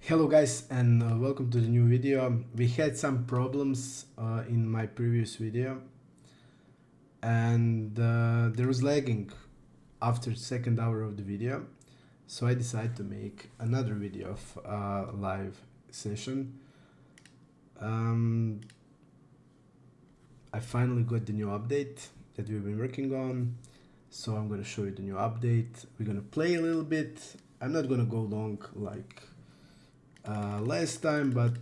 Hello guys, and welcome to the new video. We had some problems in my previous video, and there was lagging after second hour of the video, so I decided to make another video of live session. I finally got the new update that we've been working on, so I'm gonna show you the new update. We're gonna play a little bit. I'm not gonna go long like last time, but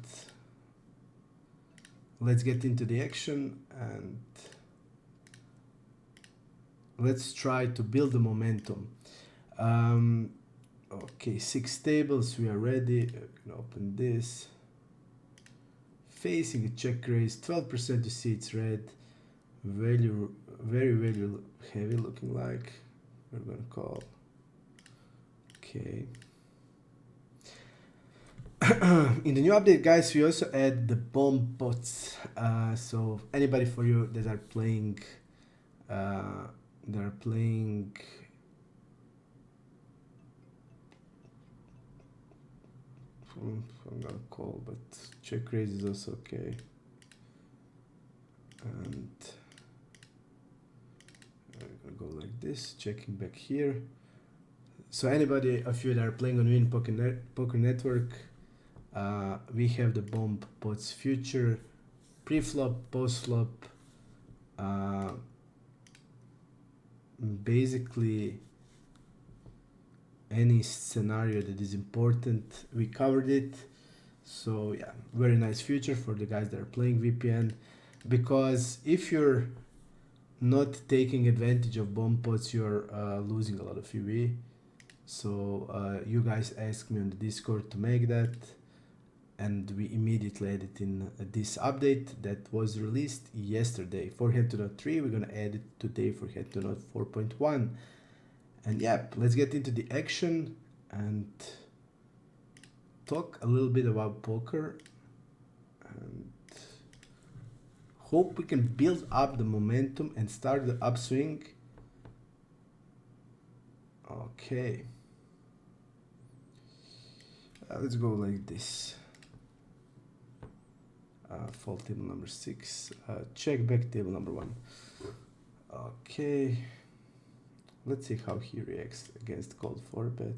let's get into the action and let's try to build the momentum. Okay, 6 tables, we are ready. I can open this. Facing a check raise, 12%. You see it's red. Value, very value heavy looking like. We're gonna call. Okay. In the new update, guys, we also add the bomb pots. So anybody for you that are playing, I'm gonna call, but check raise is also okay. And I'm gonna go like this, checking back here. So anybody of you that are playing on Win Poker Network, we have the bomb pots future, pre-flop, post-flop, basically any scenario that is important, we covered it. So yeah, very nice future for the guys that are playing VPN, because if you're not taking advantage of bomb pots, you're losing a lot of EV. So you guys asked me on the Discord to make that, and we immediately added in this update that was released yesterday. For Head to Note 3, we're gonna add it today for Head to Note 4.1. And yeah, let's get into the action and talk a little bit about poker and hope we can build up the momentum and start the upswing. Okay. Let's go like this. Fold table number 6, check back table number 1. Okay, let's see how he reacts against called 4-bet.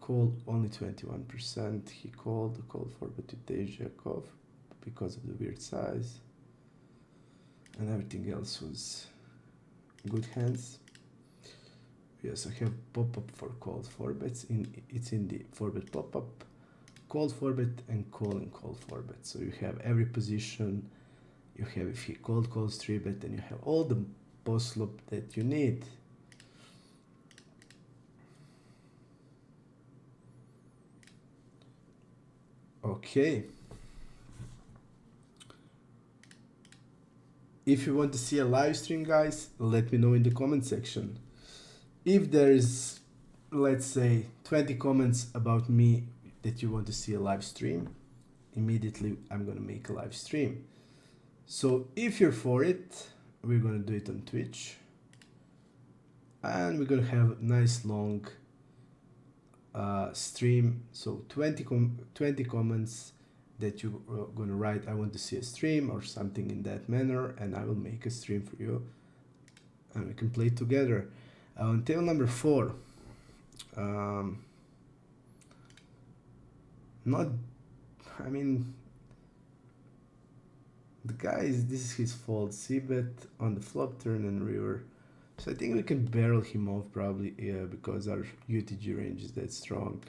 Call only 21%. He called 4-bet to Dave Jakov because of the weird size, and everything else was good hands. We also have pop-up for called 4-bets. It's in the 4-bet pop-up. Called 4-bet and calling call 4-bet. So you have every position. You have, if he calls 3-bet, then you have all the post flop that you need. Okay. If you want to see a live stream, guys, let me know in the comment section. If there is, let's say, 20 comments about me that you want to see a live stream, immediately I'm gonna make a live stream. So if you're for it, we're gonna do it on Twitch, and we're gonna have a nice long stream. So 20 comments that you're gonna write, I want to see a stream or something in that manner, and I will make a stream for you and we can play together. On table number 4, the guy is, this is his fault. C-bet on the flop, turn and river. So I think we can barrel him off probably, yeah, because our UTG range is that strong.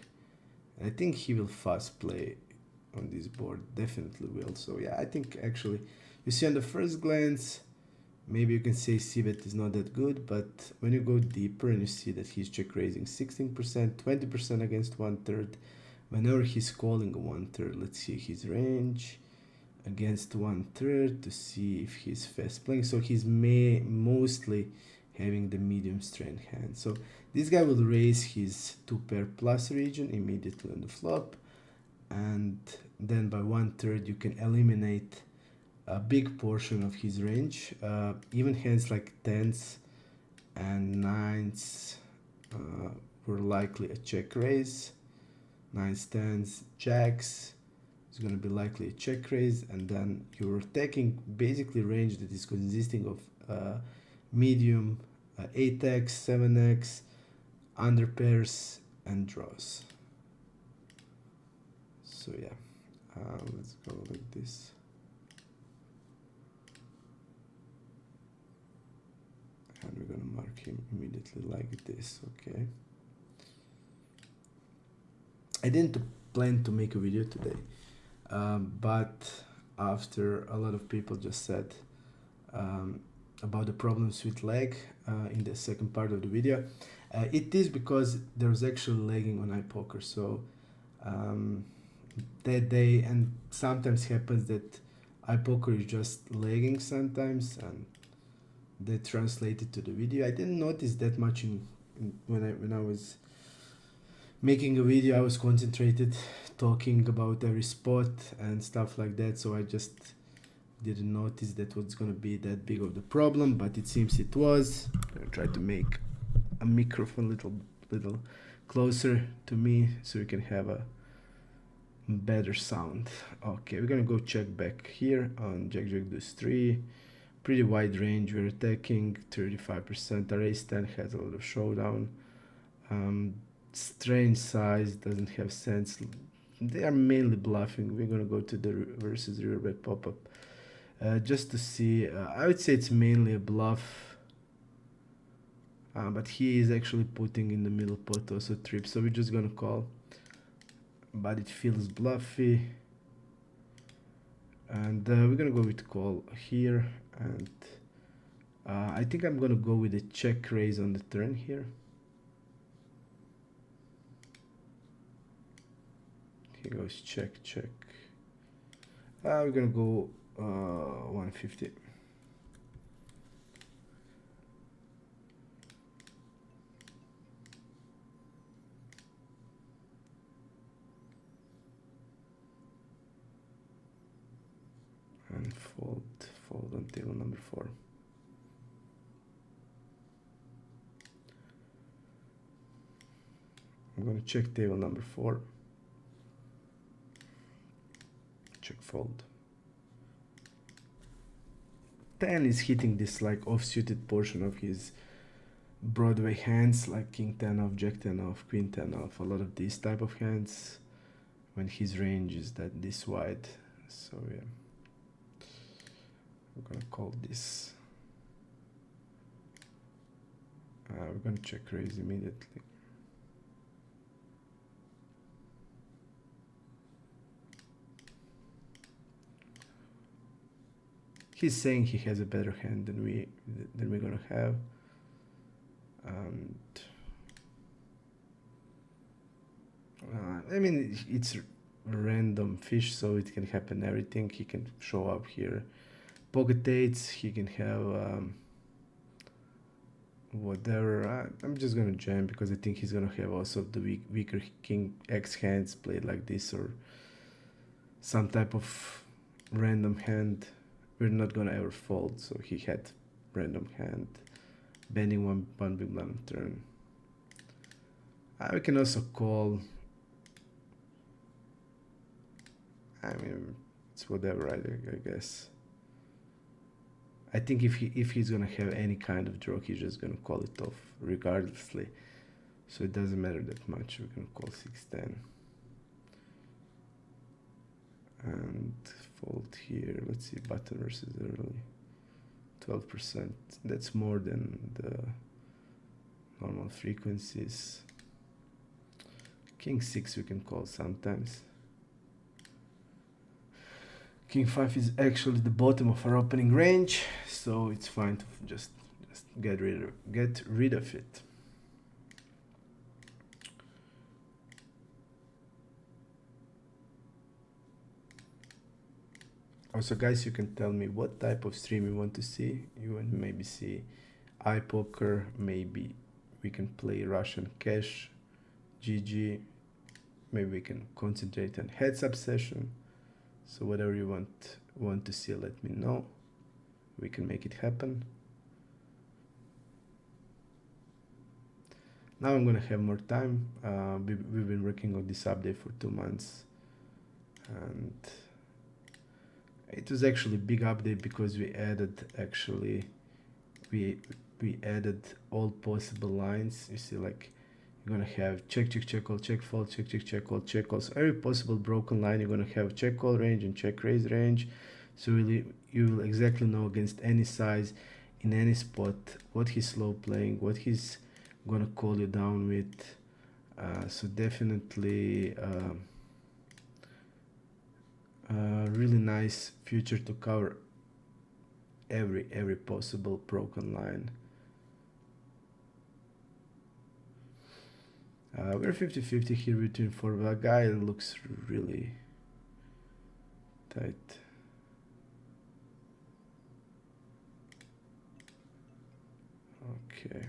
And I think he will fast play on this board, definitely will. So yeah, I think actually, you see on the first glance, maybe you can say C-bet is not that good, but when you go deeper and you see that he's check raising 16%, 20% against 1/3, whenever he's calling a 1/3, let's see his range against 1/3 to see if he's fast playing. So he's mostly having the medium strength hand. So this guy will raise his 2-pair plus region immediately on the flop, and then by 1/3 you can eliminate a big portion of his range. Even hands like 10s and 9s were likely a check raise. 9 tens, jacks. It's going to be likely a check raise, and then you're attacking basically range that is consisting of medium, 8x, 7x, under pairs, and draws. So yeah, let's go like this. And we're gonna mark him immediately like this, okay. I didn't plan to make a video today, but after a lot of people just said about the problems with lag in the second part of the video, it is because there's actually lagging on iPoker. So that day, and sometimes happens that iPoker is just lagging sometimes, and they translated to the video. I didn't notice that much when I was making a video. I was concentrated talking about every spot and stuff like that, so I just didn't notice that was gonna be that big of the problem, but it seems it was. I'm gonna try to make a microphone little closer to me so we can have a better sound. Okay, we're gonna go check back here on Jack deuce 3. Pretty wide range. We're attacking 35%. Our ace 10 has a lot of showdown. Strange size, doesn't have sense. They are mainly bluffing. We're gonna go to the versus riverbed pop-up just to see. I would say it's mainly a bluff, but he is actually putting in the middle pot also trip, so we're just gonna call, but it feels bluffy, and we're gonna go with call here, and I think I'm gonna go with a check raise on the turn here. Here goes check, check. We're gonna go 150. And fold on table number 4. I'm gonna check table number 4. Check fold. 10 is hitting this like off-suited portion of his Broadway hands, like king 10 off, jack 10 off, queen 10 off, a lot of these type of hands when his range is that this wide. So yeah, we're gonna call this. We're gonna check raise immediately. He's saying he has a better hand than we're gonna have, and I mean it's random fish, so it can happen everything. He can show up here, pocket eights. He can have whatever. I'm just gonna jam because I think he's gonna have also the weaker king X hands played like this, or some type of random hand. We're not gonna ever fold, so he had random hand, bending one big blind turn. We can also call. I mean, it's whatever, I guess. I think if he's gonna have any kind of draw, he's just gonna call it off regardlessly. So it doesn't matter that much. We can call 6-10. And fold here. Let's see, button versus early. 12%. That's more than the normal frequencies. King 6 we can call sometimes. King 5 is actually the bottom of our opening range, so it's fine to just get rid of it. Also, guys, you can tell me what type of stream you want to see. You want to maybe see iPoker, maybe we can play Russian cash, GG, maybe we can concentrate on heads-up session. So whatever you want to see, let me know. We can make it happen. Now I'm gonna have more time. We've been working on this update for 2 months, and it was actually a big update because we added we added all possible lines. You see, like, you're gonna have check, check, check call, check fold, check, check, check call, check call. So every possible broken line, you're gonna have check call range and check raise range. So really, you will exactly know against any size, in any spot, what he's slow playing, what he's gonna call you down with. So definitely really nice future to cover every possible broken line. We're 50-50 here between four, but that guy looks really tight. Okay.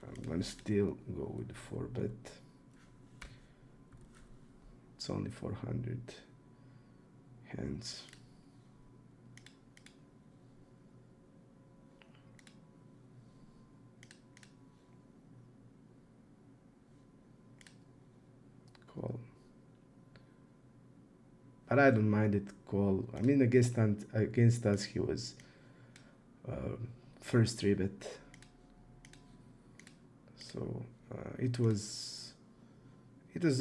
I'm gonna still go with the 4-bet. It's only 400 hands. Call. But I don't mind it call. I mean, against us he was first 3-bet. So it was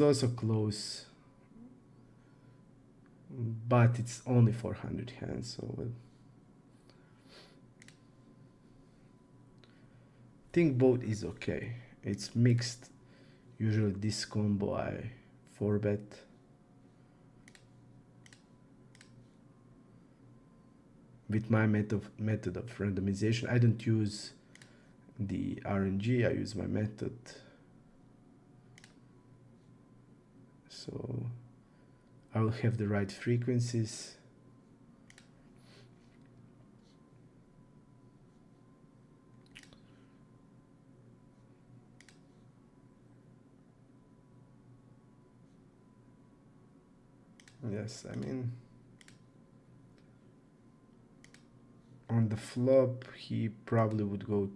also close, but it's only 400 hands, so I think both is okay. It's mixed. Usually this combo I 4-bet. With my method of randomization, I don't use the RNG, I use my method. So I will have the right frequencies. Yes, I mean, on the flop, he probably would go.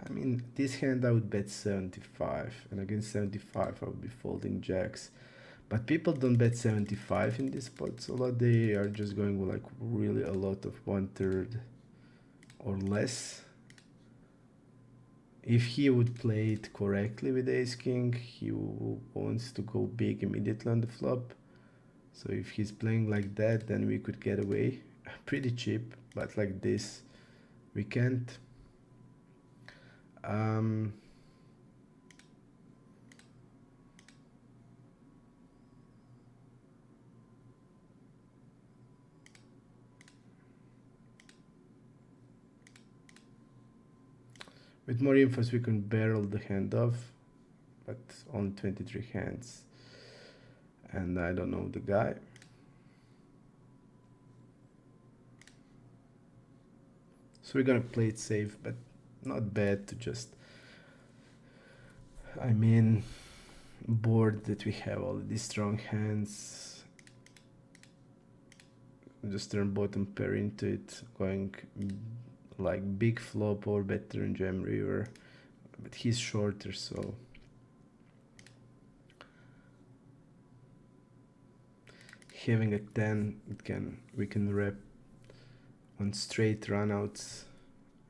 I mean, this hand I would bet 75, and against 75 I would be folding jacks. But people don't bet 75 in this spot a lot. They are just going with like really a lot of 1/3 or less. If he would play it correctly with ace king, he wants to go big immediately on the flop. So if he's playing like that, then we could get away pretty cheap, but like this we can't. With more infos we can barrel the hand off, but only 23 hands, and I don't know the guy. So we're gonna play it safe, but not bad to just, I mean, board that we have all these strong hands, just turn bottom pair into it, going like big flop or better in jam river, but he's shorter, so having a 10, we can rep on straight runouts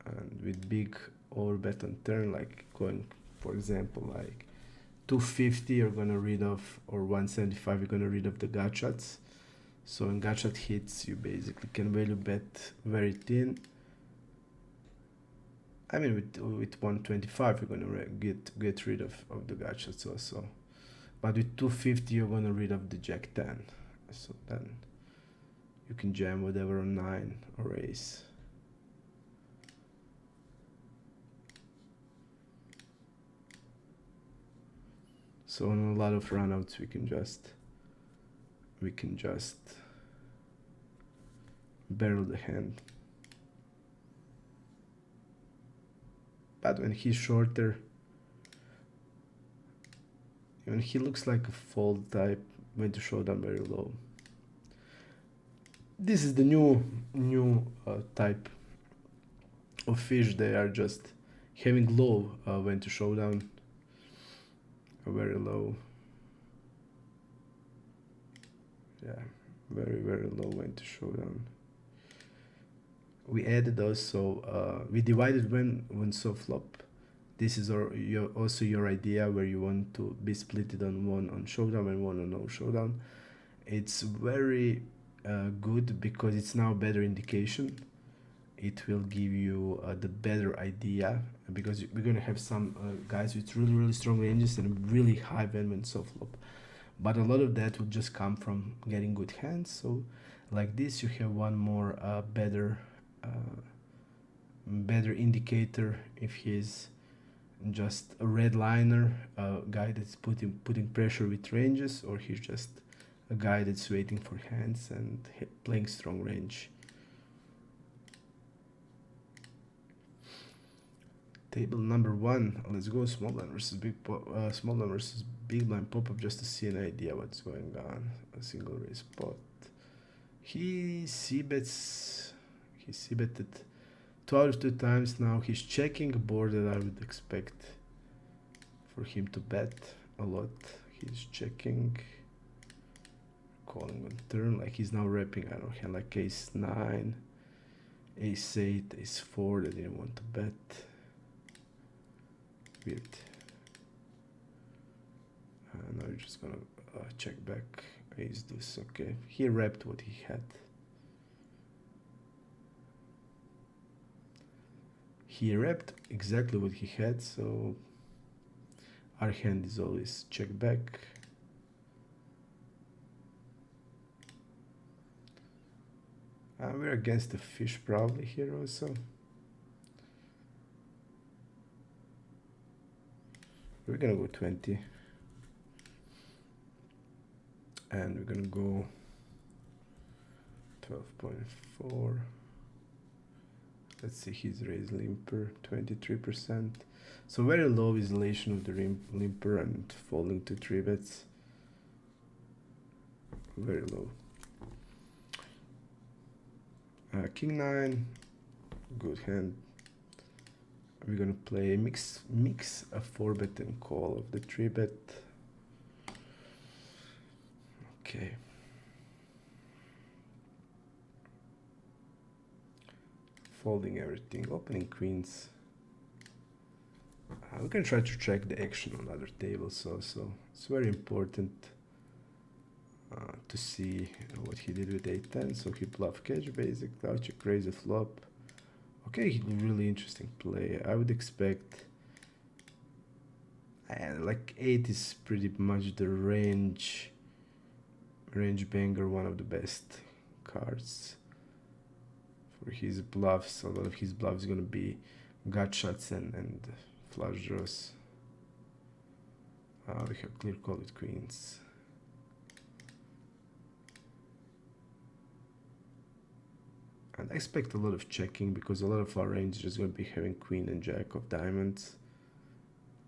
and with big overbet on turn, like going, for example, like 250 you're gonna read off, or 175 you're gonna read off the gut shots. So when gut shot hits, you basically can value bet very thin. I mean, with 125 you're gonna get rid of the gut shots also, but with 250 you're gonna read off the jack 10. So then you can jam whatever on 9 or ace. So on a lot of runouts we can just barrel the hand. But when he's shorter, even he looks like a fold type, went to showdown very low. this is the new type of fish. They are just having low when to showdown, very low. Yeah, very low when to showdown. We added also we divided when so flop. This is also your idea where you want to be splitted on one on showdown and one on no showdown. It's very good because it's now a better indication. It will give you the better idea because we're gonna have some guys with really strong ranges and really high when soft flop, but a lot of that will just come from getting good hands. So like this, you have one more better indicator if he's just a red liner, a guy that's putting pressure with ranges, or he's just a guy that's waiting for hands and playing strong range. Table number 1. Let's go small blind versus small blind versus big blind pop-up just to see an idea what's going on. A single raise pot. He c-betted 2 out of 2 times now. He's checking a board that I would expect for him to bet a lot. He's checking, calling on turn, like he's now repping, I don't know, hand like ace 9, ace 8, ace 4 that didn't want to bet. Weird. Now you're just gonna check back, ace deuce. Okay, he repped what he had. He repped exactly what he had, so our hand is always check back. We're against the fish probably here also. We're gonna go 20. And we're gonna go 12.4. Let's see his raise limper, 23%. So very low isolation of the limper and falling to 3 bets. Very low. King 9, good hand. We're gonna play mix a 4-bet and call of the 3-bet. Okay. Folding everything, opening queens. We can try to track the action on other tables also. It's very important to see what he did with a10. So he bluff catch basically, out you crazy flop. Okay, really interesting play. I would expect like 8 is pretty much the range banger, one of the best cards for his bluffs. A lot of his bluffs gonna be gut shots and flush draws. We have clear call with queens. And I expect a lot of checking because a lot of our range is just going to be having queen and jack of diamonds.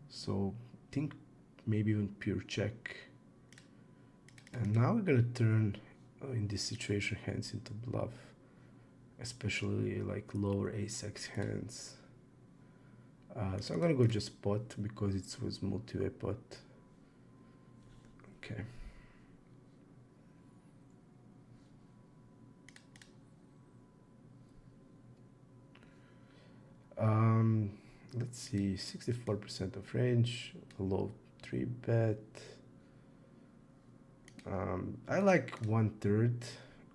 So think maybe even pure check. And now we're going to turn in this situation hands into bluff, especially like lower ace-x hands. So I'm going to go just pot because it was multi-way pot. Okay. Let's see, 64% of range, a low 3-bet. I like 1/3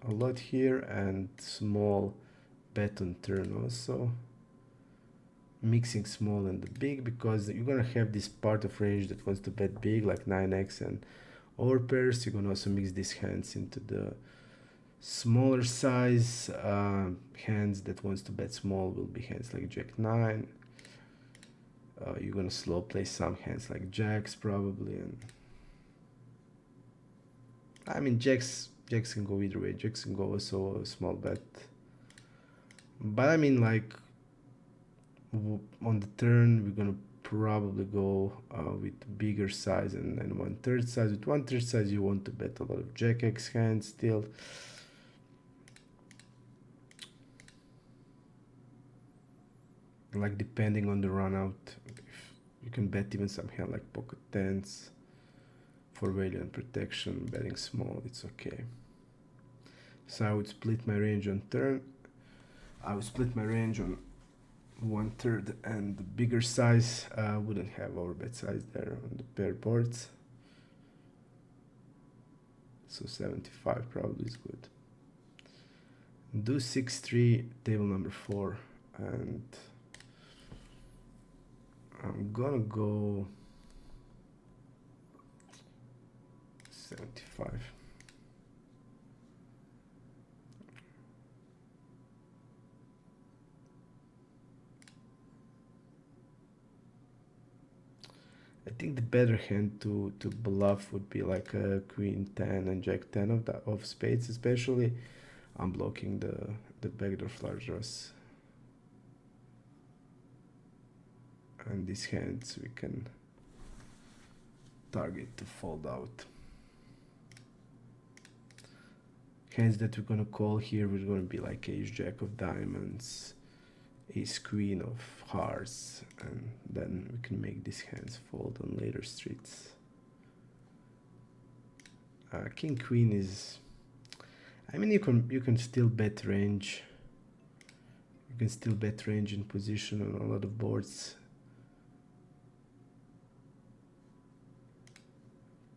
a lot here and small bet on turn also. Mixing small and the big because you're gonna have this part of range that wants to bet big like 9x and overpairs. You're gonna also mix these hands into the smaller size hands that wants to bet small will be hands like jack 9. You're gonna slow play some hands like jacks probably, and I mean jacks can go either way. Jacks can go also a small bet, but I mean like on the turn we're gonna probably go with bigger size and 1/3 size. With 1/3 size you want to bet a lot of jack x hands still. like depending on the run out, if you can bet even some hand like pocket tens for value and protection. Betting small, it's okay. So I would split my range on turn. I would split my range on 1/3 and the bigger size. Wouldn't have overbet size there on the pair boards. So 75 probably is good. Do 6-3, table number 4, and I'm gonna go 75. I think the better hand to bluff would be like a queen 10 and jack 10 of spades, especially. I'm blocking the backdoor flush draws. And these hands we can target to fold out. Hands that we're gonna call here, we're gonna be like ace jack of diamonds, ace queen of hearts, and then we can make these hands fold on later streets. King queen is, I mean, you can still bet range. You can still bet range in position on a lot of boards.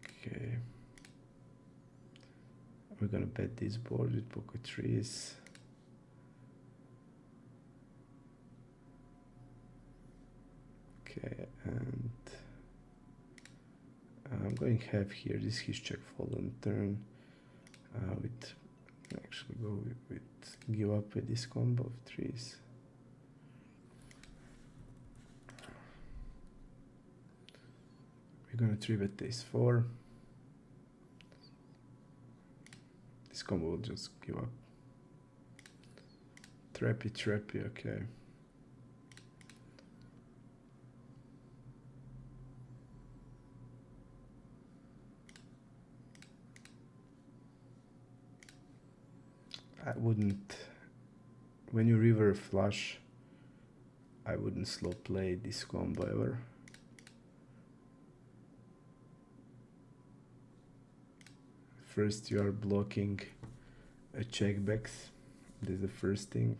Okay. We're gonna bet this board with pocket threes. Okay, and I'm going to have here this his check fold on turn. With actually go with give up with this combo of threes. We're gonna 3-bet ace 4. This combo will just give up. Trappy, okay. I wouldn't, when you river flush, I wouldn't slow play this combo ever. First you are blocking a check backs. This is the first thing.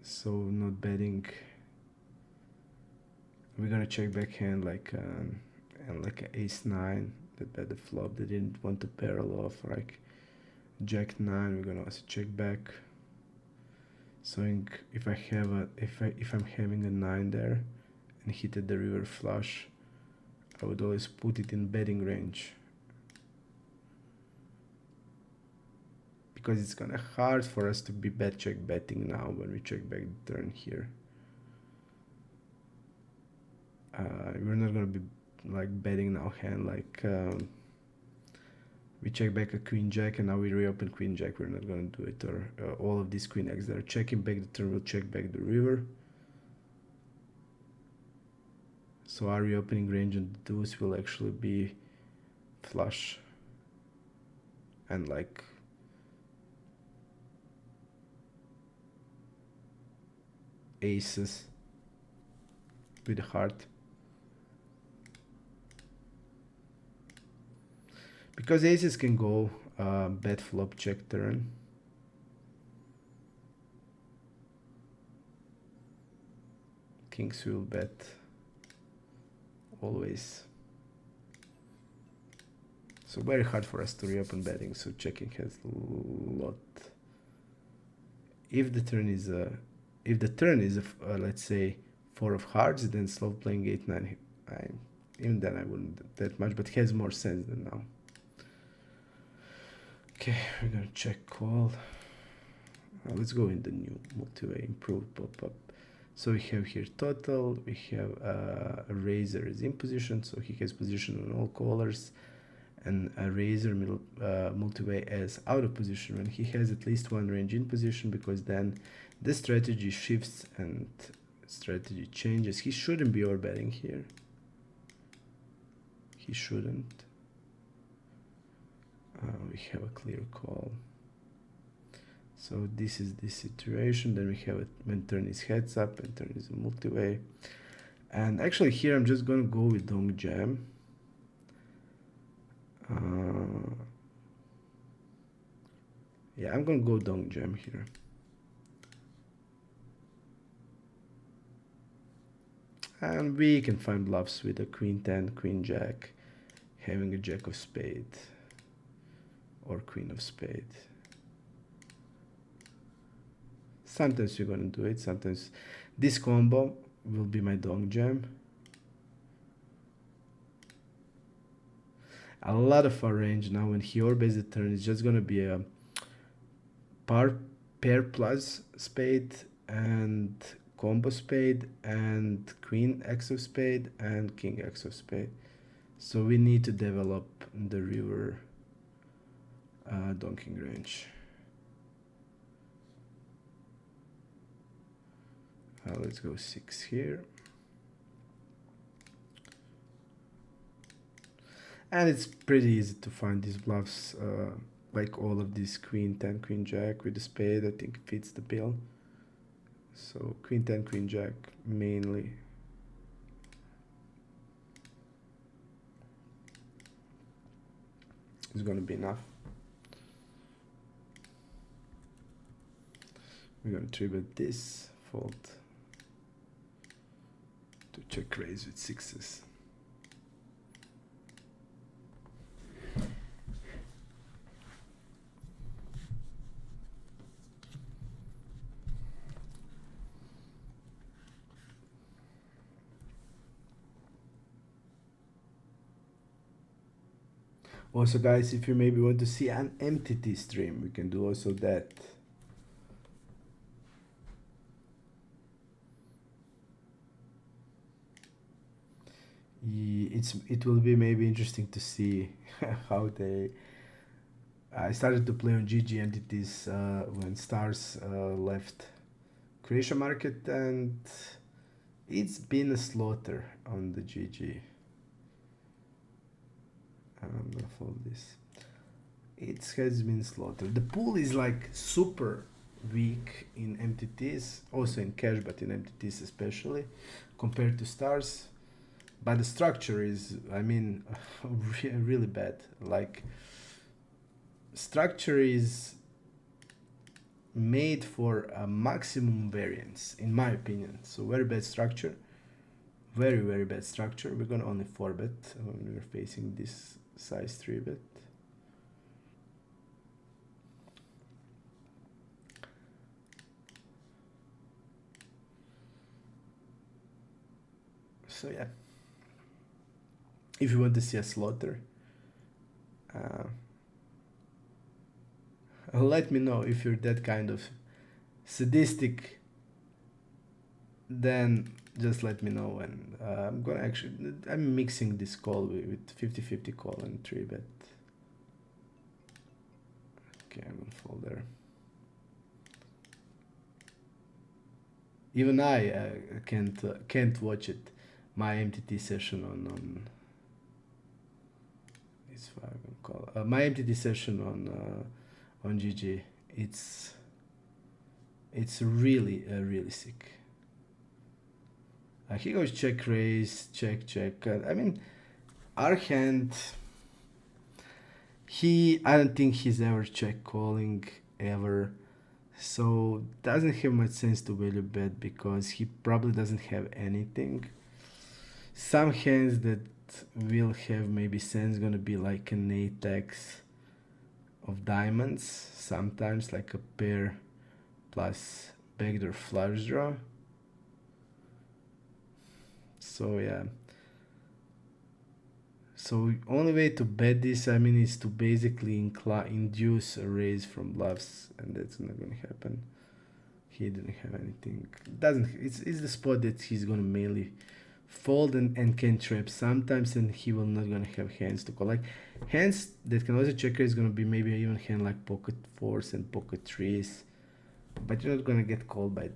So not betting. We're gonna check back hand like and like an ace 9 that bet the flop. They didn't want to barrel off like jack 9. We're gonna also check back. So if I have a if I'm having a 9 there and hit at the river flush, I would always put it in betting range, because it's kind of hard for us to be bet check betting now when we check back the turn here. We're not gonna be like betting now hand like we check back a queen jack and now we reopen queen jack. We're not gonna do it, or all of these queen x that are checking back the turn will check back the river. So our reopening range on the deuce will actually be flush and like aces with a heart. Because aces can go bet flop check turn. Kings will bet always. So very hard for us to reopen betting, so checking has a lot. If the turn is a let's say 4 of hearts, then slow playing 8-9. Even then I wouldn't that much, but it has more sense than now. Okay, we're gonna check call. Let's go in the new multi-way improved pop-up. So we have here total, we have a razor is in position, so he has position on all callers, and a razor multi-way as out of position when he has at least one range in position, because then the strategy shifts and strategy changes. He shouldn't be overbetting here. He shouldn't. We have a clear call. So this is this situation. Then we have it when turn is heads up and turn is a multi-way. And actually here I'm just gonna go with donk jam. Yeah, I'm gonna go donk jam here. And we can find bluffs with a queen 10, queen jack, having a jack of spade or queen of spade. Sometimes you're gonna do it, sometimes this combo will be my donk jam. A lot of our range now when he orbits the turn is just gonna be a pair plus spade and combo spade and queen x of spade and king x of spade. So we need to develop the river donking range. Let's go 6 here. And it's pretty easy to find these bluffs, like all of these queen 10, queen jack with the spade, I think fits the bill. So queen 10, queen jack mainly. Is gonna be enough. We're gonna three-bet this, fold to check raise with sixes. Also, guys, if you maybe want to see an MTT stream, we can do also that. It will be maybe interesting to see how they. I started to play on GG entities when Stars left Croatia market, and it's been a slaughter on the GG. I'm gonna fold this. It has been slaughtered. The pool is like super weak in MTTs, also in cash, but in MTTs especially, compared to Stars. But the structure is, I mean, really bad. Like, structure is made for a maximum variance, in my opinion. So very bad structure, very, very bad structure. We're gonna only 4-bet when we're facing this size 3-bet. So yeah, if you want to see a slaughter, let me know. If you're that kind of sadistic, then just let me know. And I'm gonna I'm mixing this call with 50-50 call and 3-bet. Okay, I'm gonna fold there. Even I can't watch it. My MTT session on it's what I'm gonna call my MTT session on GG. It's really really sick. He goes check raise, check check. I mean, our hand. I don't think he's ever check calling ever. So doesn't have much sense to value bet because he probably doesn't have anything. Some hands that will have maybe sense gonna be like an 8x of diamonds, sometimes like a pair plus backdoor flush draw. So yeah. So only way to bet this, I mean, is to basically induce a raise from bluffs, and that's not gonna happen. He didn't have anything. It's the spot that he's gonna mainly fold and can trap sometimes, and he will not gonna have hands to call. Like hands that can also check is gonna be maybe even hand like pocket fours and pocket threes, but you're not gonna get called by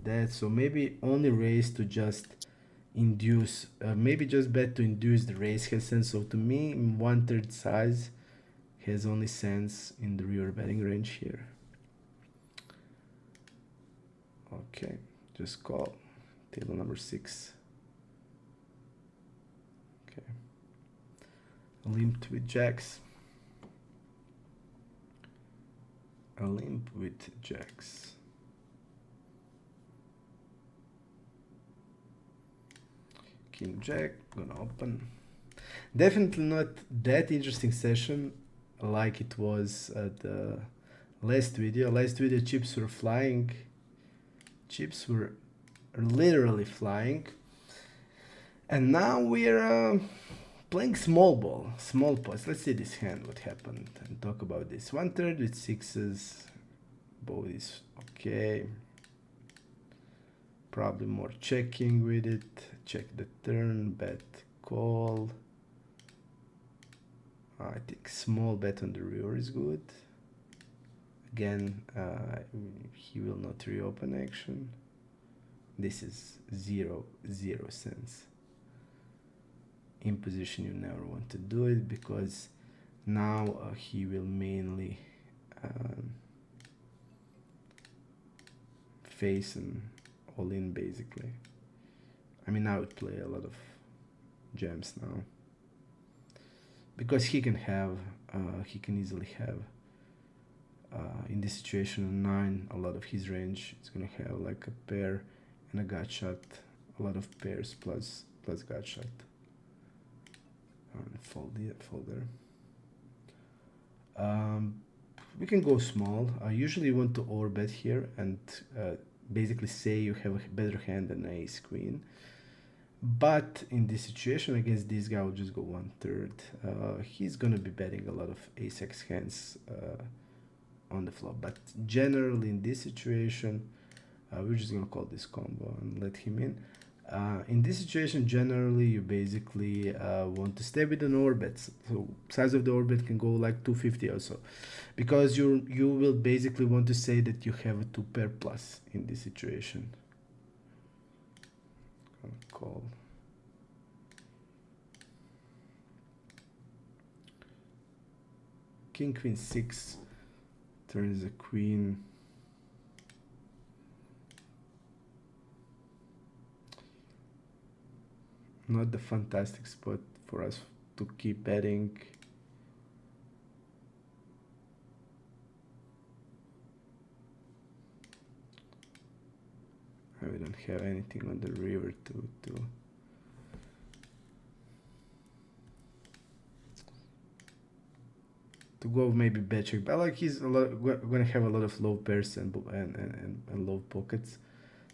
that. So maybe only raise to just induce, maybe just bet to induce the raise has sense. So to me, 1/3 size has only sense in the river betting range here. Okay, just call. Table number 6. Okay. Limped with jacks. A limp with jacks. King jack, gonna open. Definitely not that interesting session like it was at the last video. Last video chips were flying. Chips were literally flying. And now we're playing small ball, small pots. Let's see this hand, what happened, and talk about this. 1/3 with 6s. Both is okay. Probably more checking with it. Check the turn, bet, call. I think small bet on the river is good. Again, he will not reopen action. This is 0 cents. In position, you never want to do it because now he will mainly face and all in basically. I mean, I would play a lot of jams now because he can easily have in this situation a 9. A lot of his range is gonna have like a pair and a gut shot, a lot of pairs plus gut shot. And fold there. We can go small. I usually want to overbet here and basically say you have a better hand than ace queen. But in this situation against this guy, I'll just go 1/3. He's gonna be betting a lot of ace-x hands on the flop. But generally in this situation, we're just gonna call this combo and let him in. In this situation, generally, you basically want to stay with an overbet. So size of the overbet can go like 250 or so, because you will basically want to say that you have a 2-pair plus in this situation. Call. King, queen, 6. Turns a queen. Not the fantastic spot for us to keep betting. We don't have anything on the river to go maybe bet check, but like he's gonna have a lot of low pairs and low pockets.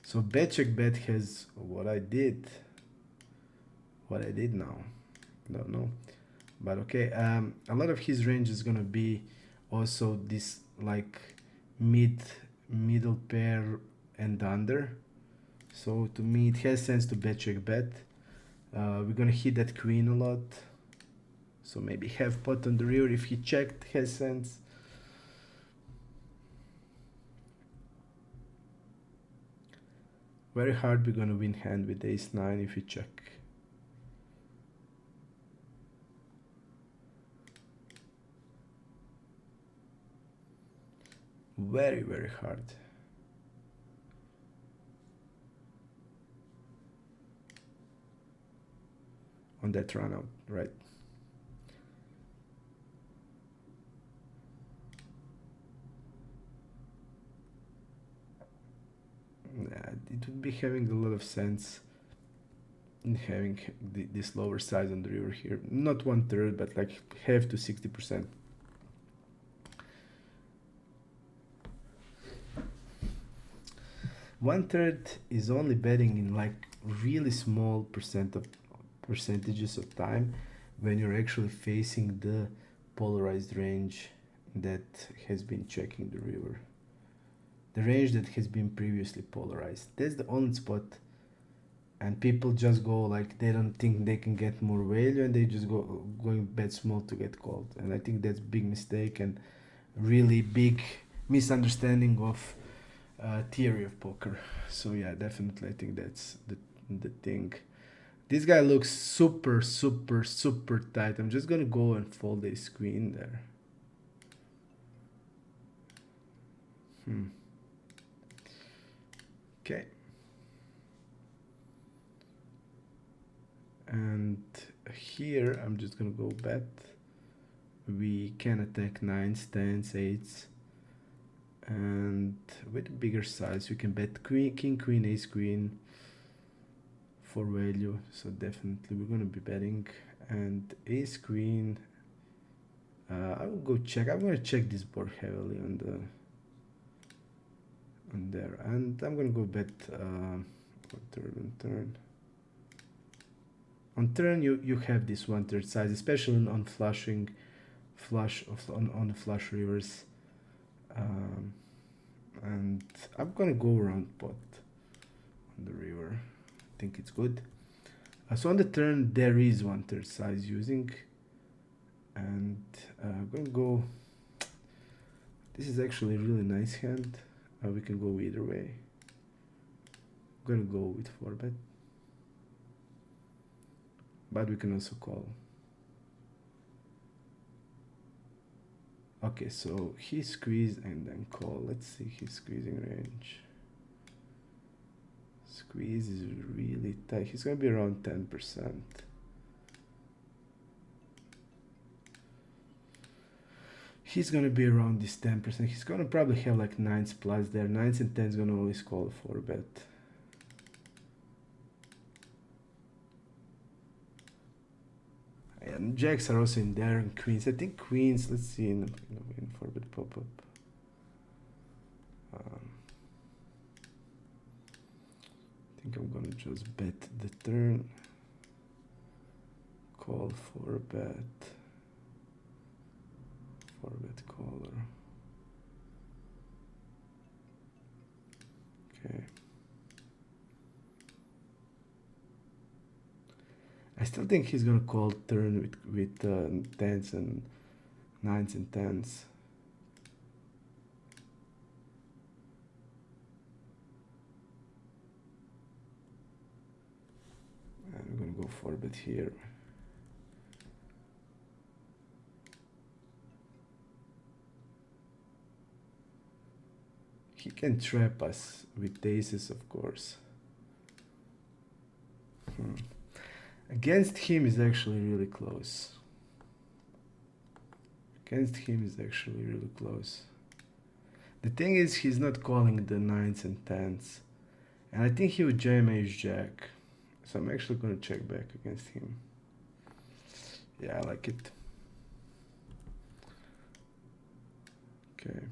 So bet check bet has what I did now, don't know, but okay. A lot of his range is gonna be also this like middle pair and under. So to me, it has sense to bet check bet. We're gonna hit that queen a lot. So maybe have pot on the river if he checked, has sense. Very hard we're gonna win hand with ace-9 if we check. Very, very hard. On that run out, right? It would be having a lot of sense in having this lower size on the river here. Not 1/3, but like half to 60%. One-third is only betting in like really small percentages of time when you're actually facing the polarized range that has been checking the river. The range that has been previously polarized. That's the only spot, and people just go like they don't think they can get more value and they just going bet small to get called. And I think that's big mistake and really big misunderstanding of theory of poker. So yeah, definitely I think that's the thing. This guy looks super tight. I'm just gonna go and fold ace queen there. Okay. And here I'm just gonna go bet. We can attack 9s, 10s, 8s, and with a bigger size we can bet queen, king, queen, ace, queen for value. So definitely we're gonna be betting. And ace, queen, I will go check. I'm gonna check this board heavily on there, and I'm gonna go bet turn. On turn you have this 1/3 size, especially on flushing, on the flush rivers, and I'm gonna go around pot on the river. I think it's good. So on the turn there is 1/3 size using, and I'm gonna go. This is actually a really nice hand. We can go either way. I'm gonna go with 4-bet, but we can also call. Okay, so he squeezed and then call. Let's see his squeezing range. Squeeze is really tight. He's gonna be around 10%. He's gonna be around this 10%. He's gonna probably have like 9s plus there. 9s and 10s gonna always call 4-bet. And jacks are also in there, and queens. I think queens, let's see in 4-bet pop-up. I think I'm gonna just bet the turn. Call 4-bet. 4-bet caller. Okay. I still think he's gonna call turn with 10s and 9s and 10s. And we're gonna go 4-bet here. He can trap us with aces, of course. Against him is actually really close. Against him is actually really close. The thing is, he's not calling the 9s and 10s. And I think he would jam ace-jack. So I'm actually going to check back against him. Yeah, I like it. Okay.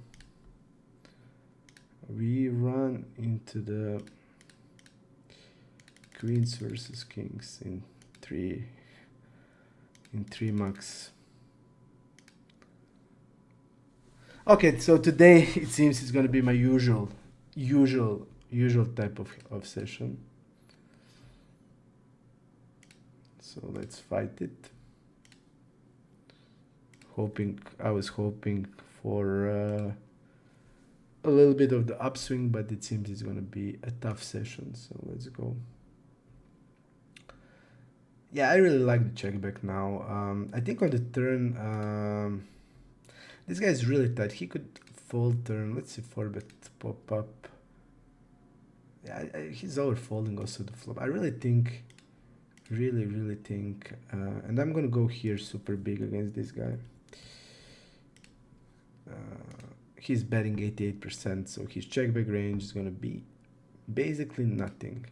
We run into the queens versus kings in 3 max. Okay, so today it seems it's gonna be my usual type of session. So let's fight it. I was hoping for a little bit of the upswing, but it seems it's gonna be a tough session. So let's go. Yeah, I really like the check back now. I think on the turn, this guy is really tight. He could fold turn. Let's see 4-bet pop up. Yeah, he's over folding also the flop. I really think, really think, and I'm gonna go here super big against this guy. He's betting 88%, so his check back range is gonna be basically nothing.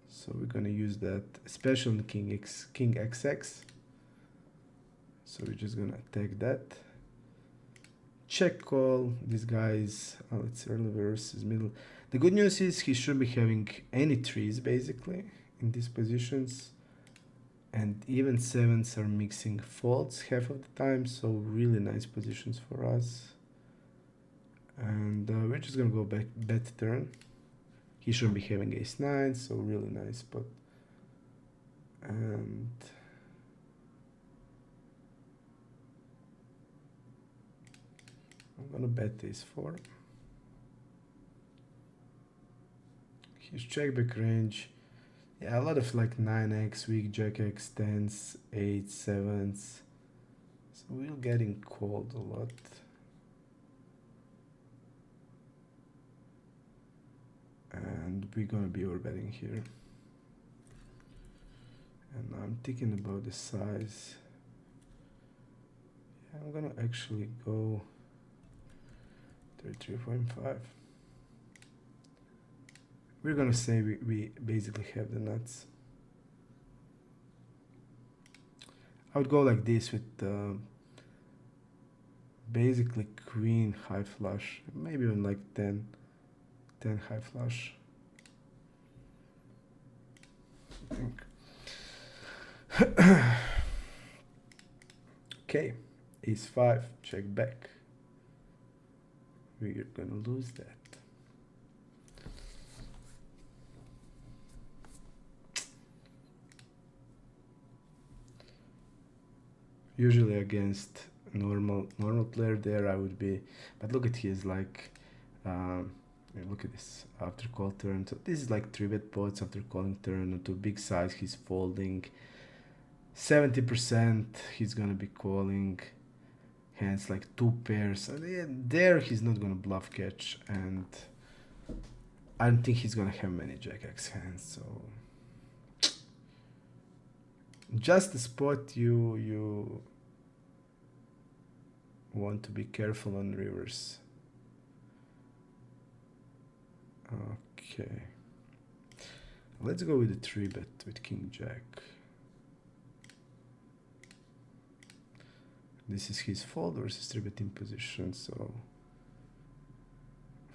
So we're gonna use that, especially on King XX. So we're just gonna attack that. Check call. This guy's let's see, early versus middle. The good news is he shouldn't be having any trees basically in these positions, and even 7s are mixing folds half of the time. So really nice positions for us. And we're just gonna go back bet turn. He shouldn't be having ace-9, so really nice spot. And I'm gonna bet ace-4. His check back range, yeah, a lot of like 9x, weak jack x, 10s, 8s, 7s. So we're getting called a lot. and we're gonna be overbetting here. And I'm thinking about the size. Yeah, I'm gonna actually go 33.5. We're gonna say we basically have the nuts. I would go like this with basically queen high flush, maybe even like 10 high flush. I think. Okay, ace 5, check back. We're gonna lose that. Usually against normal player there I would be, but look at his like look at this after call turn. So this is like 3-bet pots after calling turn to big size. He's folding 70%. He's gonna be calling hands like 2 pairs. And there he's not gonna bluff catch, and I don't think he's gonna have many jack X hands. So just the spot you want to be careful on rivers. Okay, let's go with the 3-bet with king jack. This is his fold versus 3-betting position, so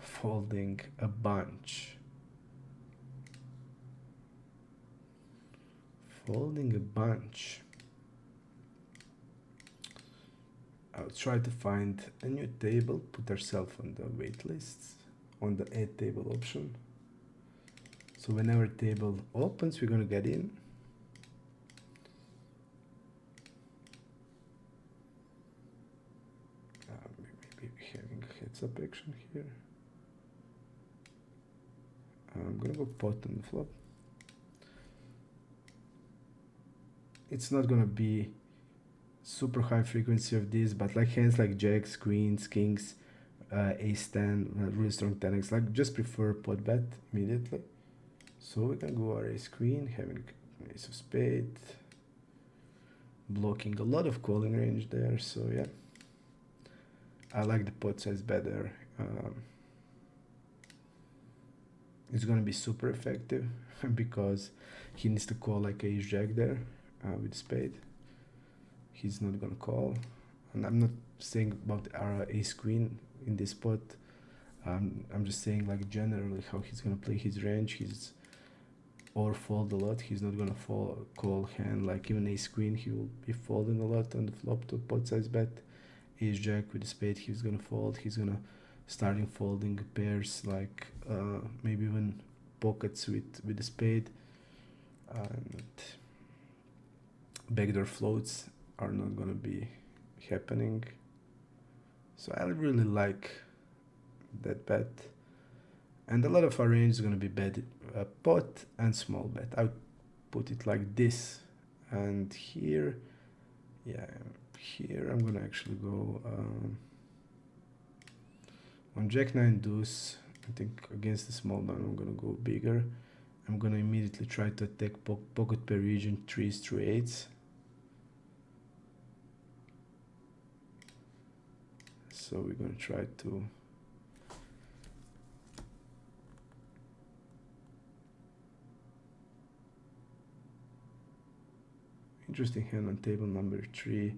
folding a bunch. Folding a bunch. I'll try to find a new table, put ourselves on the wait lists, on the add table option. So whenever table opens, we're gonna get in. Maybe having a heads up action here. I'm gonna go pot on the flop. It's not gonna be super high frequency of this, but like hands like jacks, queens, kings, ace 10, really strong 10x, like just prefer pot bet immediately. So we can go our ace queen, having ace of spade, blocking a lot of calling range there. So yeah, I like the pot size better. It's gonna be super effective because he needs to call like ace jack there with spade. He's not gonna call, and I'm not saying about our ace queen in this spot. I'm just saying like generally how he's gonna play his range. He's or fold a lot. He's not gonna call hand like even ace queen. He will be folding a lot on the flop to pot size bet. Ace jack with the spade, he's gonna fold. He's gonna starting folding pairs like maybe even pockets with the spade, and backdoor floats are not gonna be happening. So I really like that bet, and a lot of our range is gonna be bet pot and small bet. I would put it like this, and here, yeah, here I'm gonna actually go on jack 9 deuce. I think against the small blind I'm gonna go bigger. I'm gonna immediately try to attack pocket pair region 3s through 8s. So we're gonna try to interesting hand on table number 3.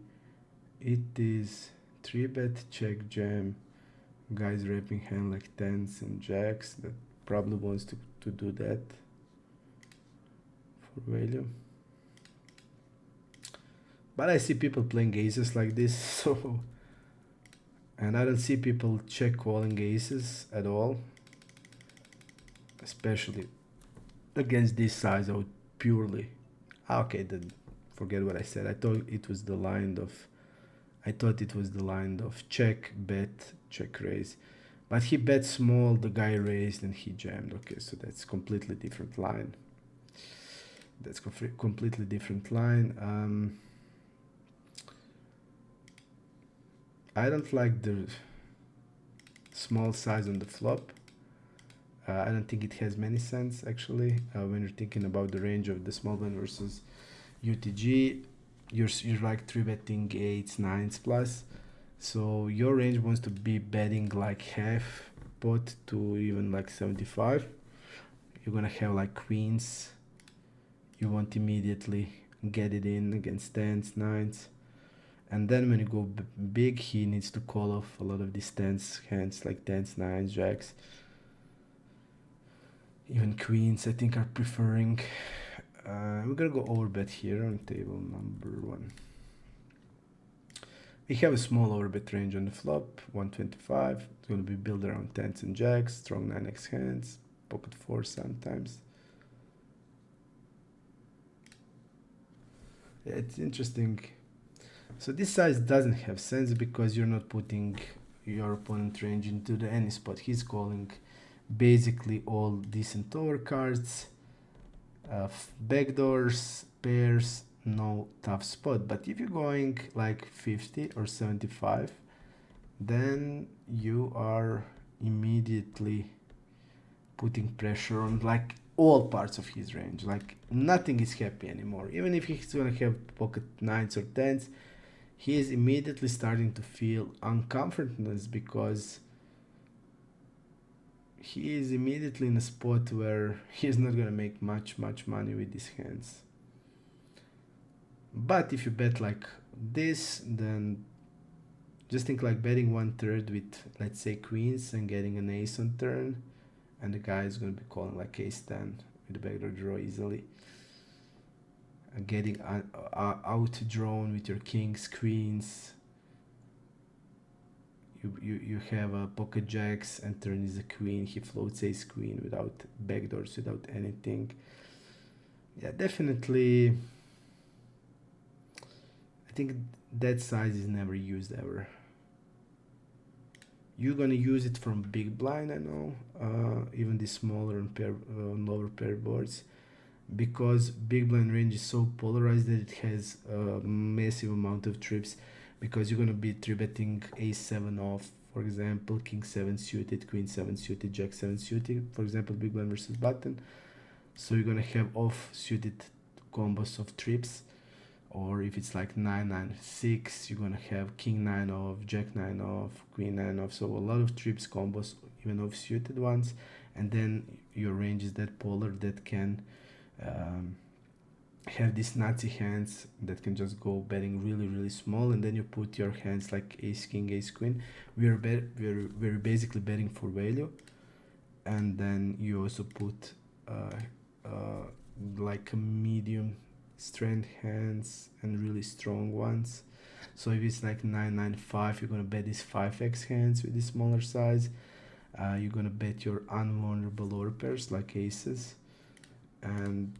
It is 3-bet check jam. Guys wrapping hand like 10s and jacks that probably wants to do that for value. But I see people playing aces like this, so, and I don't see people check calling aces at all, especially against this size. I would purely, okay, then forget what I said. I thought it was the line of check, bet, check, raise. But he bet small, the guy raised, and he jammed. Okay, so that's completely different line. That's completely different line. I don't like the small size on the flop. I don't think it has many sense actually when you're thinking about the range of the small blind versus UTG. You're like 3-betting 8s, 9s plus. So your range wants to be betting like half pot to even like 75. You're gonna have like queens. You want immediately get it in against 10s, 9s. And then when you go big, he needs to call off a lot of these 10s hands like 10s, 9s, jacks. Even queens, I think, are preferring. We're gonna go overbet here on table number 1. We have a small overbet range on the flop, 125. It's gonna be built around 10s and jacks, strong 9x hands, pocket 4 sometimes. Yeah, it's interesting. So this size doesn't have sense because you're not putting your opponent range into any spot. He's calling basically all decent overcards, backdoors, pairs, no tough spot. But if you're going like 50 or 75, then you are immediately putting pressure on like all parts of his range. Like nothing is happy anymore. Even if he's gonna have pocket 9s or 10s, he is immediately starting to feel uncomfortable because he is immediately in a spot where he's not gonna make much money with these hands. But if you bet like this, then just think like betting 1/3 with, let's say, queens and getting an ace on turn, and the guy is gonna be calling like ace 10 with the backdoor draw easily. And getting outdrawn with your kings, queens. You have a pocket jacks and turn is a queen. He floats ace queen without backdoors, without anything. Yeah, definitely. I think that size is never used ever. You're gonna use it from big blind, I know, even the smaller and lower pair boards, because big blind range is so polarized that it has a massive amount of trips, because you're gonna be 3-betting ace 7 off, for example, king 7 suited, queen 7 suited, jack 7 suited, for example, big blind versus button. So you're gonna have off suited combos of trips. Or if it's like 9-9-6, you're gonna have king 9 off, jack 9 off, queen 9 off. So a lot of trips combos, even off suited ones. And then your range is that polar that can have these Nazi hands that can just go betting really small, and then you put your hands like ace king, ace queen. We're basically betting for value, and then you also put like a medium strength hands and really strong ones. So if it's like 9-9-5, you're gonna bet these 5x hands with this smaller size. You're gonna bet your unvulnerable lower pairs like aces, and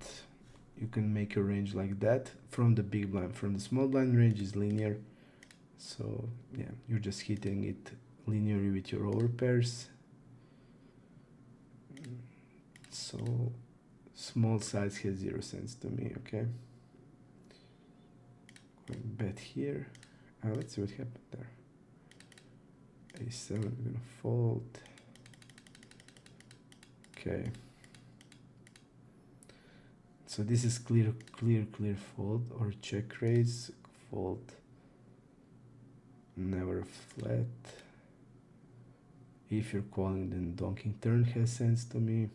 you can make a range like that from the big blind. From the small blind, range is linear, so yeah, you're just hitting it linearly with your over pairs. So small size has 0 sense to me. Okay, bet here. Let's see what happened there. A7, we're gonna fold. Okay. So this is clear fold, or check raise, fold, never flat. If you're calling, then donking turn has sense to me.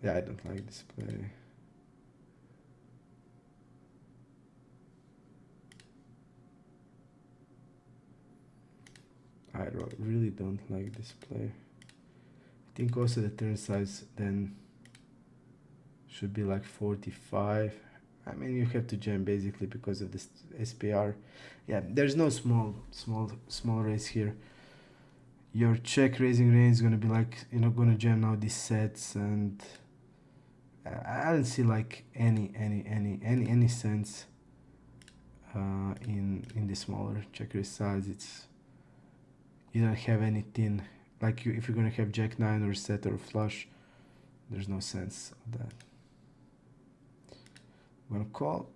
Yeah, I don't like this play. I really don't like this play. I think also the turn size then should be like 45. I mean, you have to jam basically because of this SPR. Yeah, there's no small raise here. Your check raising range is gonna be like, you're not gonna jam now these sets, and I don't see like any sense in the smaller check raise size. It's, you don't have anything like if you're gonna have jack 9 or set or flush, there's no sense of that. I'm gonna call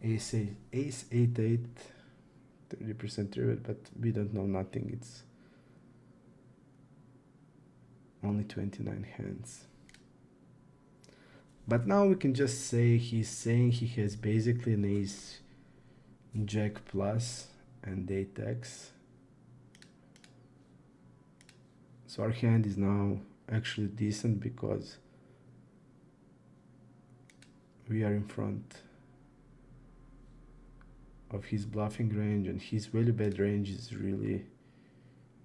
ace 8 8. 30% river, but we don't know nothing. It's only 29 hands. But now we can just say he's saying he has basically an ace jack plus and 8x. So our hand is now actually decent because we are in front of his bluffing range, and his value bet range is really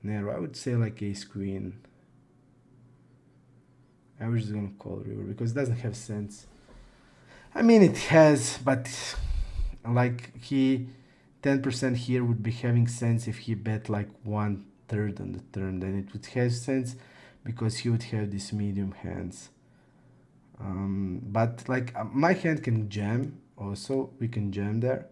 narrow. I would say like ace queen. I was just gonna call river because it doesn't have sense. I mean it has, but like he 10% here would be having sense if he bet like 1/3 on the turn. Then it would have sense because he would have these medium hands. But like my hand can jam also. We can jam there.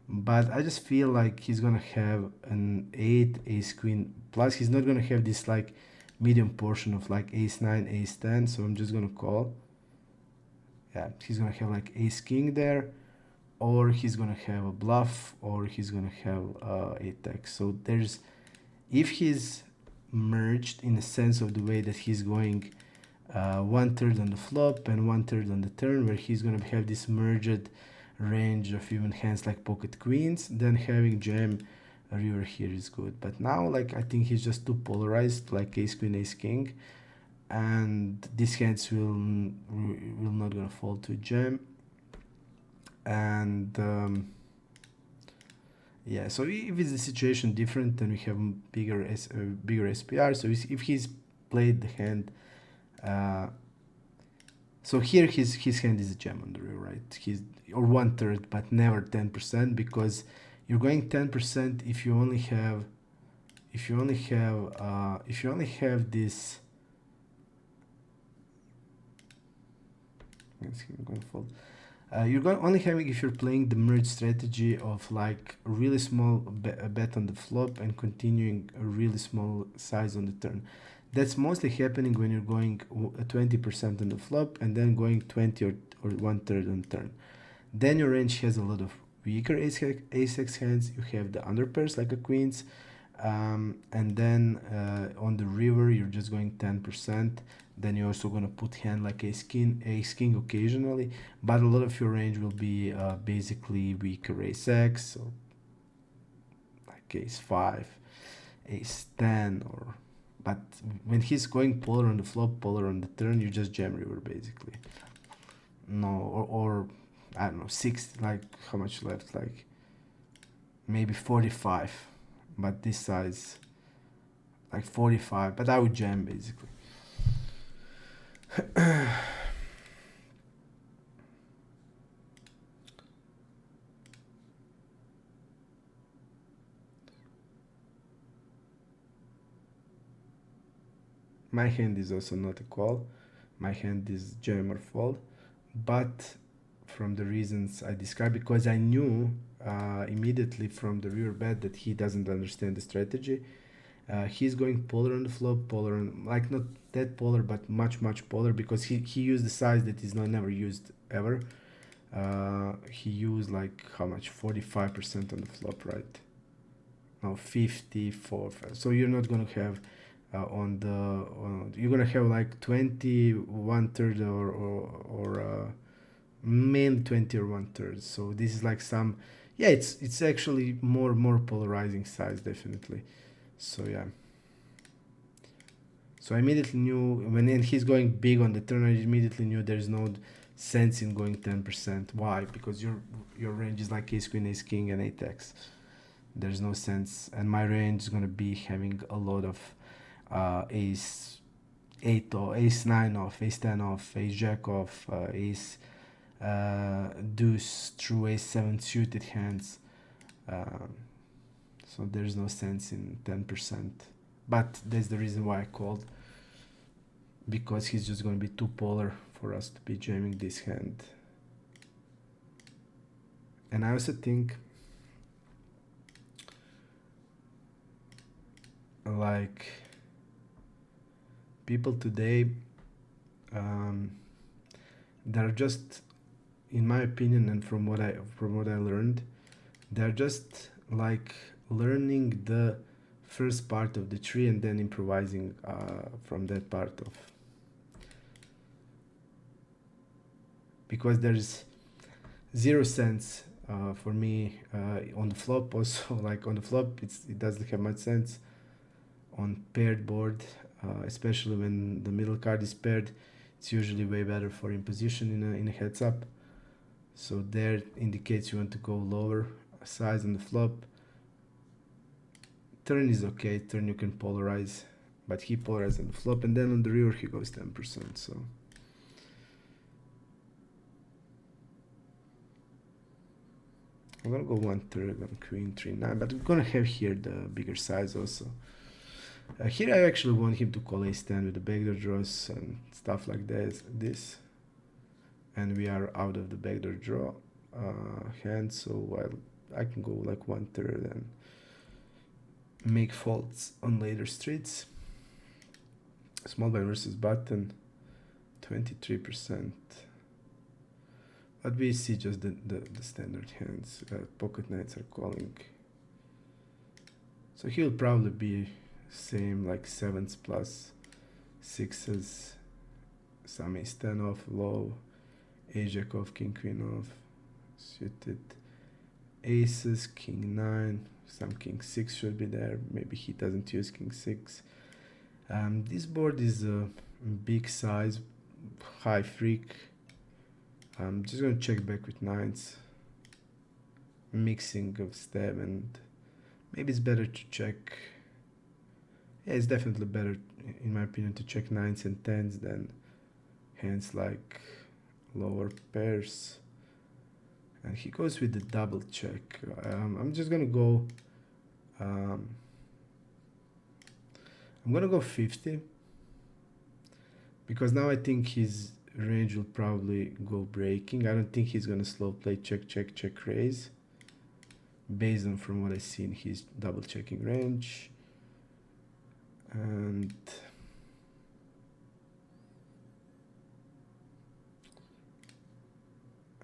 But I just feel like he's gonna have an 8 ace queen plus. He's not gonna have this like medium portion of like ace 9 ace 10, so I'm just gonna call. Yeah, he's gonna have like ace king there, or he's gonna have a bluff, or he's gonna have 8x. So there's, if he's merged in the sense of the way that he's going 1/3 on the flop and 1/3 on the turn, where he's gonna have this merged range of even hands like pocket queens, then having jam river here is good. But now like I think he's just too polarized, like ace queen ace king, and these hands will not gonna fall to jam. And yeah, so if it's the situation different, then we have bigger SPR. So if he's played the hand, so here his hand is a jam on the river, right? He's or 1/3, but never 10%, because you're going 10% if you only have this. I'm going to fold. You're going only having if you're playing the merge strategy of like a really small bet on the flop and continuing a really small size on the turn. That's mostly happening when you're going 20% on the flop and then going 20 or 1/3 on the turn. Then your range has a lot of weaker ace-x hands. You have the underpairs like a queens, and then on the river you're just going 10%. Then you're also gonna put hand like ace king occasionally, but a lot of your range will be basically weaker ace-x, so like ace 5, ace 10, or. But when he's going polar on the flop, polar on the turn, you just jam river basically. No, or I don't know, 60, like how much left? Like maybe 45, but this size, like 45. But I would jam basically. My hand is also not a call. My hand is jam or fold, but from the reasons I described, because I knew immediately from the river bet that he doesn't understand the strategy. He's going polar on the flop, polar on, like not that polar, but much polar, because he used the size that is not never used ever. He used like how much? 45% on the flop, right? No, 54. So you're not gonna have you're gonna have like 20, 1/3, or mainly 20 or 1/3. So this is like some, yeah, it's actually more polarizing size, definitely. So yeah, so I immediately knew when he's going big on the turn, I immediately knew there's no sense in going 10%. Why? Because your range is like ace queen, ace king, and 8x. There's no sense, and my range is gonna be having a lot of ace 8 or ace 9 off, ace 10 off, ace jack off, ace deuce through ace 7 suited hands. So there's no sense in 10%, but that's the reason why I called, because he's just going to be too polar for us to be jamming this hand. And I also think like people today, they're just, in my opinion and from what I learned, they're just like learning the first part of the tree and then improvising from that part of, because there's 0 cents for me on the flop also. Like on the flop it doesn't have much sense. On paired board, especially when the middle card is paired, it's usually way better for imposition in a heads up. So there indicates you want to go lower size on the flop. Turn is okay, turn you can polarize, but he polarized on the flop, and then on the river he goes 10%, so. I'm gonna go 1/3 on queen 3-9, but we're gonna have here the bigger size also. Here I actually want him to call ace-10 with the backdoor draws and stuff like this. And we are out of the backdoor draw hand, so I can go like 1/3 and make faults on later streets. Small blind versus button, 23%. But we see just the standard hands. Pocket nines are calling. So he'll probably be same, like 7s plus 6s, some ace-10 off, low, ace-jack off, king queen off, suited aces, king-9, some king-6 should be there. Maybe he doesn't use king-6. This board is a big size, high freak. I'm just gonna check back with 9s, mixing of stab, and maybe it's better to check. Yeah, it's definitely better, in my opinion, to check 9s and 10s than hands like lower pairs. And he goes with the double check. I'm just gonna go. I'm gonna go 50, because now I think his range will probably go breaking. I don't think he's gonna slow play check, check, check, raise, based on from what I see in his double checking range. And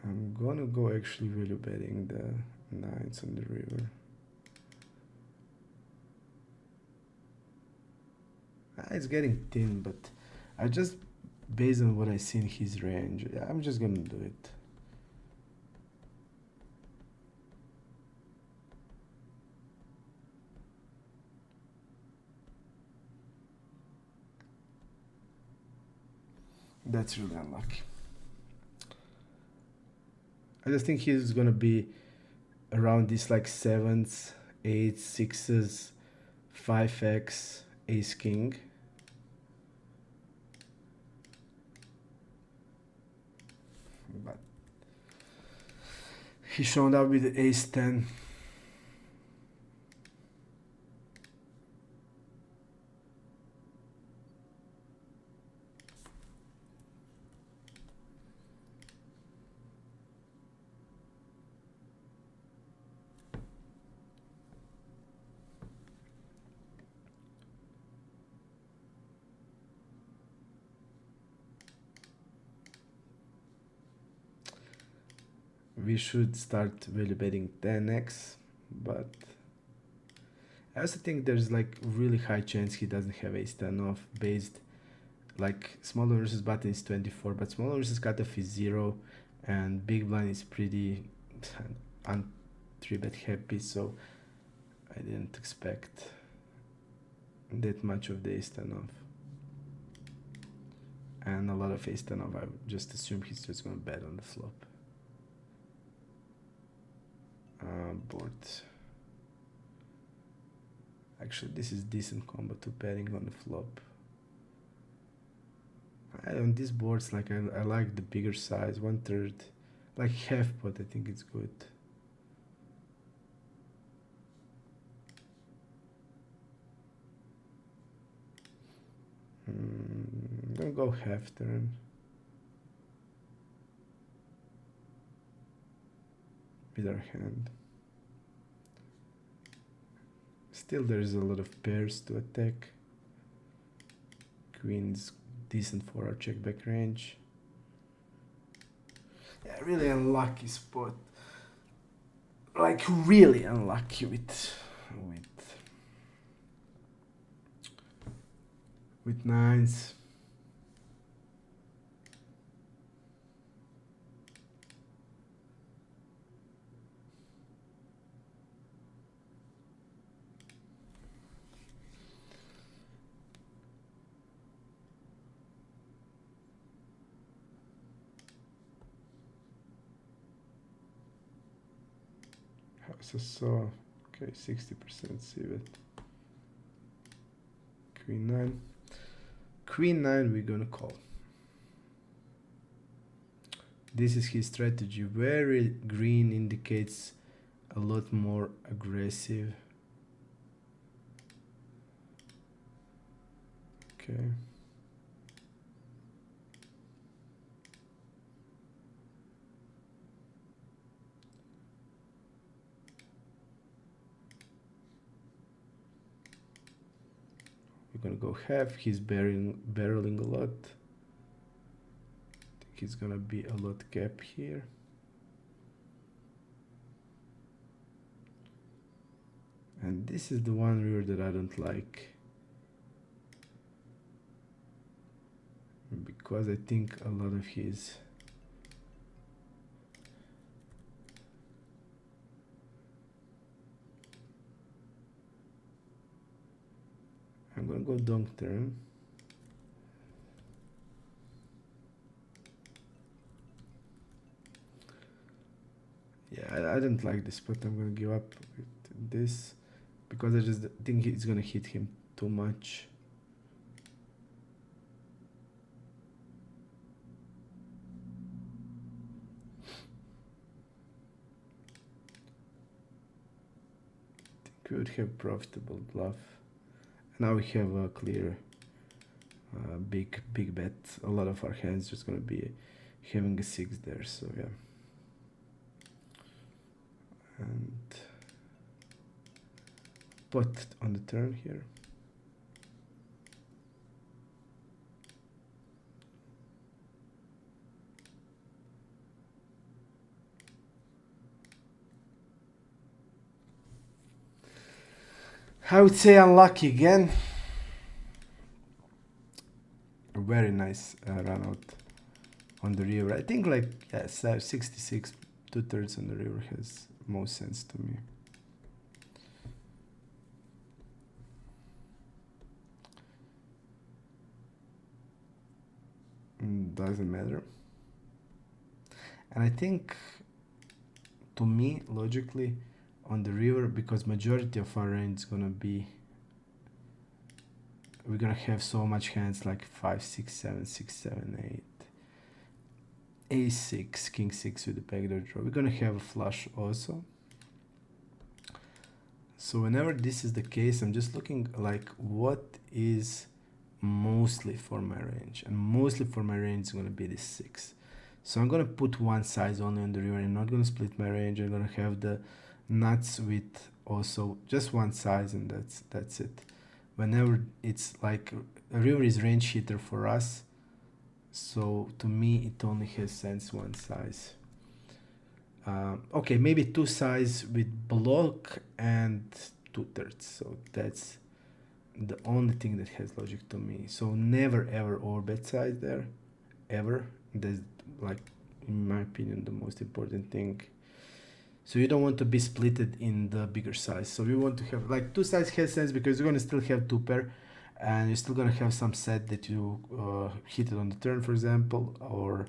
I'm gonna go actually value betting the 9s on the river. It's getting thin, but I just, based on what I see in his range, I'm just gonna do it. That's really unlucky. I just think he's gonna be around this like 7s, 8s, 6s, 5x, ace king. But he showed up with the ace-10. We should start value betting 10x, but I also think there's like really high chance he doesn't have ace-10 off, based like smaller versus button is 24, but smaller versus cutoff is 0, and big blind is pretty 3-bet happy, so I didn't expect that much of the ace-10 off. And a lot of ace-10 off, I just assume he's just gonna bet on the flop. Board. Actually, this is decent combo to betting on the flop. On these boards, like I like the bigger size, 1/3, like half pot. I think it's good. I'm gonna go half turn. With our hand. Still, there's a lot of pairs to attack. Queen's decent for our check back range. Yeah, really unlucky spot. like really unlucky with nines. So okay, 60% see it. Queen 9. Queen 9 we're gonna call. This is his strategy. Very green indicates a lot more aggressive. Okay. We're gonna go half. He's barreling a lot. I think he's gonna be a lot gap here. And this is the one river that I don't like, because I think a lot of his I'm gonna go donk turn. Yeah, I don't like this, but I'm gonna give up with this because I just think it's gonna hit him too much. I think we would have profitable bluff. Now we have a clear big bet. A lot of our hands just gonna be having a 6 there, so yeah. And pot on the turn here. I would say unlucky again. A very nice run out on the river. I think like 66 2/3 on the river has most sense to me. Doesn't matter. And I think, to me, logically, on the river, because majority of our range is gonna be, we're gonna have so much hands like 5, 6, 7, 6, 7, 8, a6, king 6 with the backdoor draw. We're gonna have a flush also. So whenever this is the case, I'm just looking like what is mostly for my range, and mostly for my range is gonna be this 6. So I'm gonna put one size only on the river. I'm not gonna split my range. I'm gonna have the nuts with also just one size, and that's it. Whenever it's like a river is range hitter for us, so to me it only has sense one size. Okay, maybe two size with block and 2/3. So that's the only thing that has logic to me. So never ever overbet size there, ever. That's like, in my opinion, the most important thing. So you don't want to be splitted in the bigger size. So you want to have like two size has sense, because you're gonna still have two pair, and you're still gonna have some set that you hit it on the turn, for example, or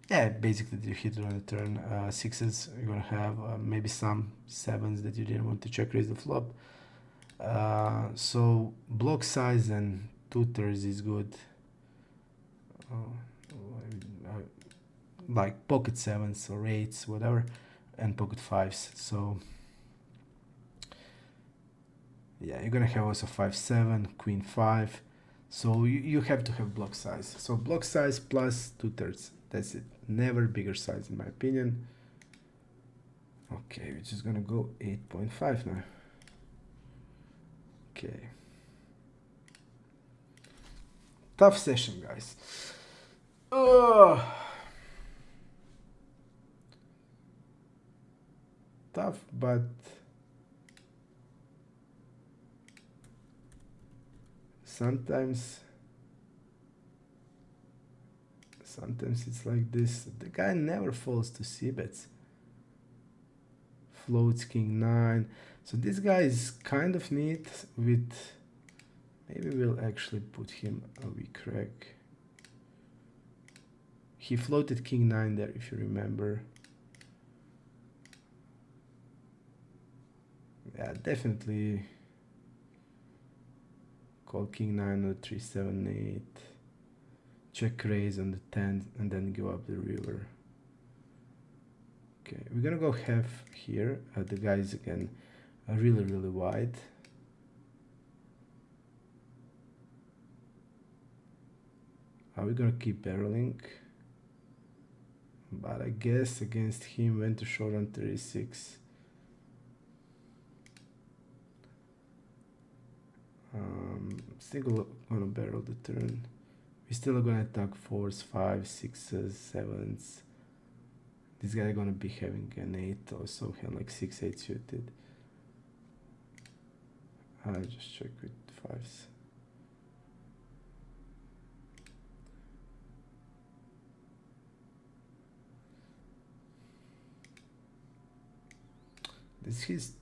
yeah, basically you hit it on the turn. Sixes, you're gonna have maybe some sevens that you didn't want to check raise the flop. So block size and 2/3 is good. Like pocket sevens or eights, whatever, and pocket fives. So yeah, you're gonna have also 5, 7, queen 5. So you have to have block size. So block size plus 2/3. That's it. Never bigger size, in my opinion. Okay, we're just gonna go 8.5 now. Okay. Tough session, guys. tough, but sometimes it's like this. The guy never falls to c-bets. Floats king 9. So this guy is kind of neat with... Maybe we'll actually put him a weak reg. He floated king 9 there, if you remember. Yeah, definitely call king 9 on the 3, 7, 8. Check raise on the 10 and then go up the river. Okay, we're gonna go half here. The guys again are really wide. We're gonna keep barreling. But I guess against him went to short on 36. Still gonna barrel the turn. We're still gonna attack 4s, 5s, 6s, 7s. This guy gonna be having an 8 or so, like 6, 8 suited. I'll just check with 5s. This is his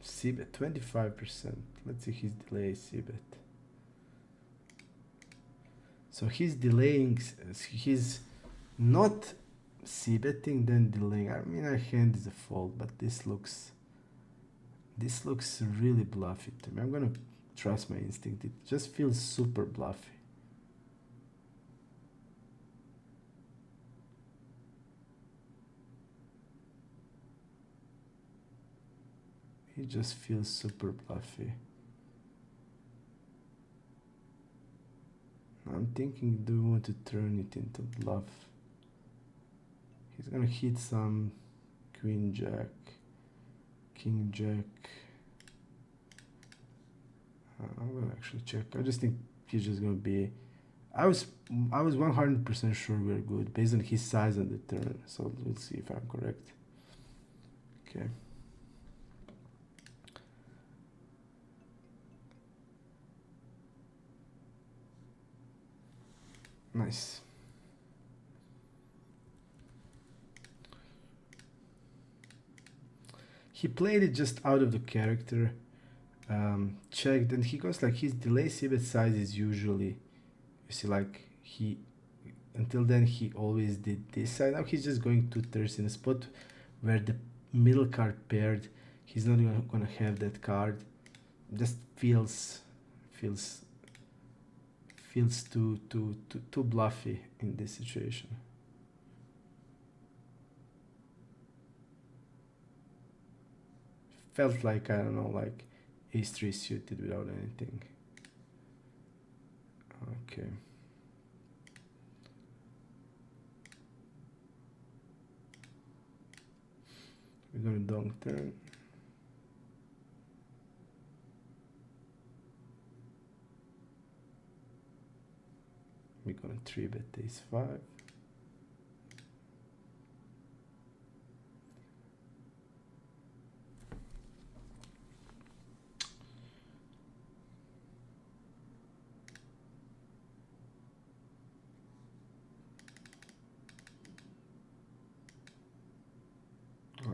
c-bet, 25%. Let's see his delay c-bet. So he's delaying, he's not c-betting then delaying. I mean, our hand is a fold, but this looks really bluffy to me. I'm gonna trust my instinct. It just feels super bluffy. It just feels super bluffy. I'm thinking, do we want to turn it into bluff? He's gonna hit some queen jack, king jack. I'm gonna actually check. I just think he's just gonna be... I was 100% sure we're good based on his size on the turn. So we'll see if I'm correct. Okay. Nice. He played it just out of the character, checked, and he goes like his delay c-bet size is usually, you see, like he, until then he always did this side. Now he's just going 2/3 in a spot where the middle card paired. He's not gonna have that card. Just feels too bluffy in this situation. Felt like, I don't know, like ace-3 suited without anything. Okay. We're gonna donk turn. We're gonna 3-bet ace-5.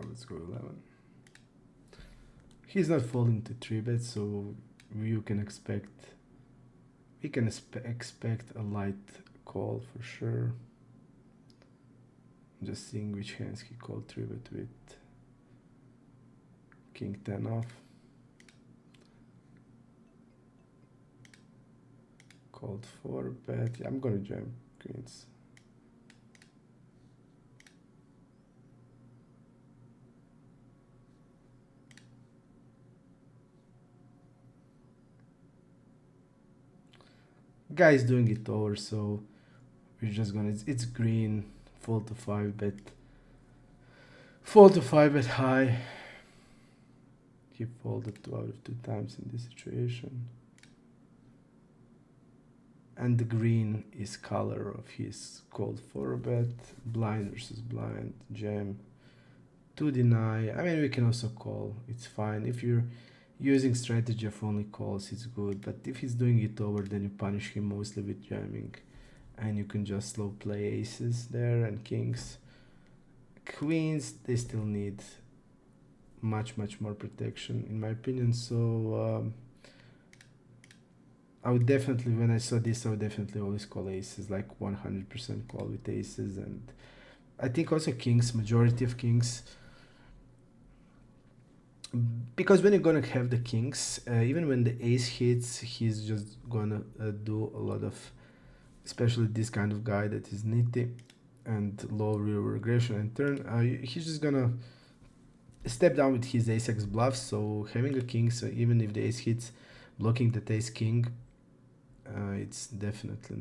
Let's go 11. He's not folding to 3-bet, so you can expect, we can expect a light call for sure. Just seeing which hands he called 3-bet with. King 10 off. Called 4-bet. Yeah, I'm gonna jam queens. Guy's doing it over, so we're just gonna, it's green, fold to 5-bet. Fold to 5-bet high. He folded 2 out of 2 times in this situation. And the green is color of his called 4-bet. Blind versus blind, jam. to deny. I mean, we can also call. It's fine. If you're using strategy of only calls, it's good. But if he's doing it over, then you punish him mostly with jamming. And you can just slow play aces there and kings. Queens, they still need much more protection, in my opinion. So I would definitely, when I saw this, I would definitely always call aces, like 100% call with aces. And I think also kings, majority of kings, because when you're gonna have the kings, even when the ace hits, he's just gonna do a lot of, especially this kind of guy that is nitty and low real regression and turn, he's just gonna step down with his ace-x bluff. So having a king, so even if the ace hits, blocking that ace king, it's definitely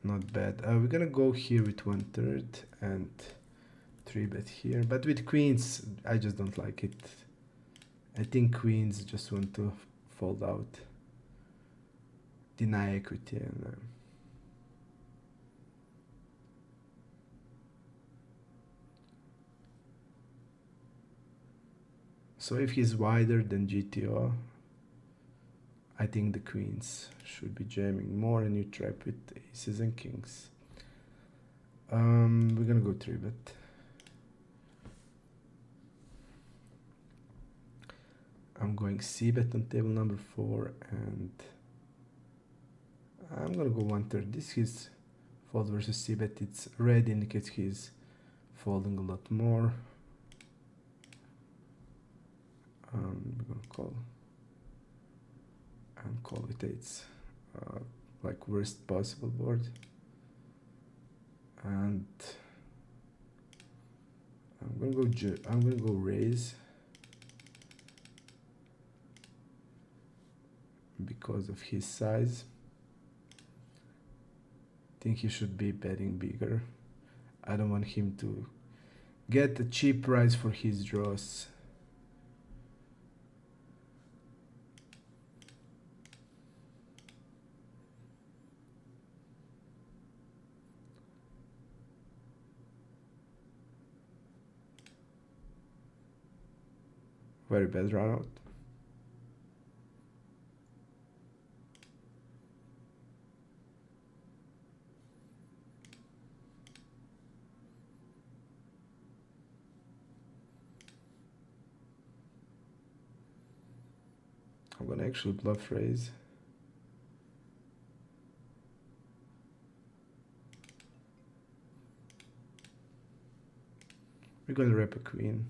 not bad. We're gonna go here with 1/3 and 3-bet here, but with queens I just don't like it. I think queens just want to fold out, deny equity, and so if he's wider than GTO, I think the queens should be jamming more, and you trap with aces and kings. We're gonna go 3-bet. I'm going c-bet on table number 4, and I'm gonna go 1/3. This is fold versus c-bet. It's red, indicates he's folding a lot more. We're gonna call and call with eights, like worst possible board. And I'm gonna go raise because of his size. I think he should be betting bigger. I don't want him to get a cheap price for his draws. Very bad run out. I'm gonna actually bluff raise. We're gonna rep a queen.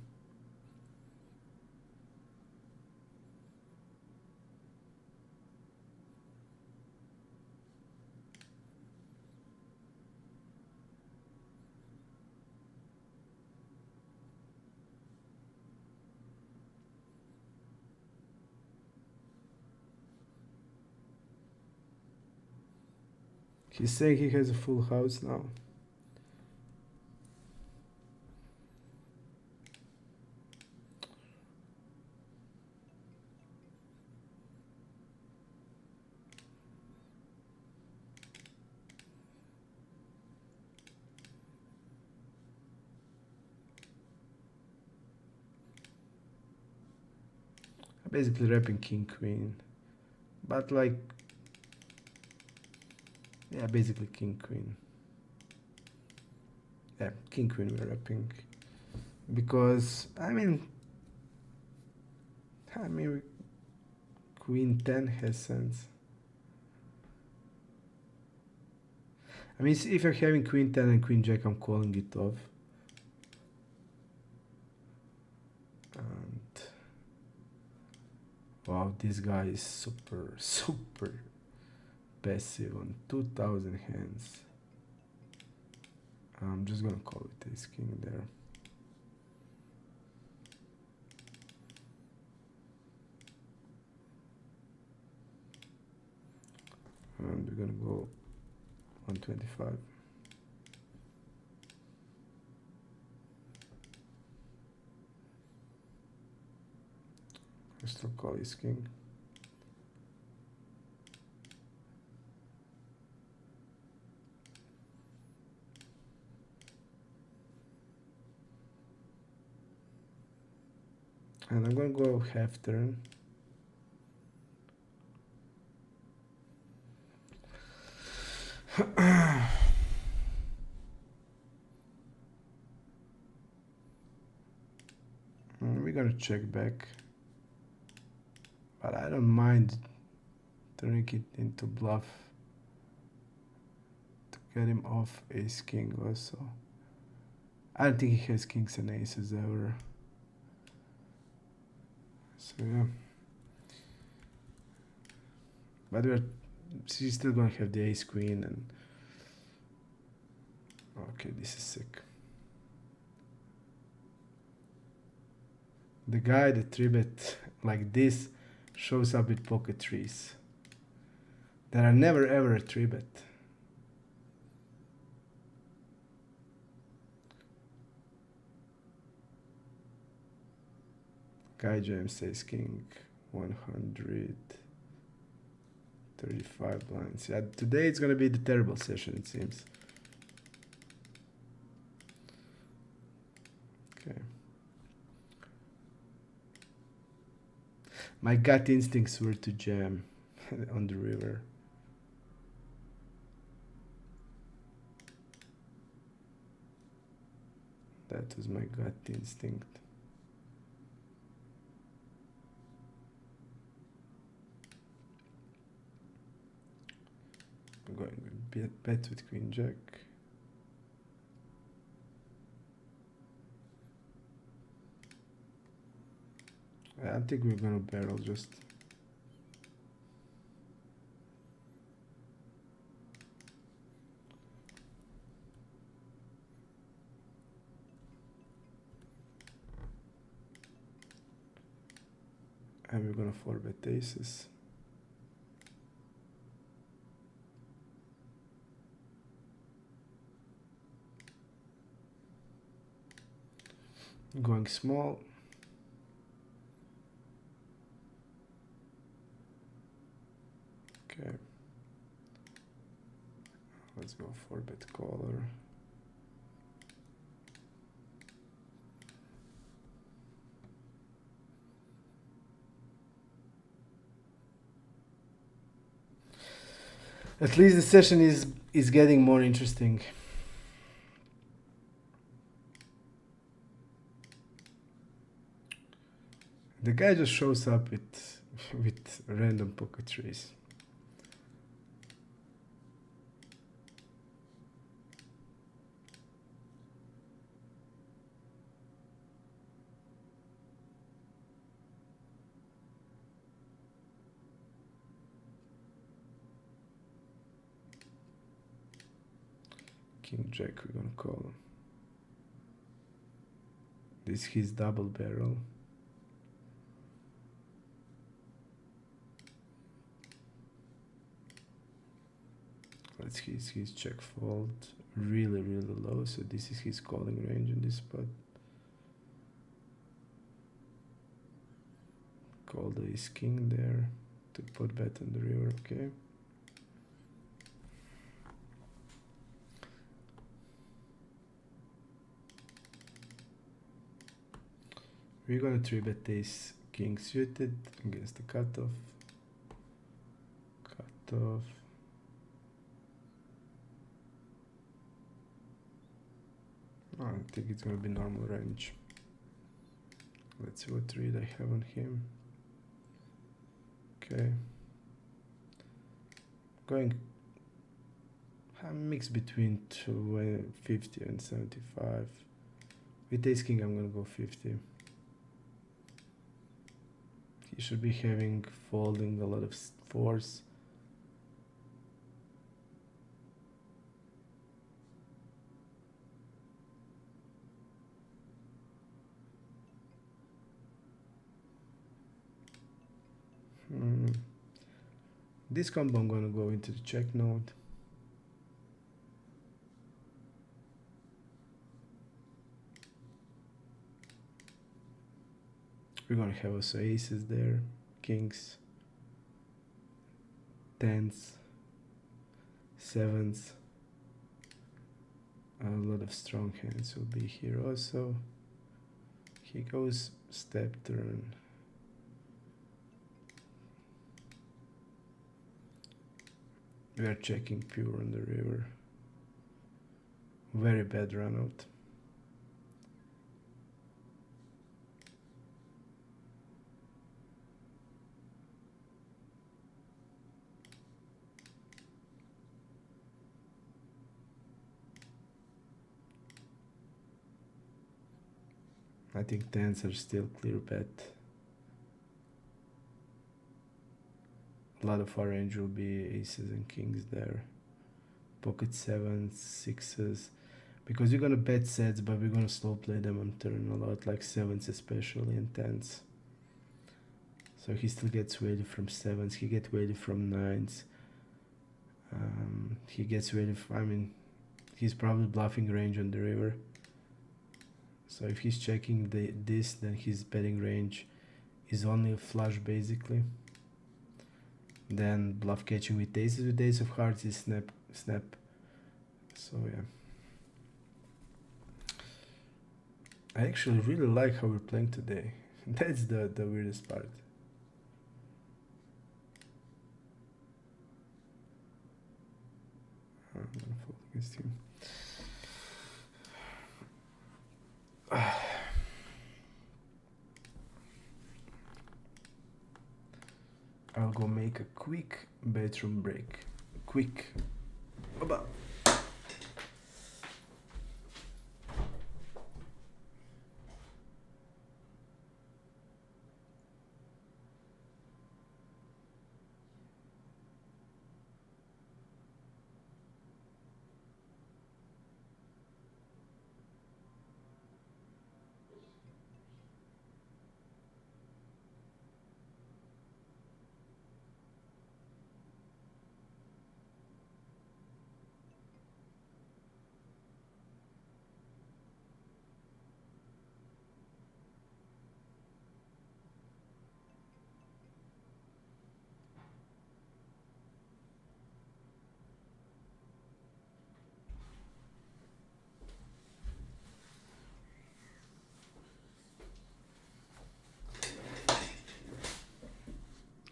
He's saying he has a full house now. I'm basically repping king queen, but like, yeah, basically king queen. Yeah, king queen we're repping because I mean queen 10 has sense. I mean, if you're having queen 10 and queen jack, I'm calling it off. And wow, this guy is super passive on 2000 hands. I'm just gonna call it ace king there. And we're gonna go 125. I still call ace king. And I'm gonna go half turn. We're gonna check back, but I don't mind turning it into bluff to get him off ace king also. I don't think he has kings and aces ever. So yeah. But she's still gonna have the ace queen and okay, this is sick. The guy that 3-bet like this shows up with pocket threes that are never ever a 3-bet. Guy James says king 135 blinds. Yeah, today it's gonna be the terrible session, it seems. Okay. My gut instincts were to jam on the river. That was my gut instinct. I'm going with bet with queen jack. I think we're gonna barrel just. And we're gonna 4-bet aces. Going small. Okay. Let's go 4-bet caller. At least the session is getting more interesting. The guy just shows up with random pocket threes. King jack, we're gonna call him. This is his double barrel. Let's his check fold really low, so this is his calling range in this spot. Call the ace king there to put bet on the river, okay. We're gonna 3-bet ace king suited against the cutoff. Cutoff. I think it's gonna be normal range. Let's see what read I have on him. Okay. Going a mix between 50 and 75. With ace king I'm gonna go 50. He should be having folding a lot of fours. This combo I'm gonna go into the check node. We're gonna have also aces there, kings, tens, sevens. A lot of strong hands will be here also. He goes step turn. We are checking pure on the river. Very bad run out. I think tens are still clear bet. A lot of our range will be aces and kings there. Pocket sevens, sixes. Because we're gonna bet sets, but we're gonna slow play them on turn a lot, like sevens especially and tens. So he still gets value from sevens, he gets value from nines. He gets value, I mean, he's probably bluffing range on the river. So if he's checking this, then his betting range is only a flush basically. Then bluff catching with aces, with ace of hearts is snap. So yeah. I actually really like how we're playing today. That's the weirdest part. I'm gonna fold against him. I'll go make a quick bedroom break. Quick. Bye-bye.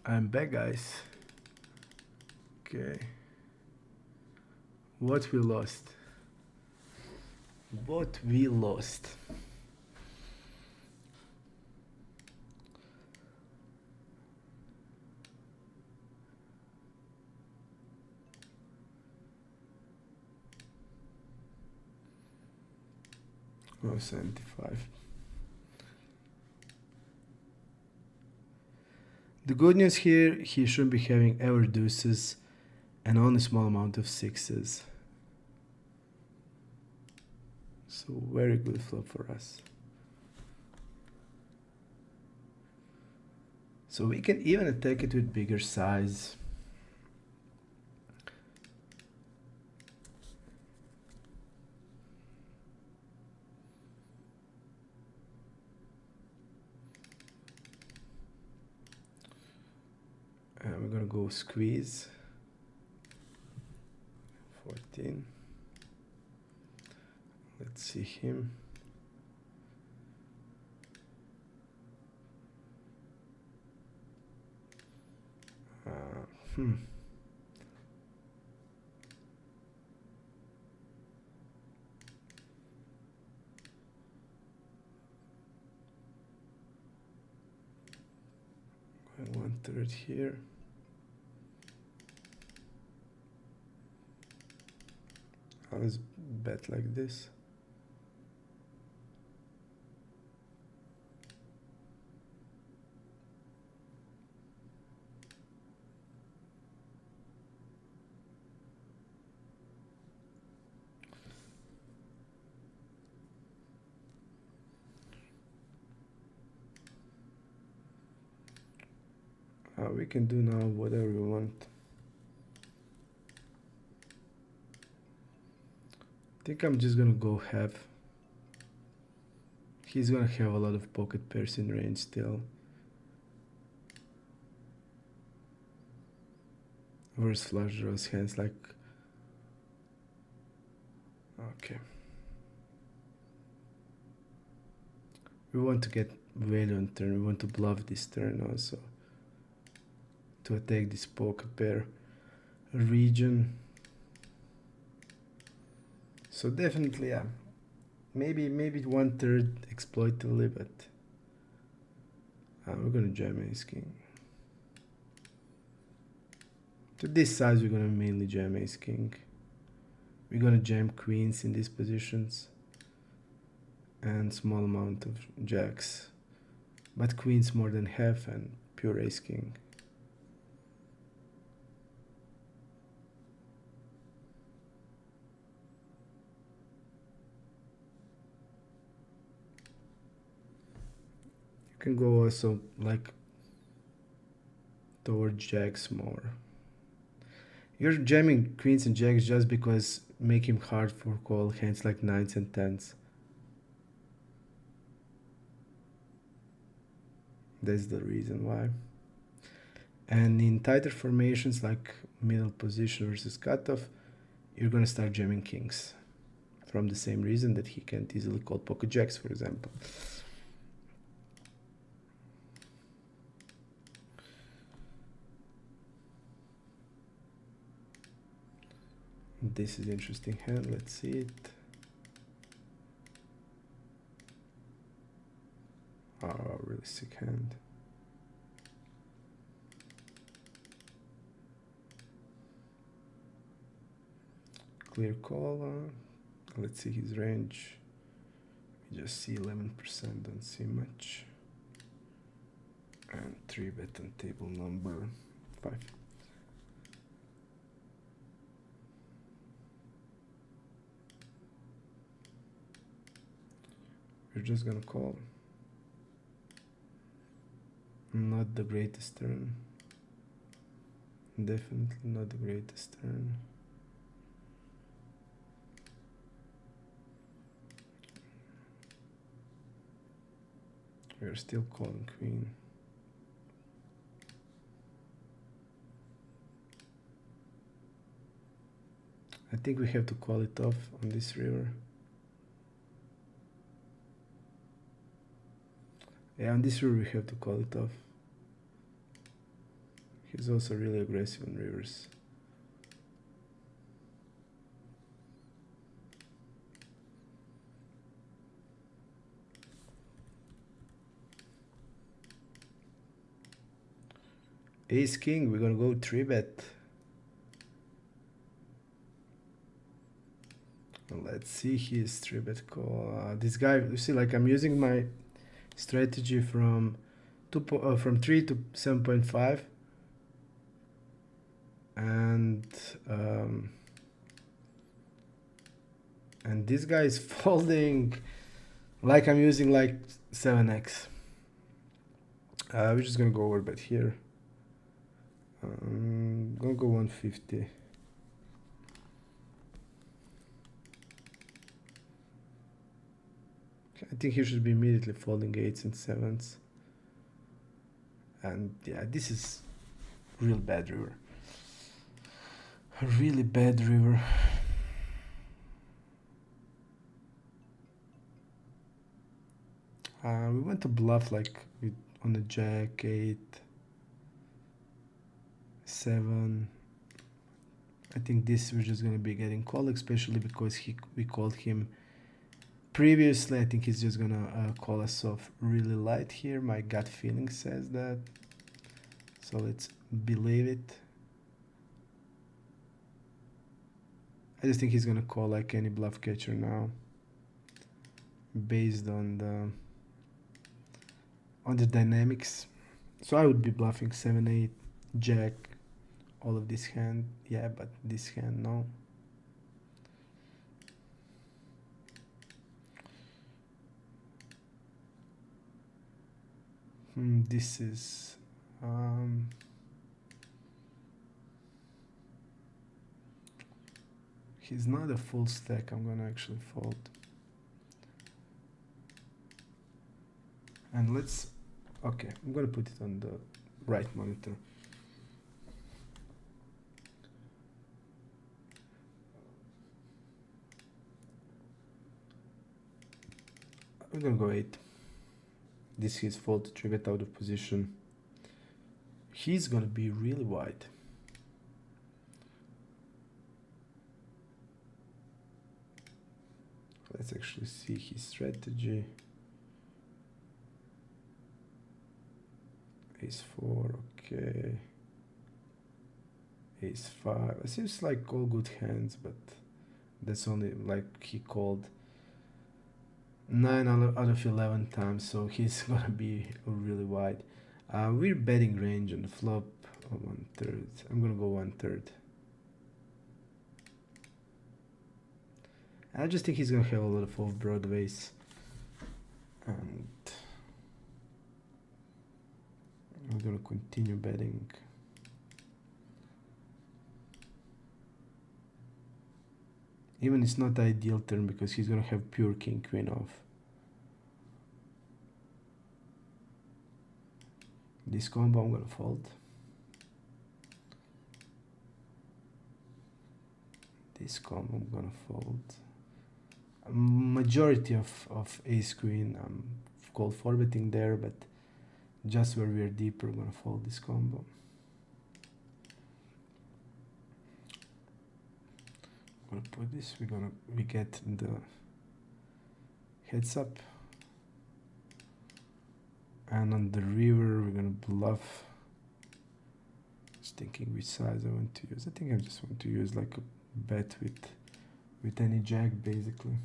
I'm back, guys. Okay. What we lost? What we lost? Oh, 75. The good news here, he shouldn't be having ever deuces and only a small amount of sixes. So very good flop for us. So we can even attack it with bigger size. And we're gonna go squeeze. 14. Let's see him. Hmm. Going 1/3 here. I'll just bet like this. We can do now whatever we want. I think I'm just gonna go half. He's gonna have a lot of pocket pairs in range still. Versus flush draws hands like... Okay. We want to get value on turn. We want to bluff this turn also to attack this poker pair region. So definitely, yeah, maybe 1/3 exploitatively, but we're gonna jam ace king. To this size, we're gonna mainly jam ace king. We're gonna jam queens in these positions and small amount of jacks, but queens more than half and pure ace king. You can go also like towards jacks more. You're jamming queens and jacks just because make him hard for call hands like 9s and 10s. That's the reason why. And in tighter formations like middle position versus cutoff, you're gonna start jamming kings. From the same reason that he can't easily call pocket jacks, for example. This is interesting hand, let's see it. Oh, really sick hand. Clear call. Let's see his range. We just see 11%, don't see much. And 3-bet on table number 5. We're just gonna call. Not the greatest turn. Definitely not the greatest turn. We're still calling queen. I think we have to call it off on this river. Yeah, on this river we have to call it off. He's also really aggressive on rivers. Ace king, we're gonna go 3-bet. Let's see his 3-bet call. This guy, you see, like I'm using my strategy from 3 to 7.5, and this guy is folding like I'm using like 7x. We're just gonna go over bet here. Gonna go 150. I think he should be immediately folding 8s and 7s. And yeah, this is real bad river. A really bad river. We went to bluff like with on the jack, 8, 7. I think this we're just gonna be getting called, especially because we called him previously. I think he's just gonna call us off really light here. My gut feeling says that. So let's believe it. I just think he's gonna call like any bluff catcher now, based on the dynamics. So I would be bluffing 7, 8, jack, all of this hand. Yeah, but this hand no. This is he's not a full stack. I'm gonna actually fold. And let's, okay, I'm gonna put it on the right monitor. I'm gonna go 8. This is his fault to get out of position. He's gonna be really wide. Let's actually see his strategy. Ace 4, okay. Ace 5. It seems like all good hands, but that's only like he called 9 out of 11 times, so he's gonna be really wide. We're betting range on the flop of 1/3. I'm gonna go 1/3. I just think he's gonna have a lot of off broadways, and I'm gonna continue betting. Even it's not the ideal turn because he's gonna have pure king queen off. This combo I'm gonna fold. This combo I'm gonna fold. Majority of ace queen I'm called for betting there, but just where we're deeper, I'm gonna fold this combo. I'm gonna put this. We get the heads up, and on the river we're gonna bluff. Just thinking which size I want to use. I think I just want to use like a bet with any jack basically.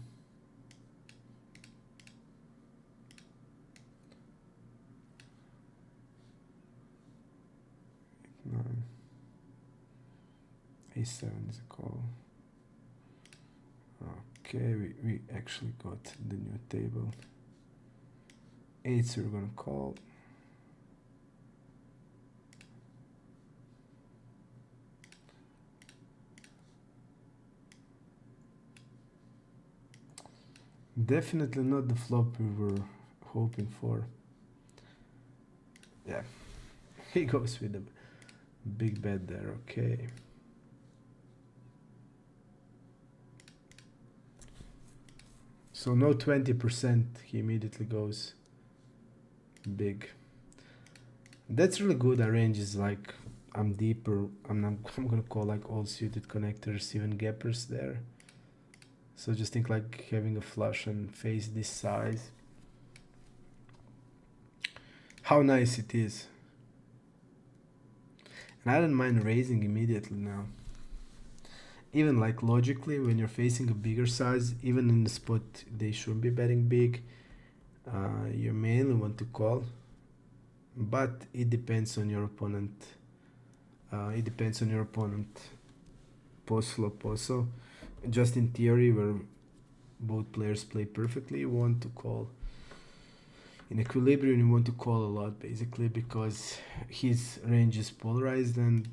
Nine. A7 is a call. Okay, we actually got the new table. 8, so we're gonna call. Definitely not the flop we were hoping for. Yeah, he goes with a big bet there, okay. So no 20%, he immediately goes big. That's really good. Our range is like, I'm deeper, I'm gonna call like all suited connectors, even gappers there. So just think like having a flush and face this size. How nice it is. And I don't mind raising immediately now. Even like logically, when you're facing a bigger size, even in the spot they shouldn't be betting big, you mainly want to call, but it depends on your opponent. Post flop also. Just in theory, where both players play perfectly, you want to call. In equilibrium, you want to call a lot basically because his range is polarized, and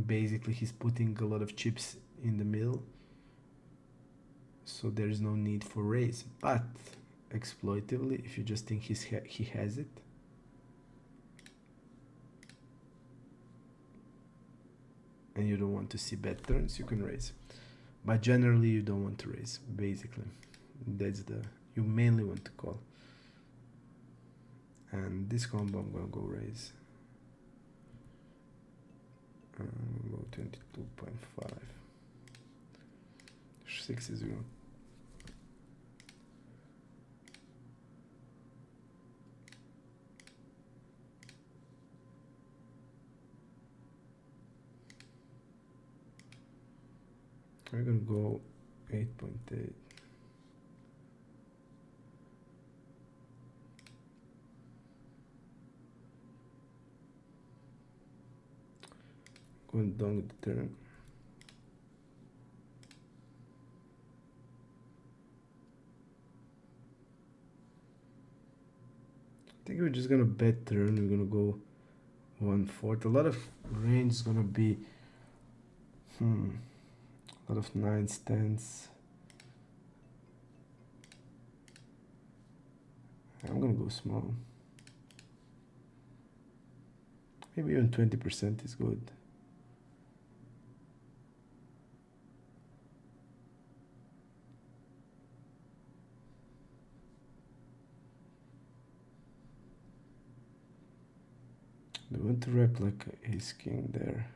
basically he's putting a lot of chips in the middle, so there is no need for raise. But exploitatively, if you just think he has it, and you don't want to see bad turns, you can raise. But generally you don't want to raise, basically. You mainly want to call. And this combo I'm gonna go raise. Go 22.5. 6 is 0. We're gonna go 8.8. Going down with the turn. I think we're just gonna bet turn. We're gonna go 1/4. A lot of range is gonna be a lot of 9s, 10s. I'm gonna go small. Maybe even 20% is good. want to rep like ace king there.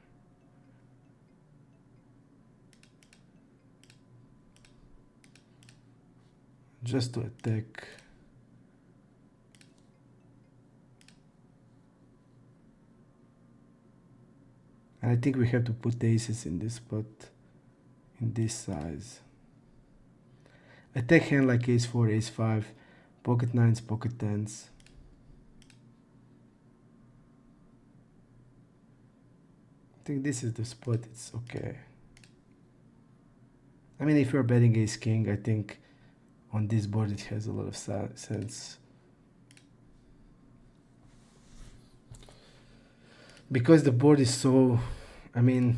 Just to attack. And I think we have to put aces in this spot, in this size. Attack hand like ace 4, ace 5, pocket 9s, pocket 10s. I think this is the spot, it's okay. I mean, if you're betting ace king, I think on this board it has a lot of sense. Because the board is so, I mean,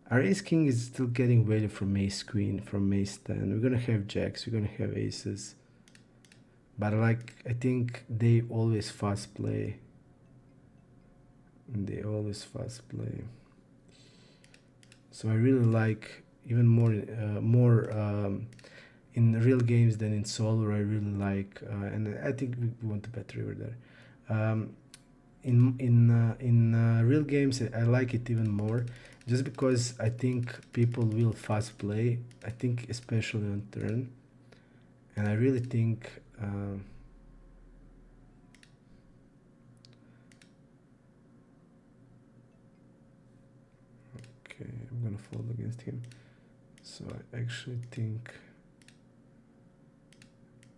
our ace king is still getting value from ace queen, from ace 10. We're gonna have jacks, we're gonna have aces. But like, I think they always fast play. They always fast play. So I really like, even more in real games than in solo, I really like, and I think we want to bet river there. In real games, I like it even more, just because I think people will fast play. I think especially on turn, and I really think. Okay, I'm gonna fold against him. So I actually think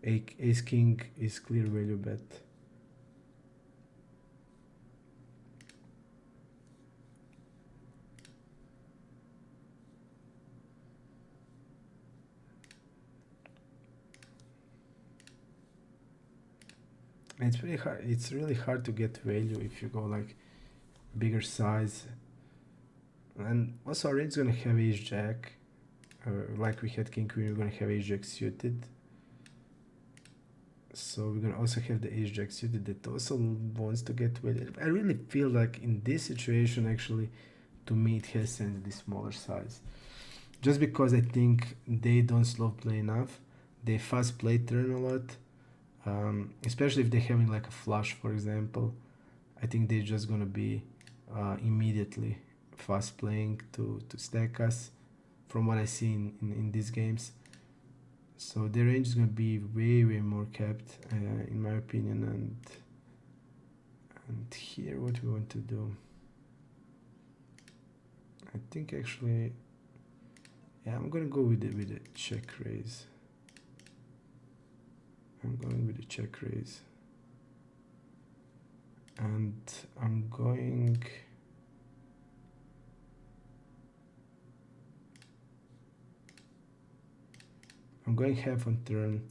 ace king is clear value bet. It's really hard. It's really hard to get value if you go like bigger size. And also our range is gonna have ace jack. Like we had king queen, we're gonna have ace jack suited. So we're gonna also have the ace jack suited that also wants to get value. I really feel like in this situation, actually, to me it has sense the smaller size. Just because I think they don't slow play enough. They fast play turn a lot. Especially if they're having like a flush, for example. I think they're just gonna be immediately fast playing to stack us, from what I see in these games. So their range is gonna be way more capped, in my opinion. And here, what we want to do, I think actually, yeah, I'm gonna go with a check raise. I'm going with a check raise, and I'm going half on turn.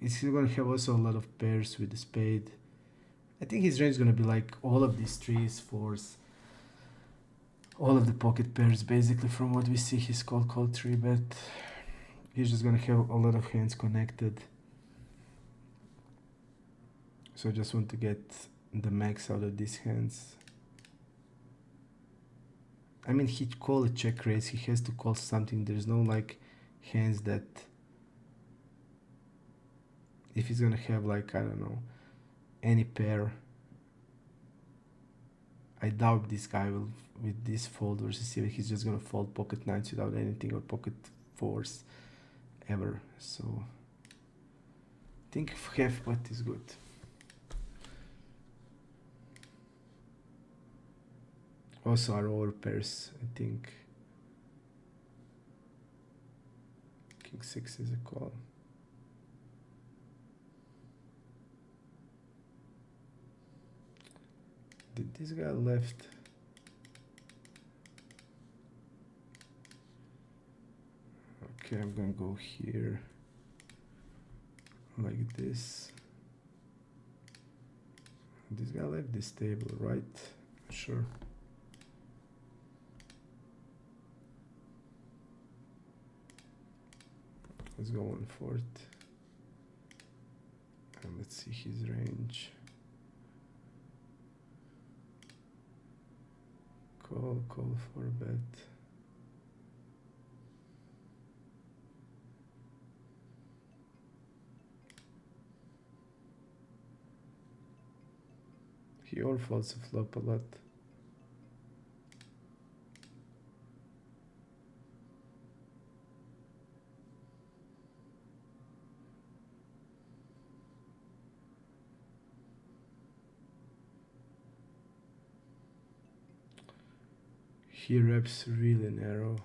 He's gonna have also a lot of pairs with the spade. I think his range is gonna be like all of these 3s, 4s, all of the pocket pairs, basically. From what we see, he's call 3-bet. He's just gonna have a lot of hands connected. So I just want to get the max out of these hands. I mean, he called a check raise, he has to call something. There's no like hands that, if he's gonna have like, I don't know, any pair, I doubt this guy will, with this fold versus CB, he's just gonna fold pocket 9s without anything, or pocket 4s ever. So I think half pot is good. Also our over pairs, I think king 6 is a call. Did this guy left? Okay, I'm gonna go here like this. This guy left this table, right? Sure. Let's go 1/4. And let's see his range. Call for a bet. He overfolds the flop a lot. He reps really narrow.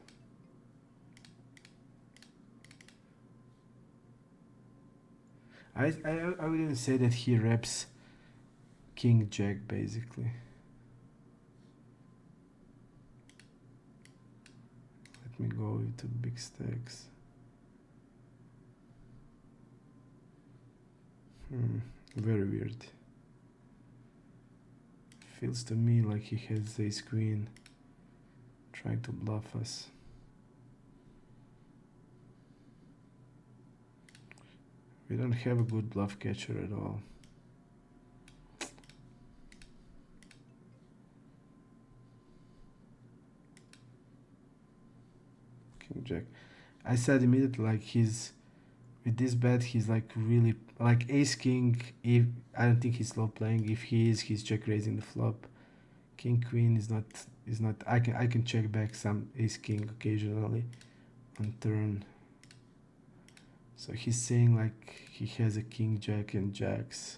I would even say that he reps king jack basically. Let me go into big stacks. Very weird. Feels to me like he has ace queen trying to bluff us. We don't have a good bluff catcher at all. King jack. I said immediately like he's with this bet he's like really like ace king. If I don't think he's slow playing. If he is, he's check raising the flop. King queen is not. I can check back some ace king occasionally on turn. So he's saying like he has a king jack and jacks.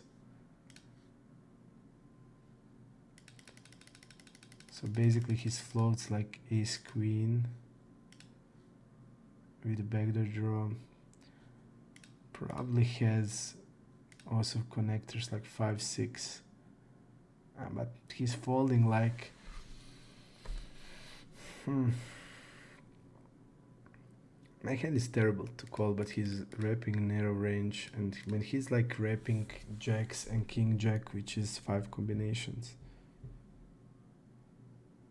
So basically his floats like ace queen with a backdoor draw. Probably has also connectors like 5-6. But he's folding like my hand is terrible to call, but he's repping narrow range, and when he's like repping jacks and king jack, which is 5 combinations,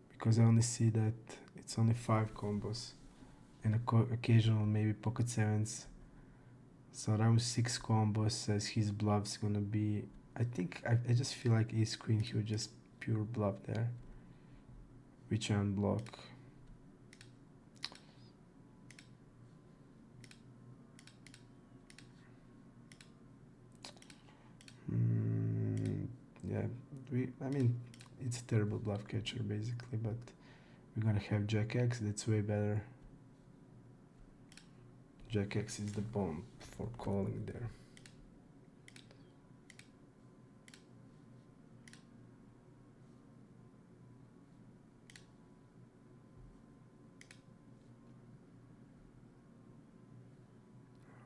because I only see that it's only 5 combos and occasional maybe pocket sevens. So around 6 combos says his bluff's gonna be. I think I just feel like ace queen he would just pure bluff there, which I unblock. Yeah, I mean, it's a terrible bluff catcher basically, but we're gonna have Jack X. That's way better. Jack X is the bomb for calling there.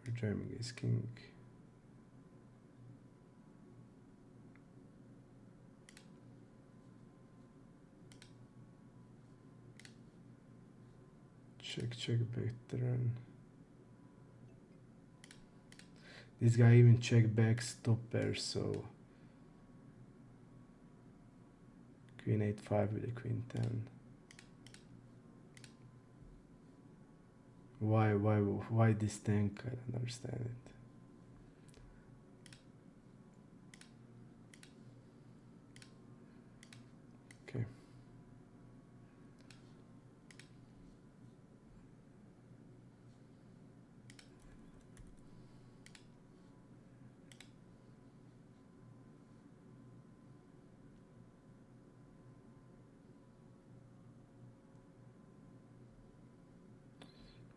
We're jamming his king. Check back turn. This guy even check backs top pair, so queen 8-5 with a queen 10. Why this tank? I don't understand it. Okay.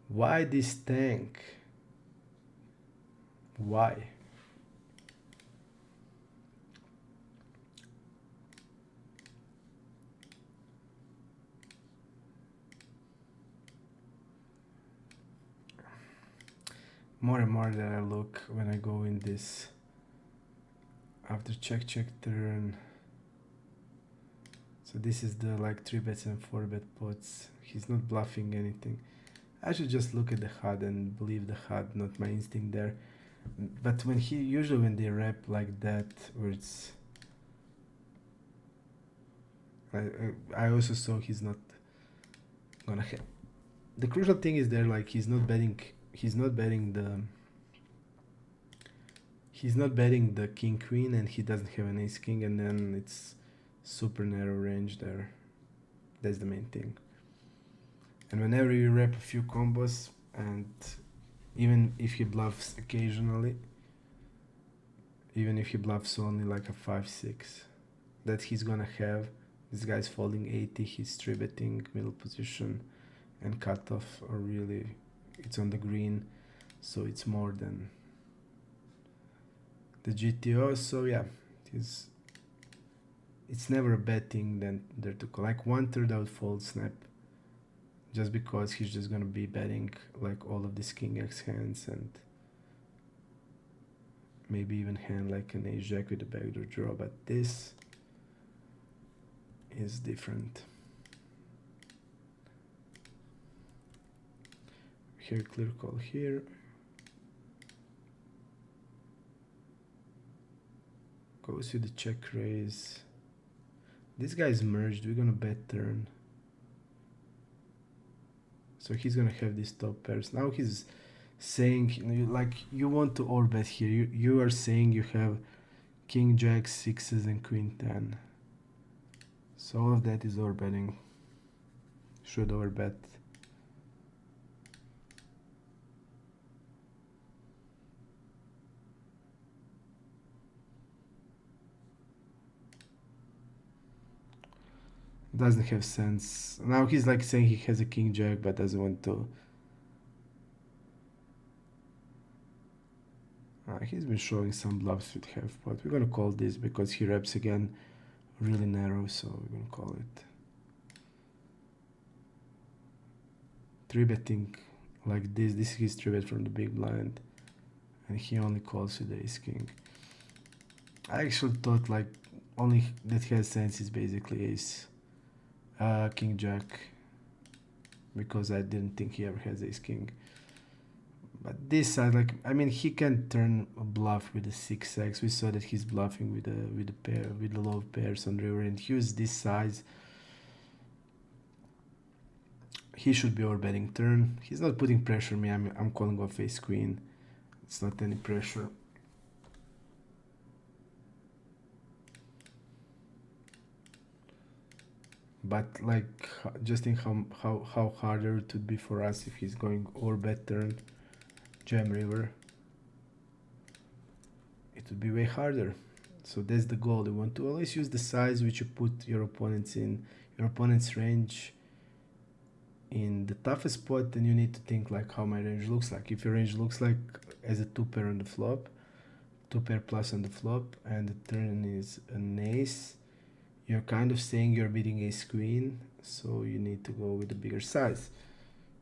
Why this tank? Why? More and more that I look when I go in this after check turn. So this is the like 3 bets and 4 bet pots. He's not bluffing anything. I should just look at the HUD and believe the HUD, not my instinct there. But when usually when they rep like that, where it's I also saw he's not gonna have. The crucial thing is there, like he's not betting the king queen, and he doesn't have an ace king, and then it's super narrow range there. That's the main thing. And whenever you rep a few combos, and even if he bluffs occasionally, even if he bluffs only like a 5-6, that he's gonna have. This guy's folding 80, he's 3-betting middle position, and cutoff are really, it's on the green, so it's more than the GTO. So yeah, it's never a bad thing then there to call. Like 1/3 I would fold snap, just because he's just gonna be betting like all of these king x hands, and maybe even hand like an ace jack with a backdoor draw, but this is different. Here clear call here. Goes with the check raise. This guy is merged, we're gonna bet turn. So he's gonna have these top pairs. Now he's saying, like, you want to overbet here. You are saying you have king, jack, sixes, and queen 10. So all of that is overbetting. Should overbet. Doesn't have sense. Now he's like saying he has a king, jack, but doesn't want to. He's been showing some bluffs with half pot. We're gonna call this because he reps again really narrow, so we're gonna call it. 3-betting like this. This is his 3-bet from the big blind, and he only calls with the ace king. I actually thought like only that has sense is basically ace king jack, because I didn't think he ever has ace king. But this side, like, I mean, he can turn a bluff with a 6x. We saw that he's bluffing with a pair, with the low pairs on river, and he used this size. He should be overbetting turn. He's not putting pressure on me. I'm calling off ace queen. It's not any pressure. But like, just think how harder it would be for us if he's going overbet turn, jam river. It would be way harder. So that's the goal. You want to always use the size which you put your opponents in, your opponent's range in the toughest spot, and you need to think like how my range looks like. If your range looks like as a 2-pair on the flop, 2-pair plus on the flop, and the turn is an ace, you're kind of saying you're beating ace queen, so you need to go with a bigger size.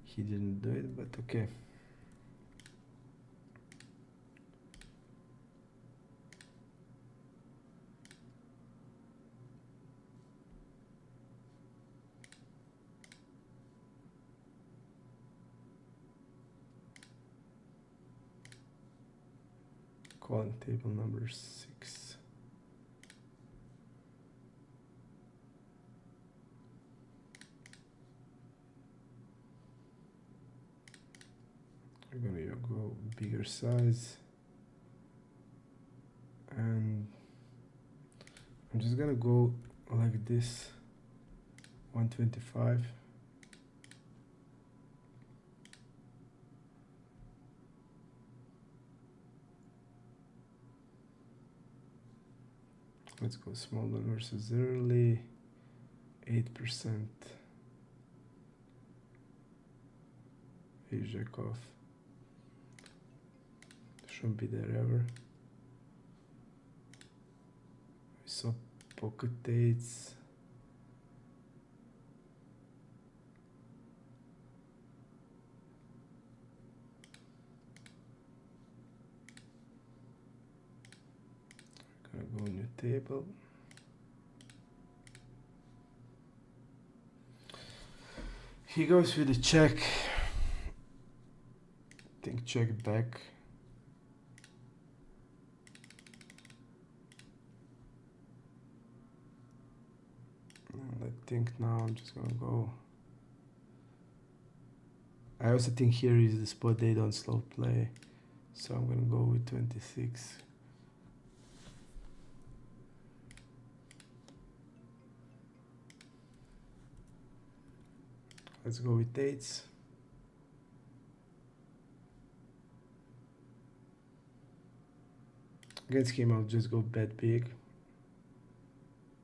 He didn't do it, but okay. Calling table number 6. We're gonna go bigger size, and I'm just gonna go like this, 125. Let's go small one versus early, 8%. Ace jack off. Shouldn't be there ever. We saw pocket eights. Gonna go new table. He goes with a check. I think check back. And I think now I'm just gonna go. I also think here is the spot they don't slow play, so I'm gonna go with 26. Let's go with eights. Against him, I'll just go bet big.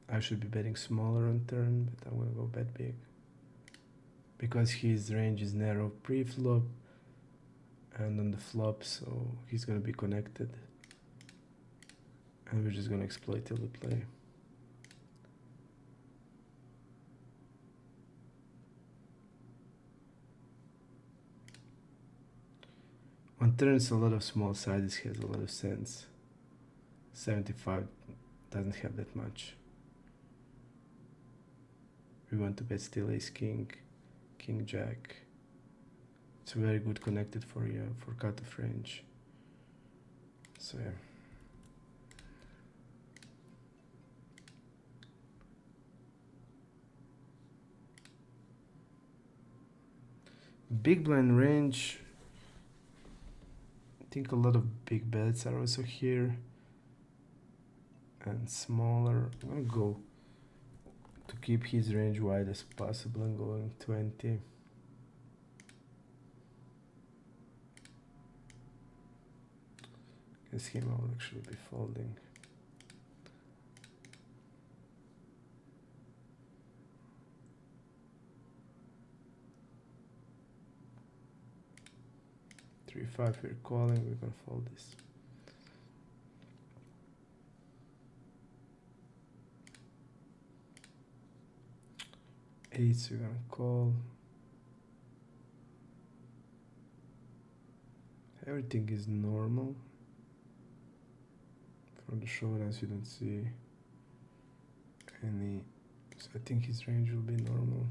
I should be betting smaller on turn, but I'm gonna go bet big. Because his range is narrow pre-flop and on the flop, so he's gonna be connected. And we're just gonna exploitatively play. On turns, a lot of small sizes has a lot of sense. 75 doesn't have that much. We want to bet still ace king, king jack. It's very good connected for cutoff range. So yeah. Big blind range. I think a lot of big bets are also here. And smaller. I'm gonna go to keep his range wide as possible and going 20. Against him I will actually be folding. Three, five, we're calling, we're gonna fold this. Eights, we're gonna call. Everything is normal. From the showdowns you don't see any, so I think his range will be normal.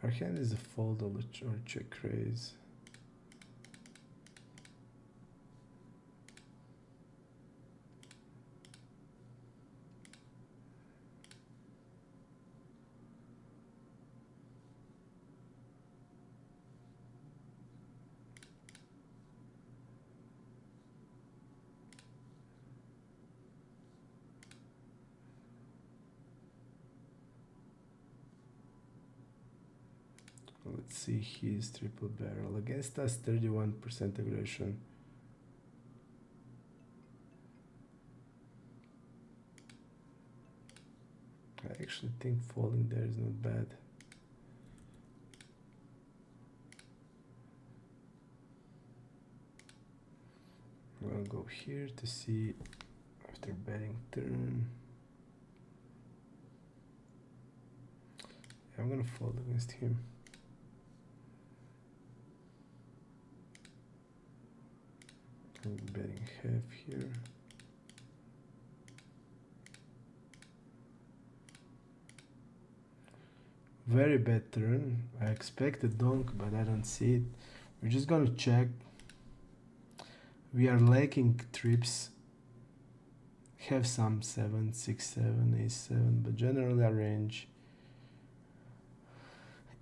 Our hand is a fold or check raise. Let's see his triple barrel. Against us, 31% aggression. I actually think folding there is not bad. I'm gonna go here to see after betting turn. Yeah, I'm gonna fold against him. I'm betting half here. Very bad turn. I expect a donk, but I don't see it. We're just gonna check. We are lacking trips. Have some 7, 6, 7, ace 7, but generally our range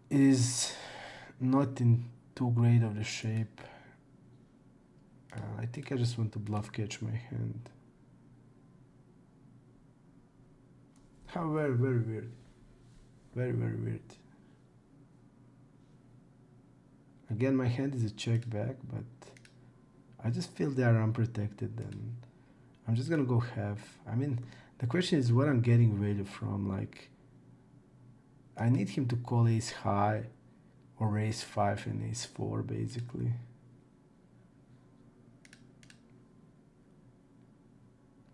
is not in too great of the shape. I think I just want to bluff catch my hand. How very weird. Very weird. Again, my hand is a check back, but I just feel they are unprotected and I'm just gonna go half. I mean, the question is what I'm getting value from. Like, I need him to call ace high or ace 5 and ace 4 basically.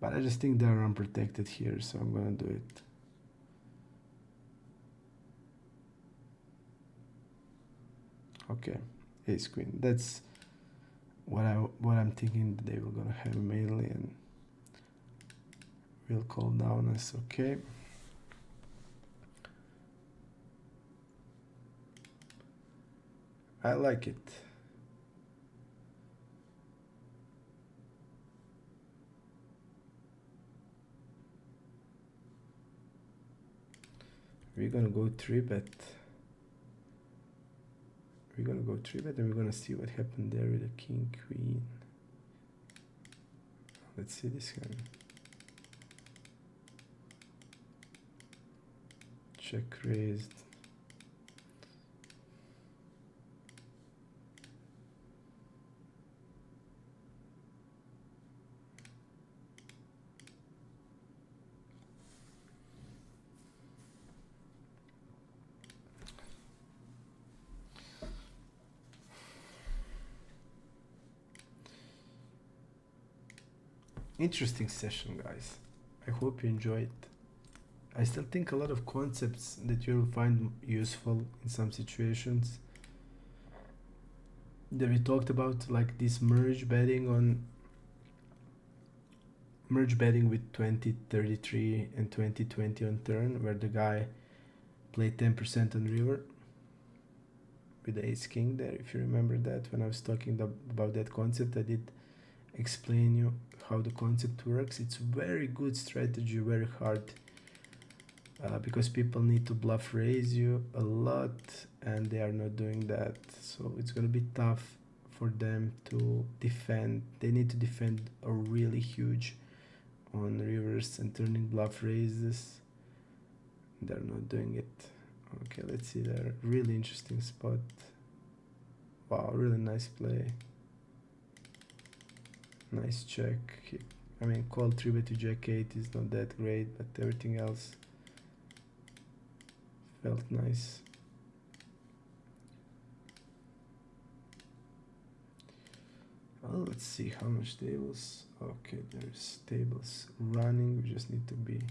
But I just think they're unprotected here, so I'm gonna do it. Okay, ace queen. That's what I'm thinking they were gonna have mainly, and we'll call down as okay. I like it. We're gonna go 3-bet. We're gonna go 3-bet and we're gonna see what happened there with the king, queen. Let's see this hand. Check raised. Interesting session, guys. I hope you enjoyed. I still think a lot of concepts that you'll find useful in some situations that we talked about, like this merge betting with 2033 and 2020 on turn, where the guy played 10% on river with the ace king there. If you remember that, when I was talking about that concept, I did explain you how the concept works. It's very good strategy, very hard, because people need to bluff raise you a lot and they are not doing that, so it's gonna be tough for them to defend. They need to defend a really huge on rivers and turning bluff raises. They're not doing it. Okay, let's see there. Really interesting spot. Wow, really nice play. Nice check. I mean, call 3-bet to jack 8 is not that great, but everything else felt nice. Well, let's see how much tables. Okay, there's tables running. We just need to be.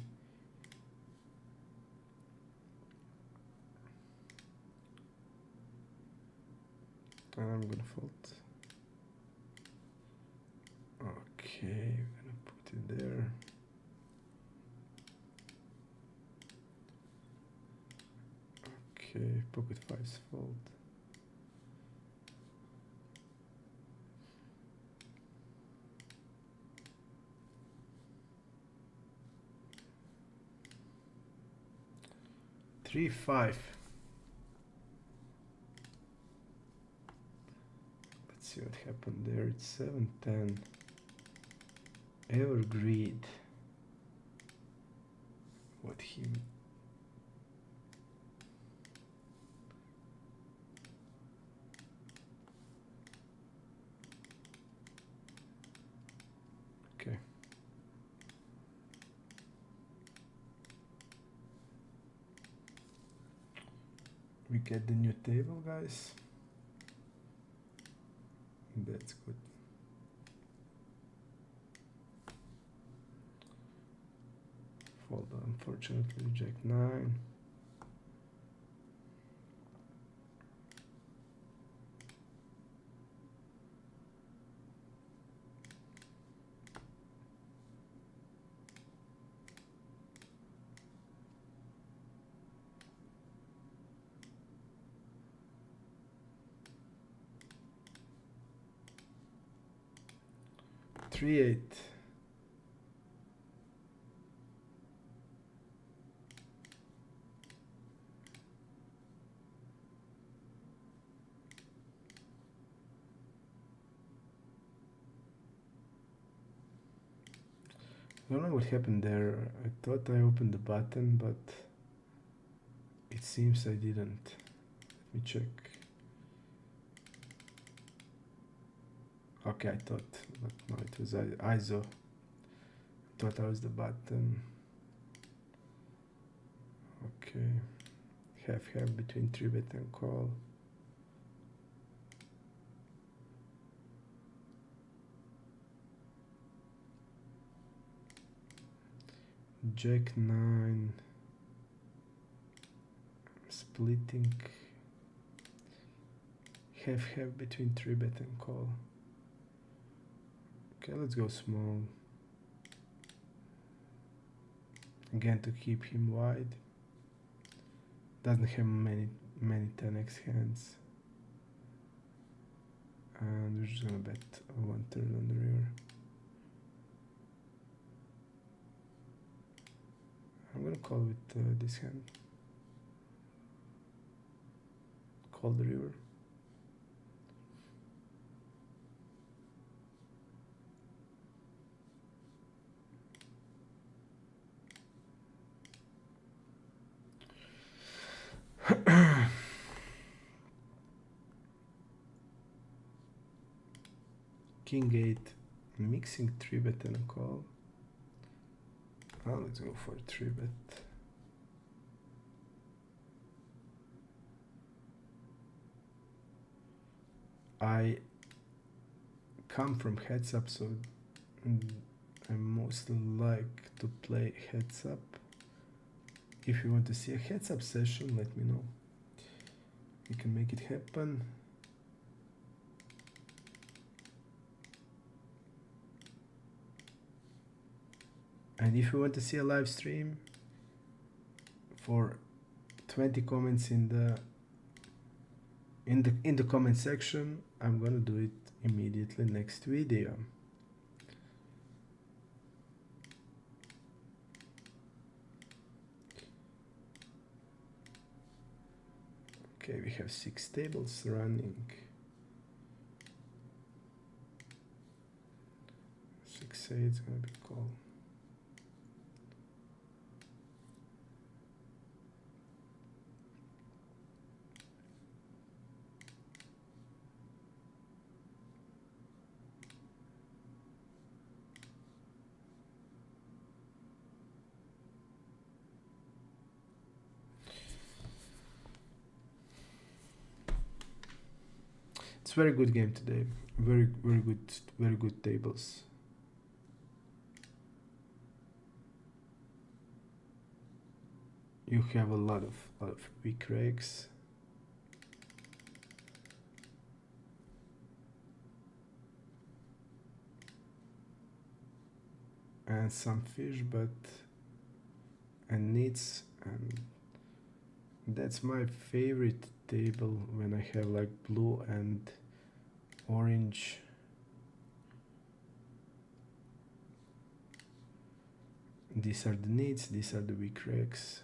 I'm gonna fold. Okay, I'm gonna put it there. Okay, pocket fives fold. Three, five. Let's see what happened there. It's 7-10. Evergreed. What he. Okay. We get the new table, guys. That's good. Fold, unfortunately, jack 9. Three, 8. I don't know what happened there. I thought I opened the button, but it seems I didn't. Let me check. Okay, I thought, but no, it was ISO. Thought I was the button. Okay. Half between 3-bet and call. Jack 9. Splitting. Half between 3-bet and call. Okay, let's go small. Again, to keep him wide. Doesn't have many 10x hands. And we're just gonna bet one turn on the river. I'm gonna call with this hand. Call the river. King 8, mixing 3-bet and a call. Well, let's go for 3-bet. I come from heads up, so I mostly like to play heads up. If you want to see a heads up session, let me know. We can make it happen. And if you want to see a live stream for 20 comments in the comment section, I'm gonna do it immediately next video. Okay, we have 6 tables running. 6-8 is gonna be called. It's a very good game today. Very good tables. You have a lot of weak regs. And some fish, and needs, and that's my favorite table when I have like blue and orange. These are the needs, these are the weak regs.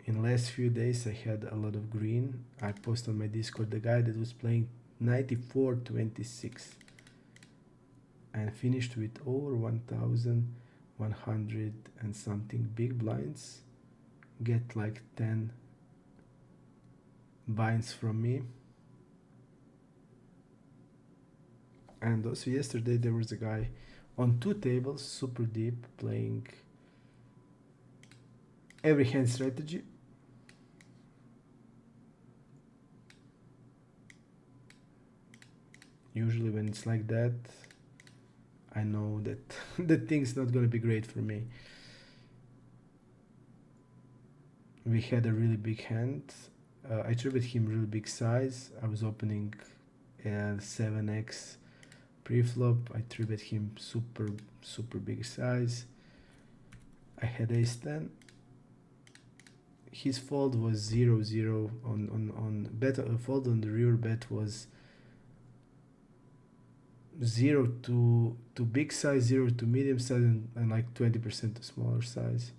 In last few days I had a lot of green. I posted on my Discord the guy that was playing 94-26 and finished with over 1,100 and something big blinds. Get like 10 binds from me. And also yesterday there was a guy on 2 tables, super deep, playing every hand strategy. Usually when it's like that, I know that the thing's not gonna be great for me. We had a really big hand. I tried him really big size. I was opening 7x pre-flop. I tried him super big size. I had ace-10. His fold was 0-0 on bet. Fold on the rear bet was 0 to big size, 0 to medium size, and like 20% to smaller size.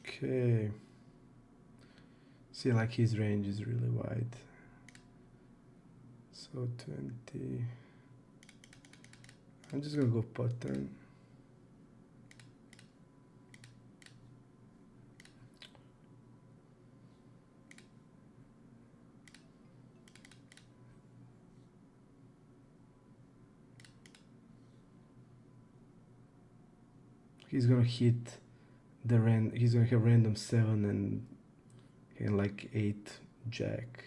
Okay. See, like his range is really wide. So 20. I'm just gonna go pattern. He's gonna hit the he's gonna have random 7 and like 8 jack.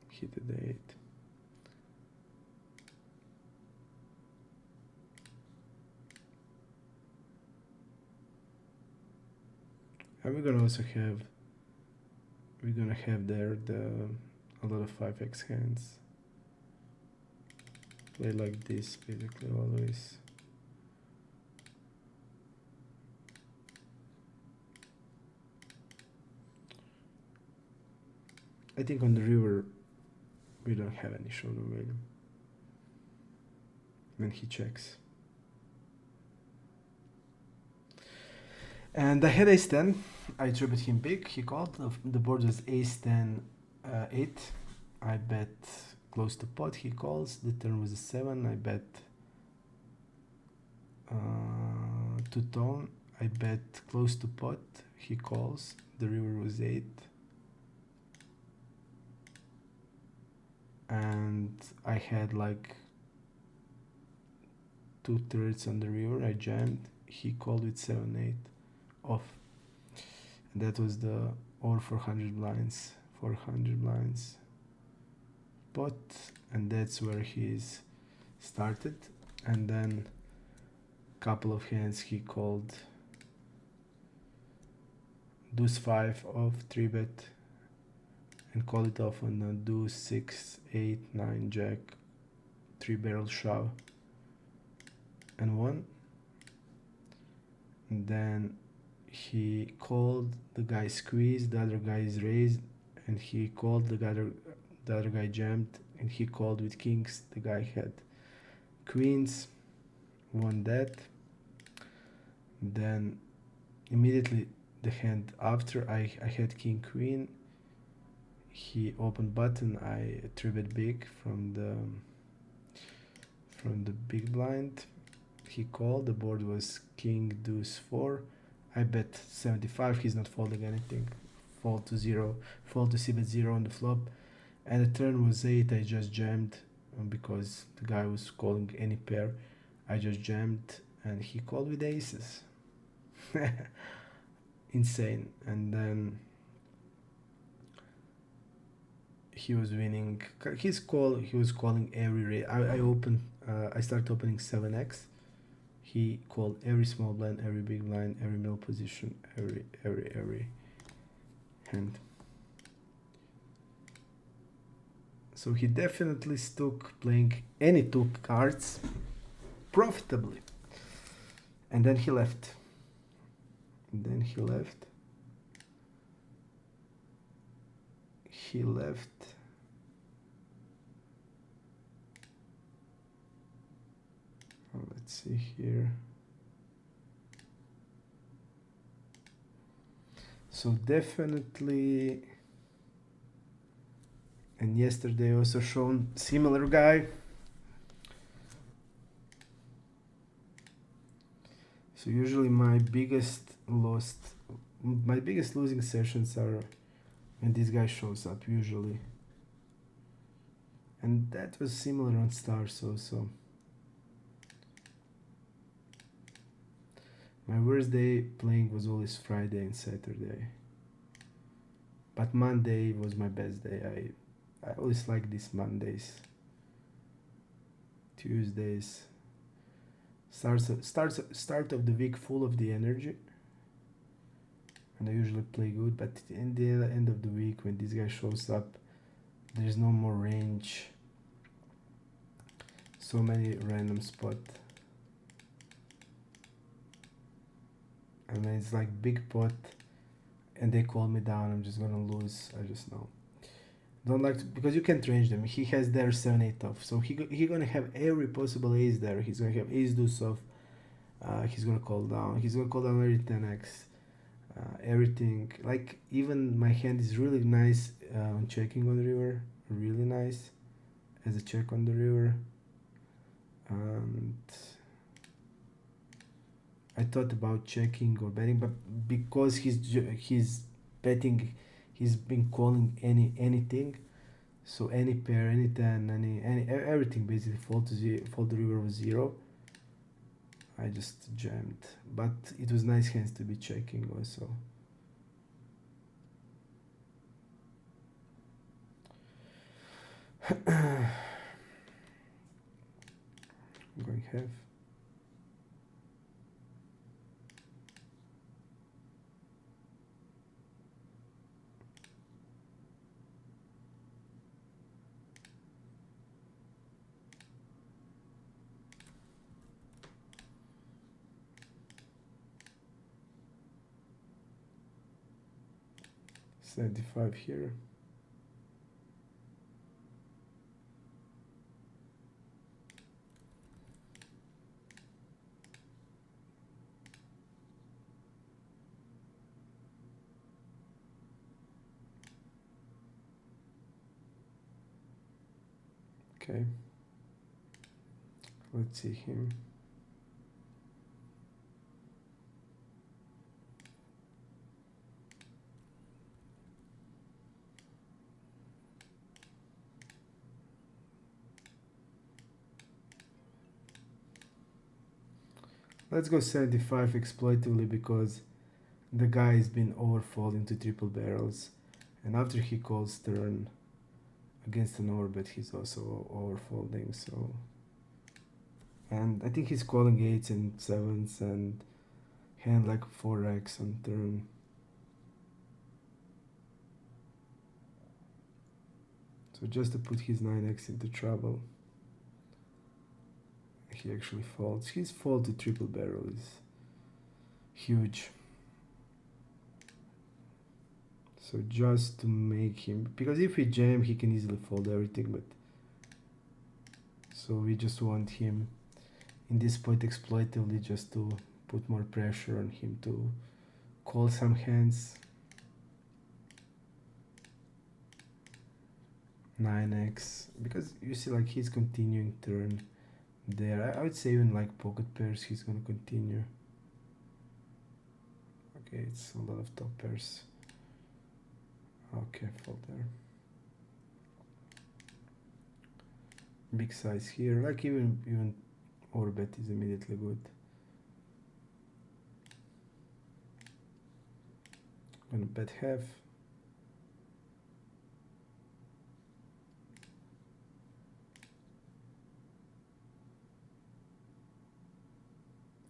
Hit the 8. And we're gonna also have there a lot of 5x hands. Play like this basically always. I think on the river we don't have any showdown value when he checks. And I had ace-10. I tripped him big. He called. The board was ace-10, 8. I bet close to pot. He calls. The turn was a 7. I bet two tone. I bet close to pot. He calls. The river was 8. and I had like 2/3 on the river. I jammed. He called with 7/8 off, and that was the or 400 blinds, 400 blinds pot, and that's where he's started. And then couple of hands he called deuce 5 off 3-bet and called it off on a deuce 6 8 9 jack 3-barrel shove and won. And then he called, the guy squeezed, the other guy is raised, and he called, the other guy jammed, and he called with kings. The guy had queens, won that. Then immediately the hand after I had king queen. He opened button. I 3-bet big from the big blind. He called. The board was king deuce 4. I bet 75. He's not folding anything. Fold to 0. Fold to c-bet 0 on the flop. And the turn was 8. I just jammed because the guy was calling any pair. I just jammed and he called with aces. Insane. And then he was winning. He was calling every raise. I started opening 7x. He called every small blind, every big blind, every middle position, every hand. So he definitely stuck playing any two cards profitably. And then he left. He left. Let's see here. So definitely, and yesterday also shown similar guy. So usually my biggest losing sessions are when this guy shows up usually. And that was similar on stars also. My worst day playing was always Friday and Saturday. But Monday was my best day. I always like these Mondays. Tuesdays. Start of the week full of the energy. And I usually play good, but in the end of the week when this guy shows up, there's no more range. So many random spots. And then it's like big pot and they call me down, I'm just gonna lose. I just know. Don't like to, because you can't range them. He has there 7-8 off, so he gonna have every possible ace there. He's gonna have ace deuce off. He's gonna call down. He's gonna call down every 10x. Everything, like even my hand is really nice on checking on the river. Really nice as a check on the river. And I thought about checking or betting, but because he's betting, he's been calling anything, so any pair, any 10, any everything basically fold the river was 0. I just jammed, but it was nice hands to be checking also. I'm going half. $75 here. Okay, let's see him. Let's go 75 exploitatively because the guy has been overfolding to triple barrels, and after he calls turn against an overbet, he's also overfolding. So, and I think he's calling 8s and 7s and hand like 4x on turn. So just to put his 9x into trouble, he actually folds. His fold to triple barrel is huge. So just to make him, because if we jam, he can easily fold everything, but so we just want him in this point exploitatively just to put more pressure on him to call some hands. 9x, because you see like he's continuing turn there. I would say even like pocket pairs he's gonna continue. Okay, it's a lot of top pairs. Okay, fold there. Big size here, like even overbet is immediately good. Gonna bet half.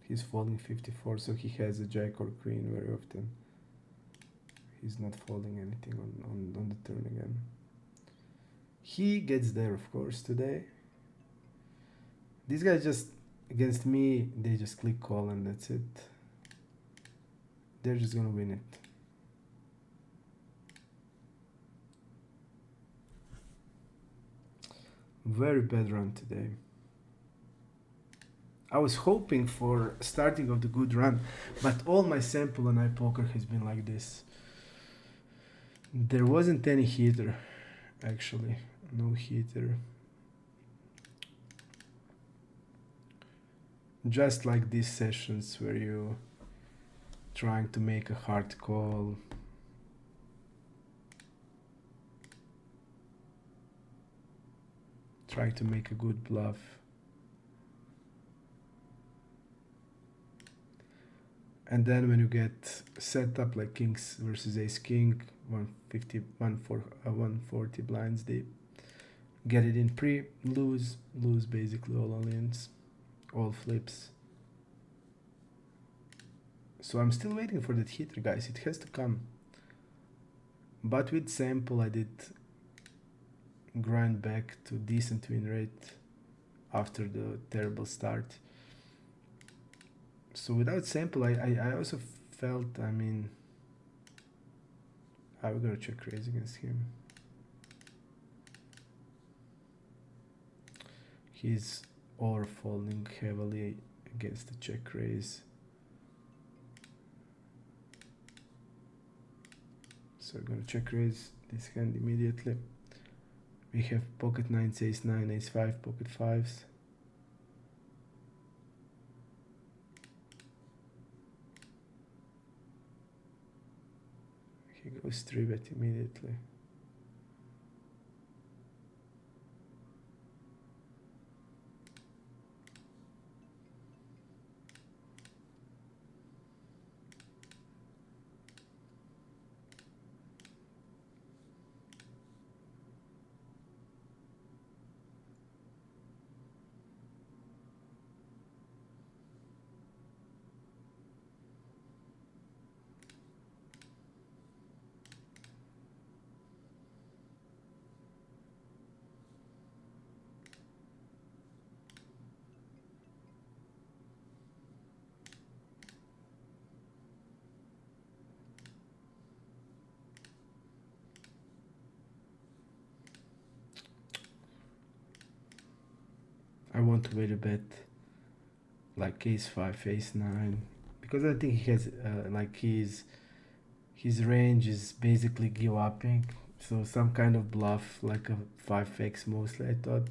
He's folding 54, so he has a jack or queen very often. He's not folding anything on the turn again. He gets there, of course, today. These guys just, against me, they just click call and that's it. They're just gonna win it. Very bad run today. I was hoping for starting of the good run, but all my sample on iPoker has been like this. There wasn't any heater, actually, no heater. Just like these sessions where you trying to make a hard call. Trying to make a good bluff. And then when you get set up like kings versus ace king, 140 blinds deep, get it in pre, lose basically all ins, all flips. So I'm still waiting for that hitter, guys. It has to come. But with sample, I did grind back to decent win rate after the terrible start. So without sample, I also felt, I mean, I'm gonna check raise against him. He's overfolding heavily against the check raise. So we're gonna check raise this hand immediately. We have pocket 9s, ace 9, ace 5, pocket 5s. He goes 3-bet immediately. I want to wait a bet like ace 5, ace 9, because I think he has like his range is basically give upping, so some kind of bluff like a 5x mostly. I thought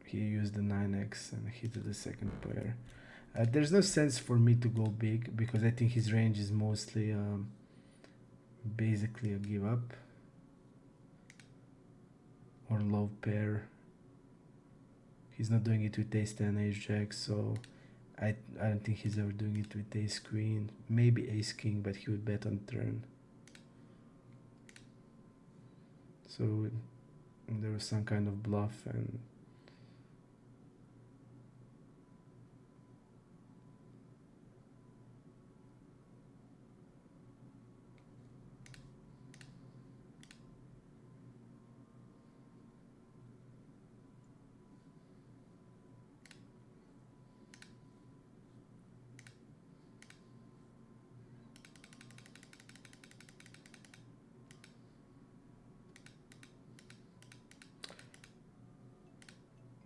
he used the 9x and hit the second pair. There's no sense for me to go big because I think his range is mostly basically a give up or low pair. He's not doing it with ace 10, ace jack, so I don't think he's ever doing it with ace queen, maybe ace king, but he would bet on turn. So there was some kind of bluff, and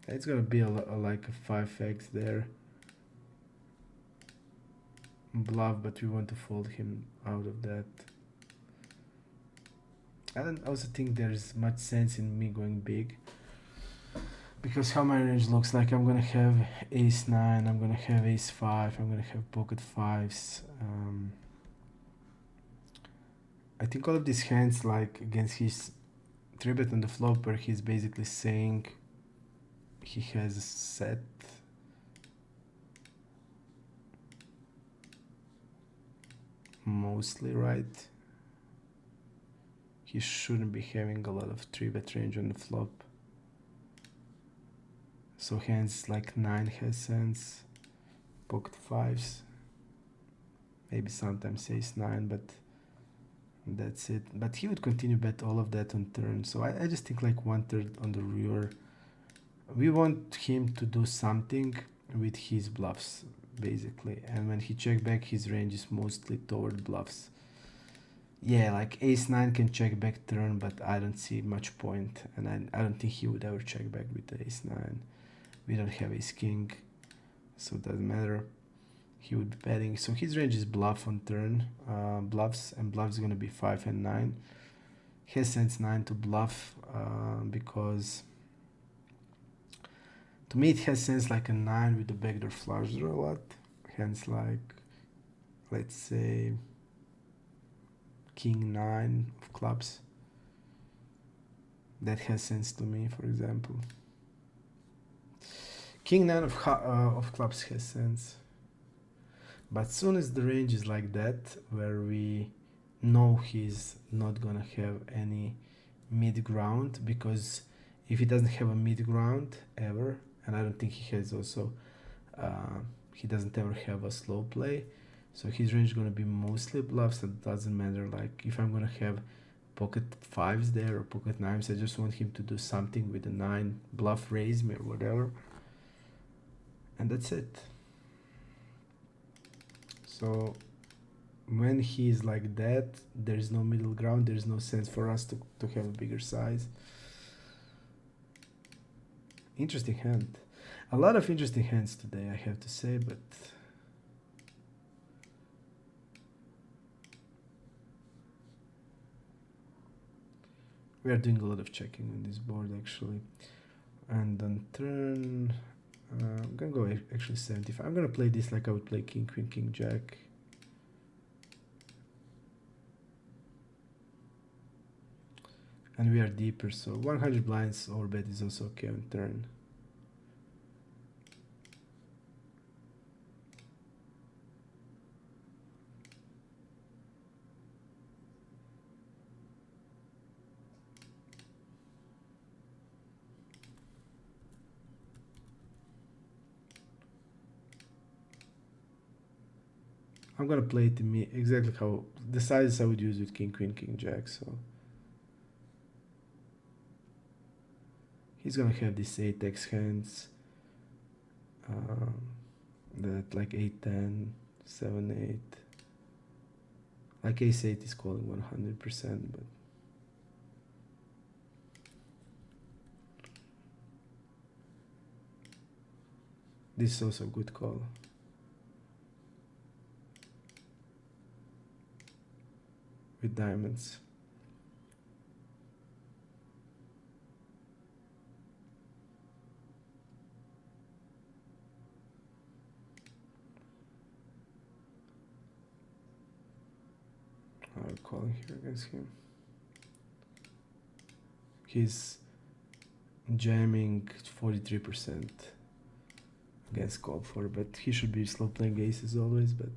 it's gonna be like a 5x there. Bluff, but we want to fold him out of that. I don't also think there's much sense in me going big, because how my range looks like, I'm gonna have ace 9, I'm gonna have ace 5, I'm gonna have pocket 5s. I think all of these hands, like against his 3-bet on the flop, where he's basically saying he has a set. Mostly right. He shouldn't be having a lot of 3-bet range on the flop. So hands like 9 has sense, pocket 5s, maybe sometimes ace 9, but that's it. But he would continue bet all of that on turn. So I just think like 1/3 on the river. We want him to do something with his bluffs, basically. And when he check back, his range is mostly toward bluffs. Yeah, like ace 9 can check back turn, but I don't see much point. And I don't think he would ever check back with the ace 9. We don't have ace king, so it doesn't matter. He would be betting. So his range is bluff on turn, bluffs, and bluffs is going to be 5 and 9. He has sense 9 to bluff, because to me it has sense like a 9 with the backdoor flush draw a lot. Hands like, let's say, king 9 of clubs. That has sense to me, for example. King 9 of clubs has sense. But soon as the range is like that, where we know he's not gonna have any mid ground, because if he doesn't have a mid ground ever, and I don't think he has also, he doesn't ever have a slow play, so his range is gonna be mostly bluffs. So it doesn't matter, like if I'm gonna have pocket 5s there or pocket 9s, I just want him to do something with the 9, bluff raise me or whatever, and that's it. So when he's like that, there's no middle ground, there's no sense for us to have a bigger size. Interesting hand. A lot of interesting hands today, I have to say, but we are doing a lot of checking on this board actually. And on turn, I'm gonna go actually 75. I'm gonna play this like I would play king, queen, king, jack. And we are deeper, so 100 blinds overbet is also okay on turn. I'm gonna play it exactly how the sizes I would use with king, queen, king, jack. So he's gonna have these 8x hands, that like 8, 10, 7, 8. Like ace 8 is calling 100%, but this is also a good call. With diamonds. I'm calling here against him. He's jamming 43%. against call for, but he should be slow playing aces always, but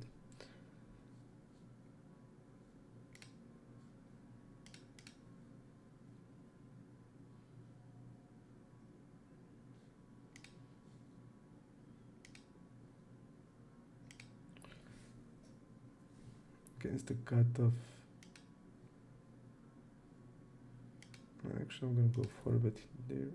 against the cutoff. Actually, I'm gonna go for a bet there.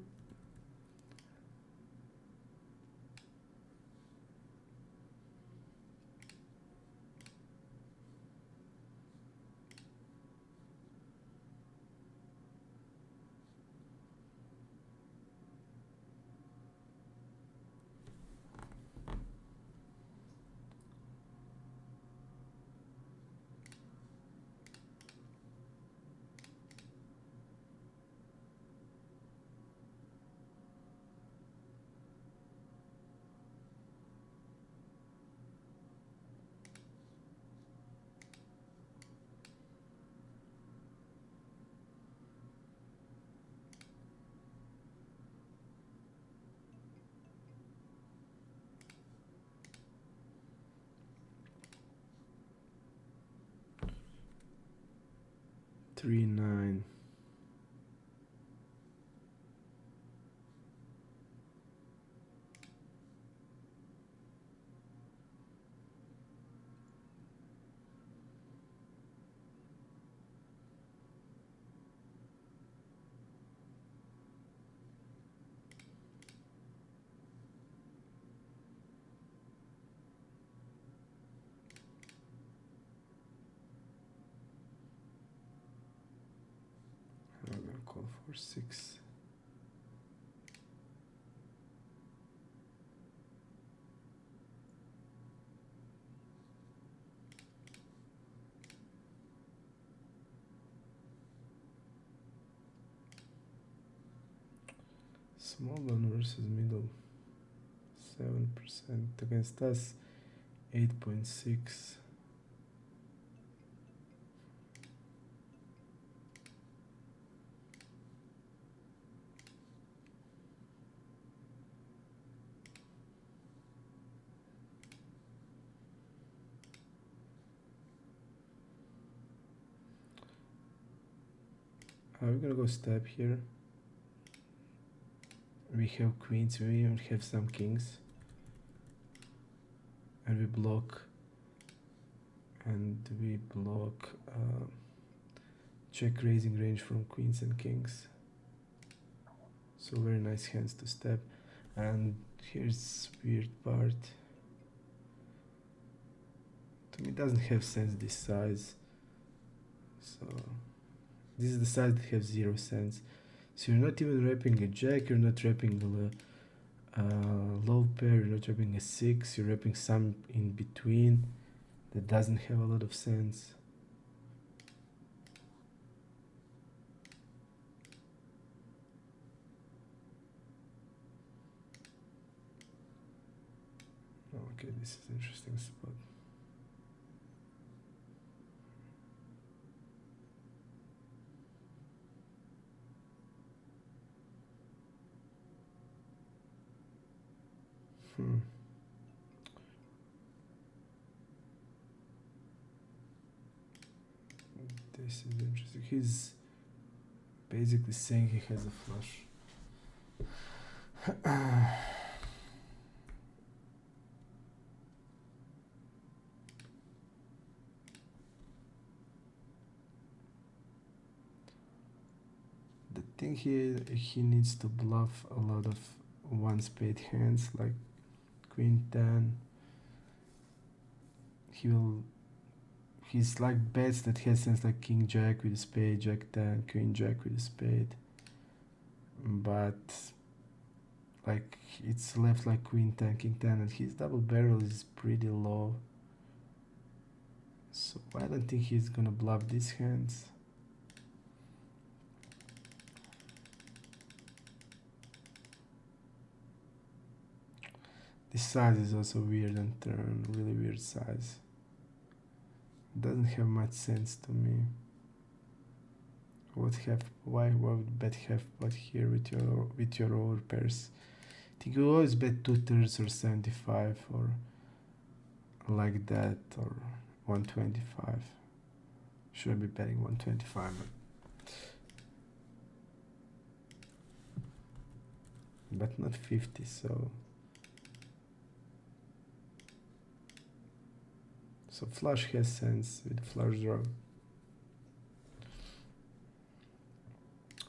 Three, 9. I'm gonna call for 6. Small one versus middle, 7% against us, 8.6. We're gonna go step here. We have queens, we even have some kings. And we block. Check raising range from queens and kings. So very nice hands to step. And here's weird part. To me it doesn't have sense this size. So this is the size that has 0 sense. So you're not even wrapping a jack, you're not wrapping a low pair, you're not wrapping a 6, you're wrapping some in between that doesn't have a lot of sense. Okay, this is an interesting spot. This is interesting. He's basically saying he has a flush. The thing here, he needs to bluff a lot of one spade hands like queen 10. He's like bets that has sense like king jack with a spade, jack 10, queen jack with a spade. But like it's left like queen 10, king 10, and his double barrel is pretty low. So I don't think he's gonna bluff these hands. This size is also weird on turn, really weird size. Doesn't have much sense to me. Why would bet half pot here with your overpairs? think you always bet 2/3 or 75 or like that, or 125. Should I be betting 125? But not 50, so flush has sense with flush draw.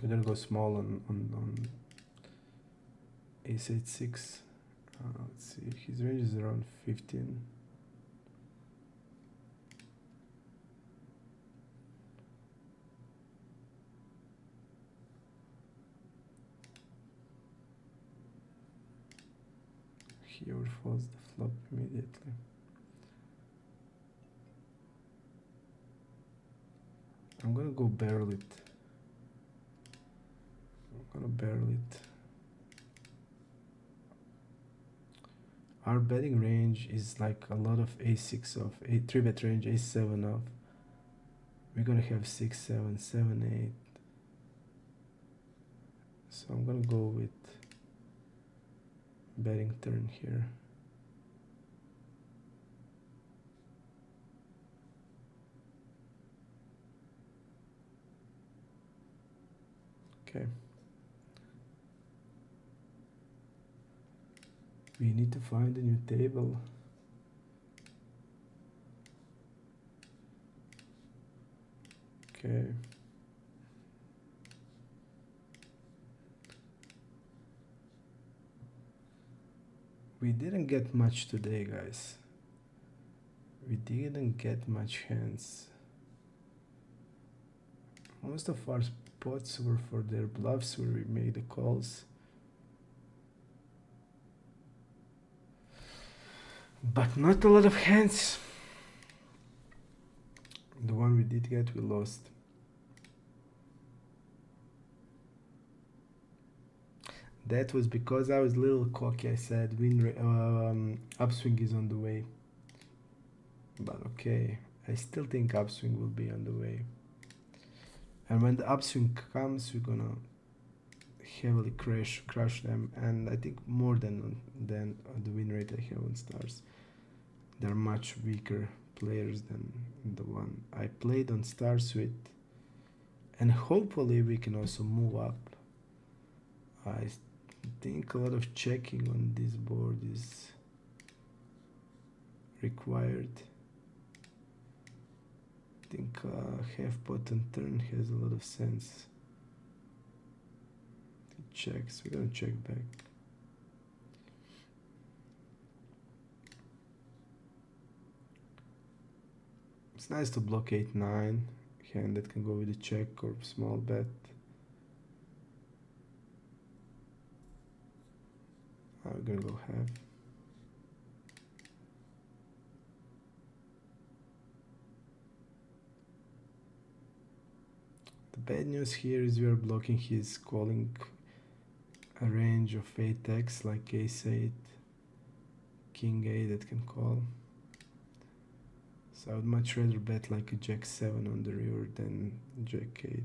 We're gonna go small on ace 8-6. Let's see, his range is around 15. He overfolds the flop immediately. I'm gonna go barrel it. Our betting range is like a lot of a6 off, 3-bet range, a7 off. We're gonna have 6, 7, 7, 8. So I'm gonna go with betting turn here. Okay. We need to find a new table. Okay. We didn't get much today, guys. We didn't get much hands. Most of our spots were for their bluffs where we made the calls. But not a lot of hands. The one we did get, we lost. That was because I was a little cocky. I said upswing is on the way. But okay, I still think upswing will be on the way. And when the upswing comes, we're gonna heavily crush them. And I think more than the win rate I have on stars. They're much weaker players than the one I played on stars with. And hopefully we can also move up. I think a lot of checking on this board is required. I think half pot and turn has a lot of sense. It checks. We're gonna check back. It's nice to block 8-9 hand that can go with a check or small bet. We're gonna go half. The bad news here is we are blocking his calling a range of 8x like ace 8, king 8 that can call. So I would much rather bet like a jack 7 on the river than jack 8.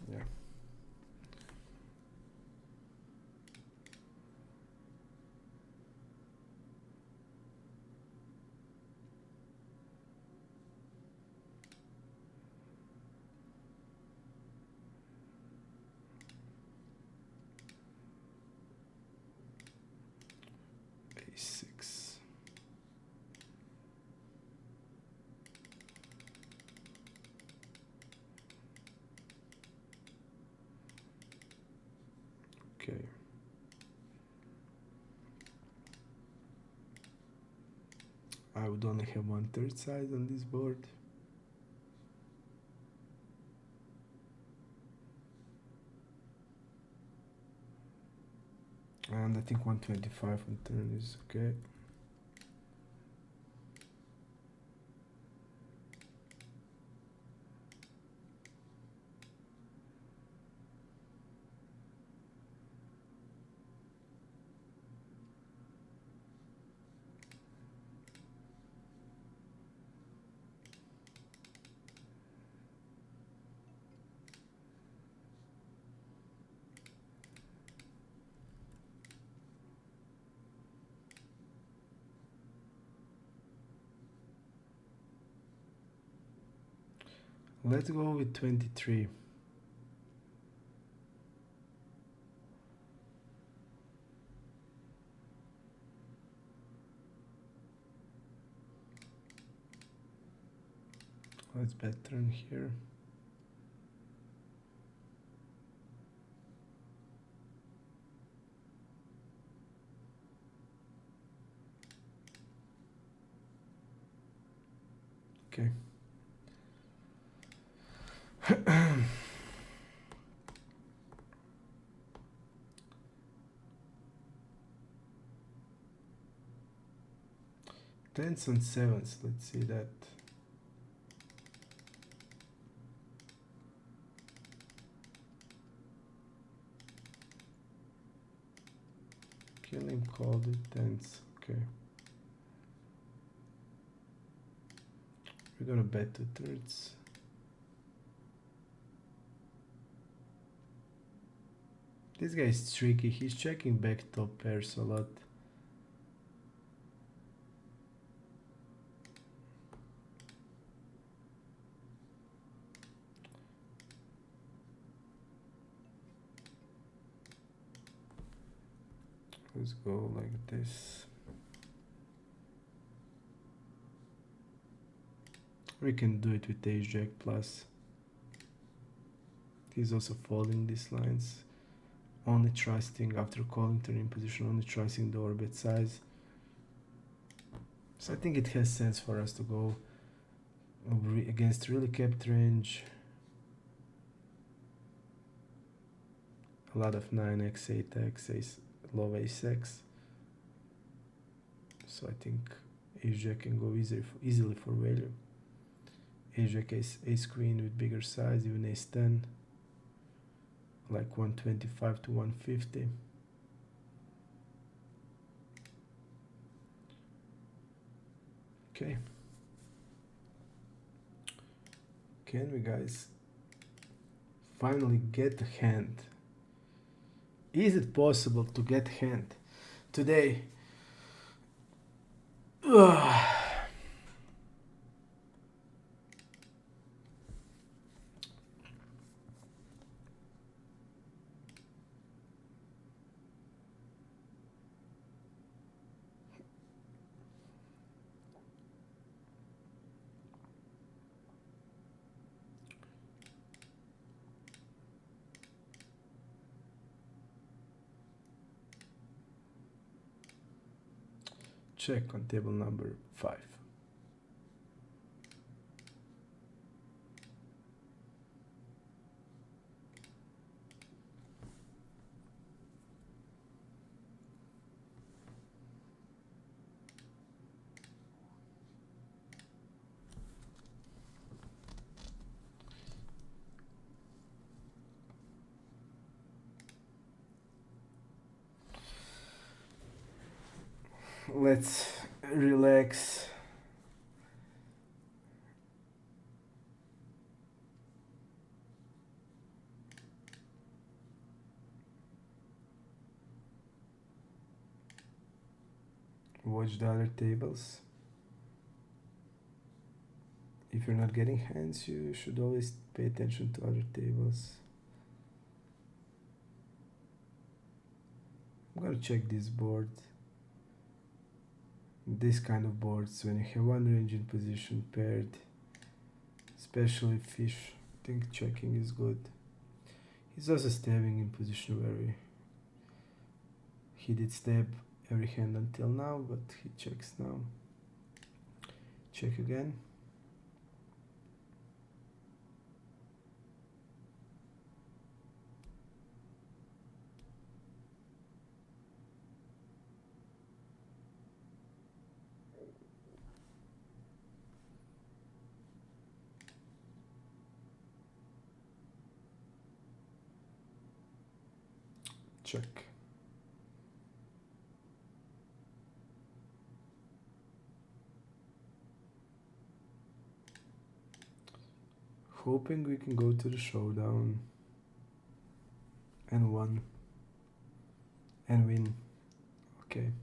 Yeah. A6. Okay. I would only have 1/3 size on this board. And I think 125 on turn is okay. Let's go with 23. Let's bet turn here. Okay. Tens and sevens, let's see that. Killing called it tens, okay. We're gonna bet 2/3. This guy is tricky, he's checking back top pairs a lot. Let's go like this. We can do it with ace jack plus. He's also folding these lines. Only trusting after calling turn in position, only trusting the orbit size. So I think it has sense for us to go against really capped range. A lot of 9x, 8x, ace, low ace-x. So I think ace jack can go easily for value. Ace jack, ace queen with bigger size, even ace 10. Like 125 to 150. Okay. Can we, guys, finally get a hand? Is it possible to get hand today? Check on table number 5. Let's relax. Watch the other tables. If you're not getting hands, you should always pay attention to other tables. I'm gonna check this board. This kind of boards, when you have one range in position paired, especially fish, I think checking is good. He's also stabbing in position where he did stab every hand until now, but he checks now. Check again. Check. Hoping we can go to the showdown and win. Okay.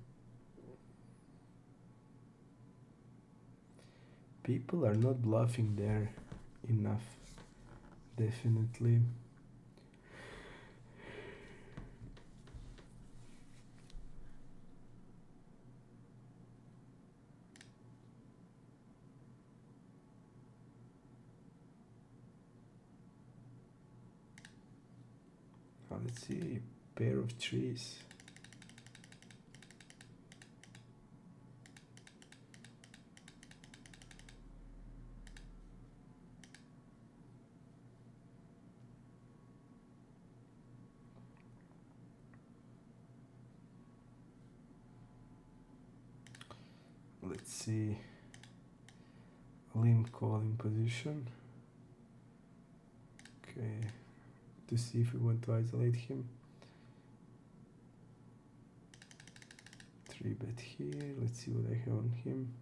People are not bluffing there enough. definitely. Let's see, pair of trees. Let's see, limb calling position. Okay, to see if we want to isolate him. 3-bet here. Let's see what I have on him.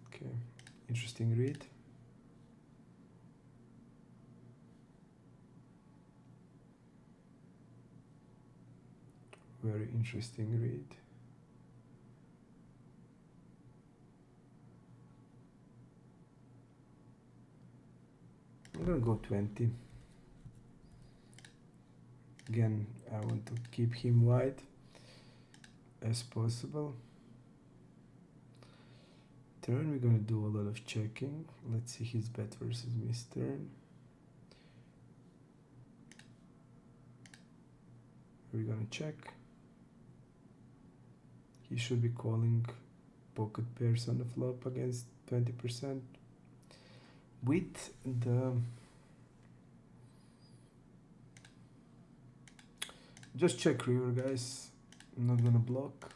Okay, interesting read. Very interesting read. I'm gonna go 20. Again, I want to keep him wide as possible. Turn, we're gonna do a lot of checking. Let's see his bet versus miss turn. We're gonna check. He should be calling pocket pairs on the flop against 20%. With the... Just check river, guys. I'm not gonna block.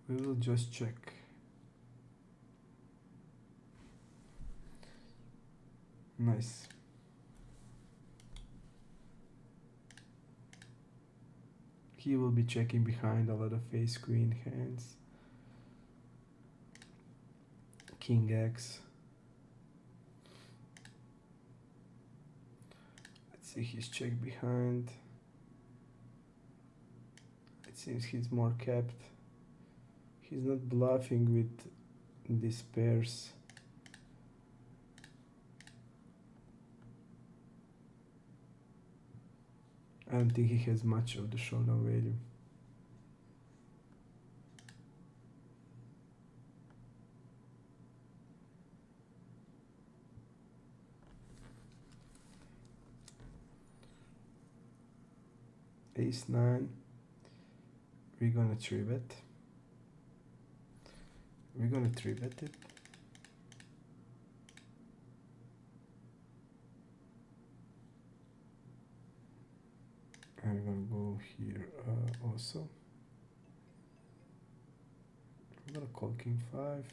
We will just check. Nice. He will be checking behind a lot of ace queen hands. King X. Let's see his check behind. It seems he's more capped. He's not bluffing with these pairs. I don't think he has much of the showdown value. Ace 9. We're gonna 3-bet. We're gonna 3-bet it. I'm gonna go here also. I'm gonna call King 5.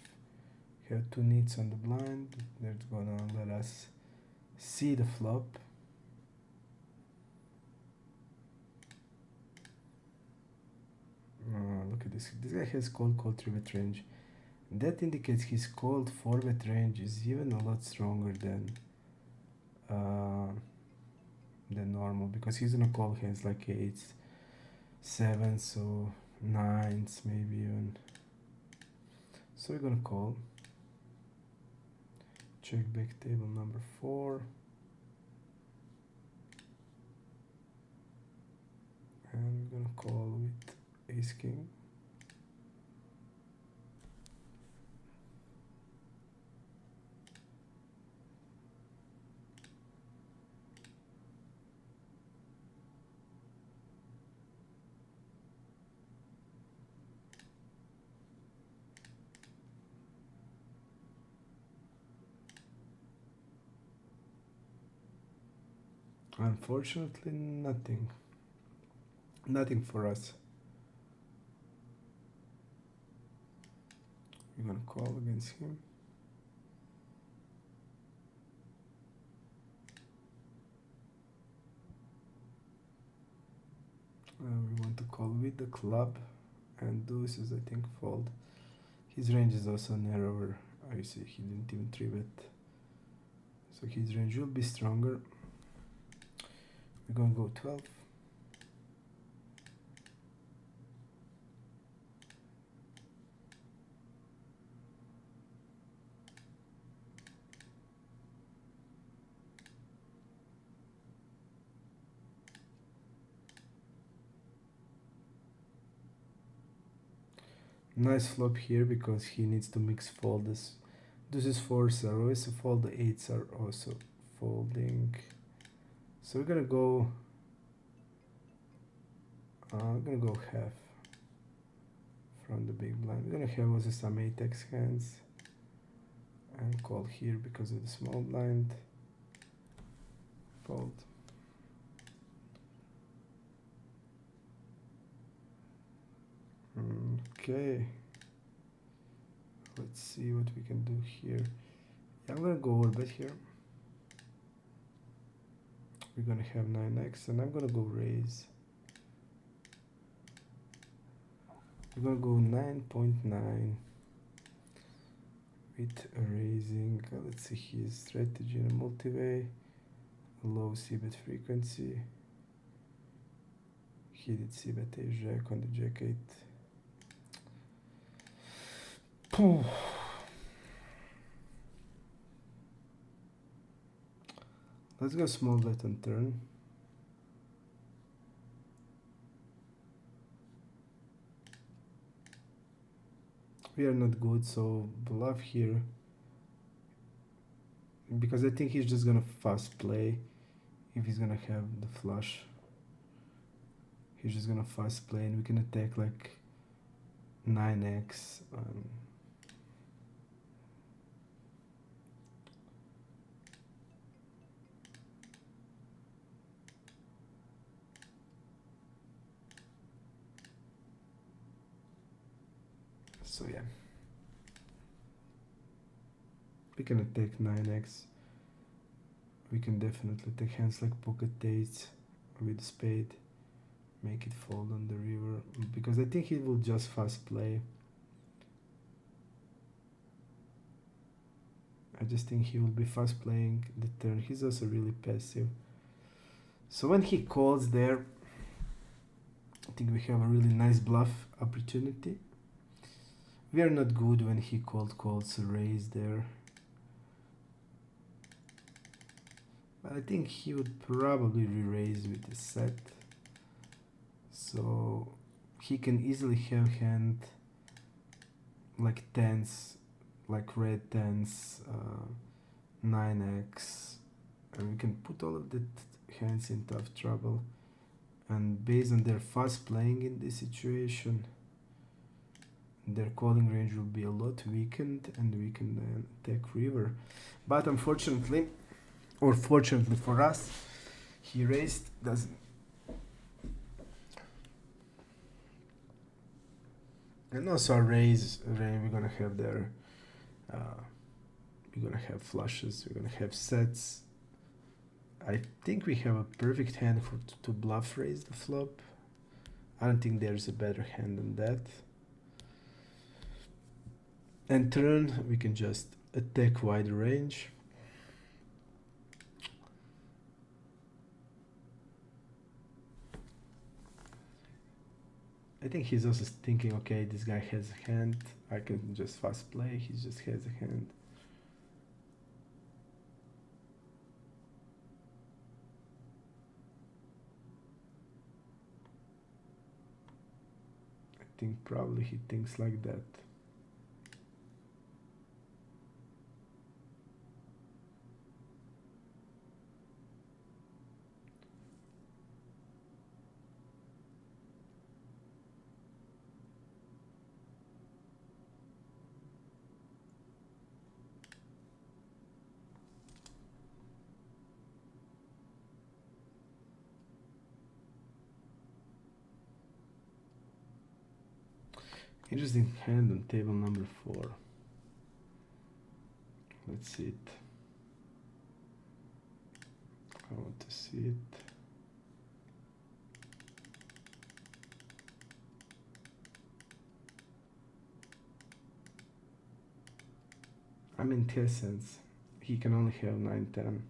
Have 2 nits on the blind. That's gonna let us see the flop. Look at this. This guy has called 3-bet range. That indicates his called 4-bet range is even a lot stronger than normal, because he's gonna call hands like 8s, 7s, so 9s maybe even. So we're gonna call. Check back table number 4. And we're gonna call with ace king. Unfortunately, nothing for us. We're gonna call against him. We want to call with the club, and deuces, I think, fold. His range is also narrower. I see he didn't even 3-bet, so his range will be stronger. We're gonna go 12. Nice flop here because he needs to mix fold. This deuces fours are always a fold, the eights are also folding. So we're gonna go half from the big blind. We're gonna have also some 8x hands and call here because of the small blind. Fold. Okay. Let's see what we can do here. Yeah, I'm gonna go overbet here. We're gonna have 9x and I'm gonna go raise. We're gonna go 9.9 with a raising. Let's see his strategy in a multi-way. Low c-bet frequency. He did c-bet ace-jack on the jack 8. Let's go small bet on turn. We are not good, so bluff here. Because I think he's just gonna fast play. If he's gonna have the flush, he's just gonna fast play and we can attack like 9x. So yeah, we can attack 9x. We can definitely take hands like pocket eights with spade, make it fold on the river, because I think he will just fast play. I just think he will be fast playing the turn. He's also really passive. So when he calls there, I think we have a really nice bluff opportunity. We are not good when he calls a raise there. But I think he would probably re-raise with a set. So he can easily have hand like tens, like red tens, 9x, and we can put all of the hands in tough trouble. And based on their fast playing in this situation, their calling range will be a lot weakened and we can then attack river. But unfortunately, or fortunately for us, he raised, doesn't. And also a raise, we're gonna have there, we're gonna have flushes, we're gonna have sets. I think we have a perfect hand to bluff raise the flop. I don't think there's a better hand than that. And turn, we can just attack wide range. I think he's also thinking, okay, this guy has a hand, I can just fast play, he just has a hand. I think probably he thinks like that. Interesting hand on table number 4. Let's see it. I want to see it. I mean, in essence, he can only have 9-10.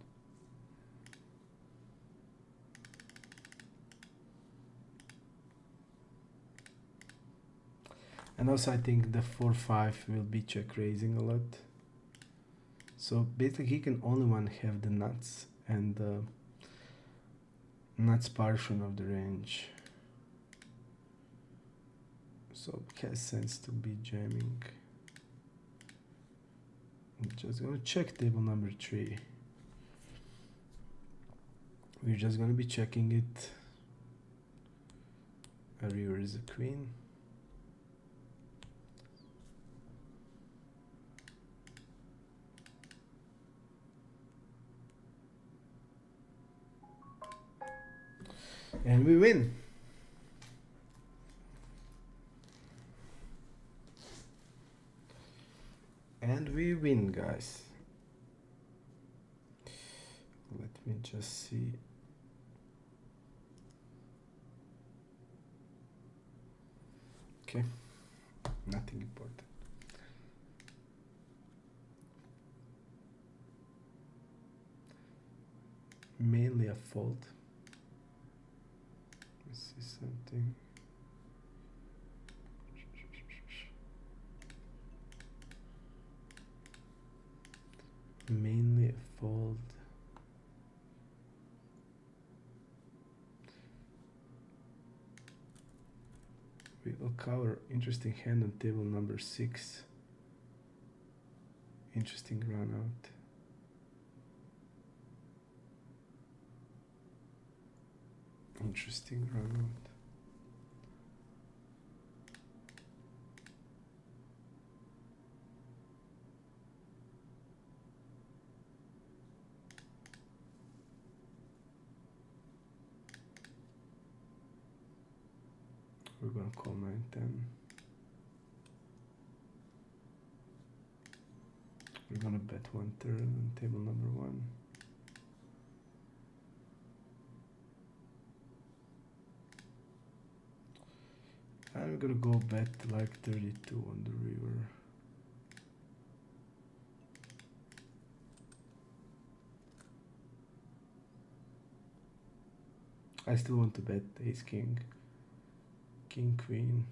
And also I think the 4-5 will be check raising a lot. So basically he can only have the nuts and the nuts portion of the range. So it has sense to be jamming. I'm just gonna check table number 3. We're just gonna be checking it. A river is a queen. And we win. And we win, guys. Let me just see. Okay, nothing important. Mainly a fold. Let's see something. Mainly a fold. We will cover interesting hand on table number 6. Interesting run out. Interesting run out. We're gonna call 9-10. We're gonna bet 1/3 on table number 1. And we're gonna go bet like 32 on the river. I still want to bet ace king, king queen.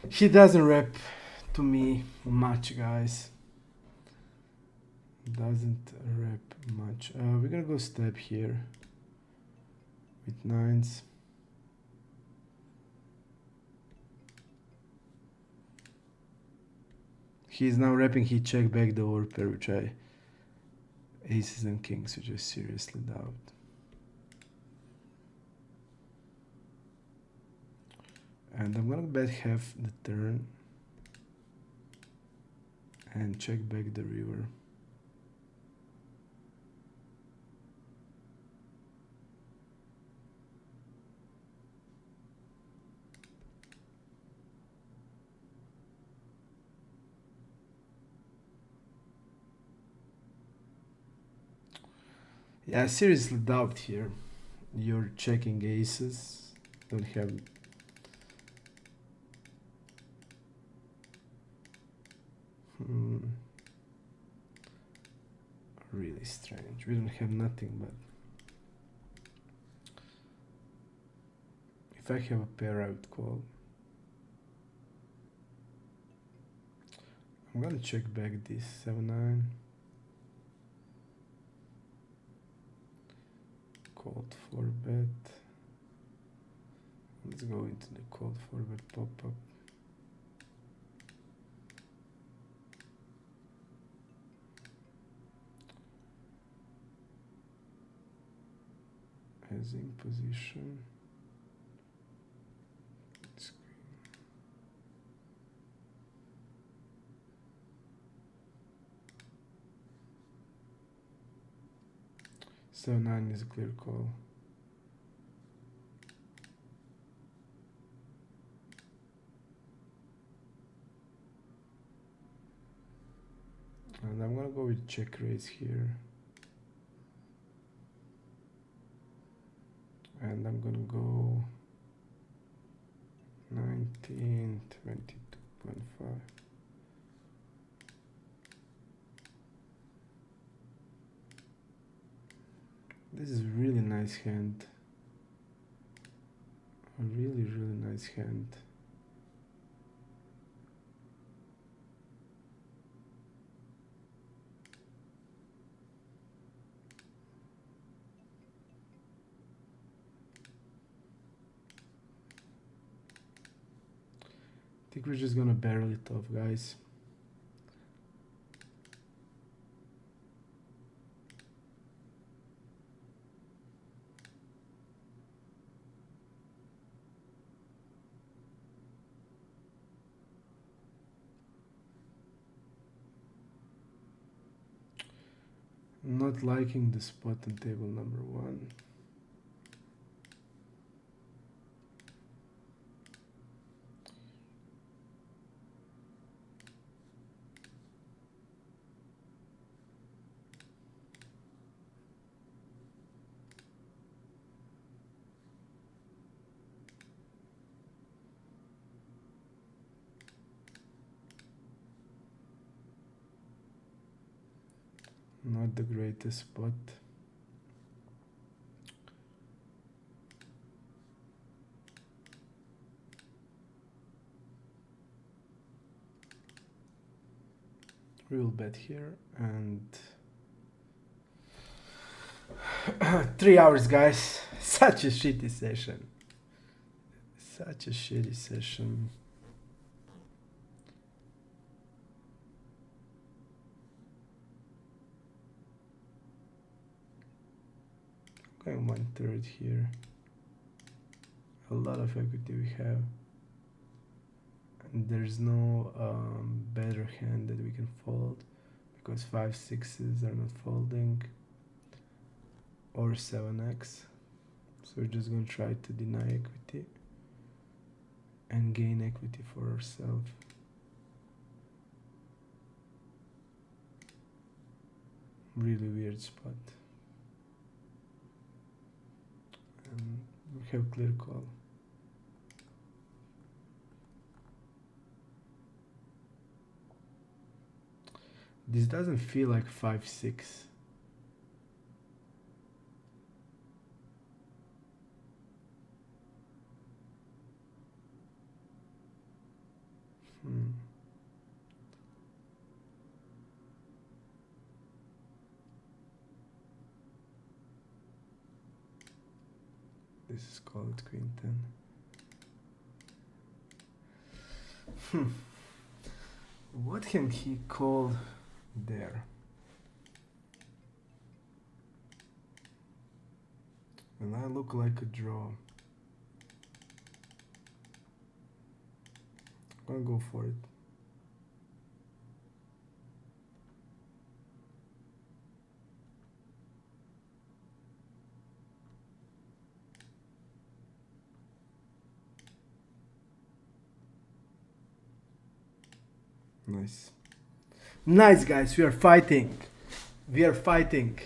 He doesn't rep to me much, guys. Doesn't rep much. We're gonna go step here with 9s. He's now repping, he check back the overpair, which I aces and kings, which I seriously doubt. And I'm gonna bet half the turn and check back the river. Yeah, I seriously doubt here. You're checking aces, don't have. Really strange. We don't have nothing, but if I have a pair, I would call. I'm gonna check back this 7-9. Called 4-bet. Let's go into the called 4-bet pop-up. As in position. So 9 is a clear call. And I'm gonna go with check raise here. And I'm gonna go 19, 22.5. This is a really nice hand. A really, really nice hand. think we're just gonna barrel it off, guys. Not liking the spot on table number 1. Not the greatest spot. We'll bet here and 3 hours, guys. Such a shitty session. Such a shitty session. Going 1/3 here. A lot of equity we have. And there's no better hand that we can fold because 5/6s are not folding or 7x. So we're just gonna try to deny equity and gain equity for ourselves. Really weird spot. And we have clear call. This doesn't feel like 5/6. This is called Queen 10. What can he call there? And I look like a draw. I'm gonna go for it. Nice. Nice, guys. We are fighting. We are fighting.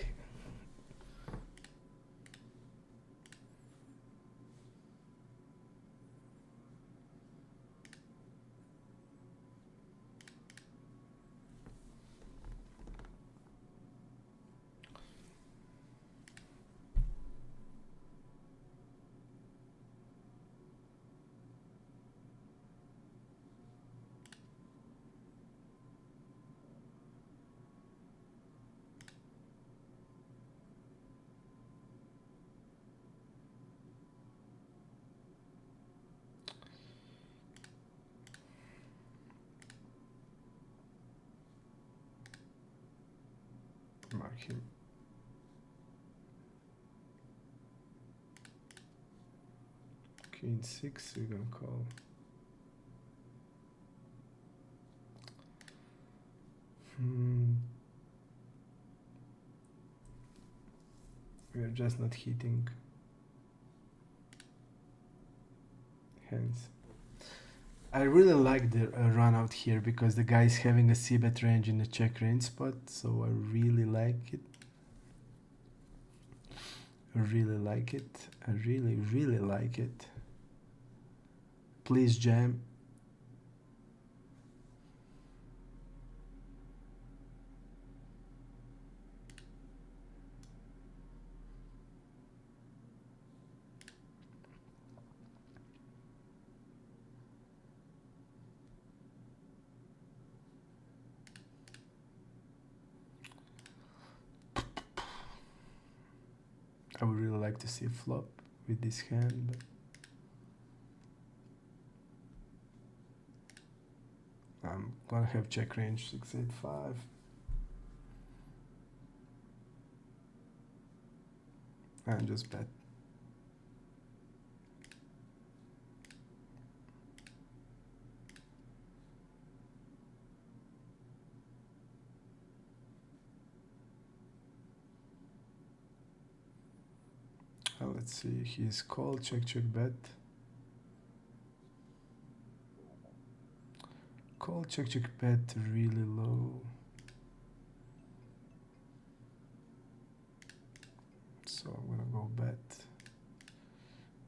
Mark him. Queen 6, we're gonna call. We are just not hitting hands. I really like the run out here because the guy is having a c-bet range in the check range spot, so I really like it. I really like it. I really, really like it. Please jam. I would really like to see a flop with this hand, but I'm gonna have check range 6-8-5. And just bet. Let's see, he's called, check, bet. Call, check, bet, really low. So I'm gonna go bet.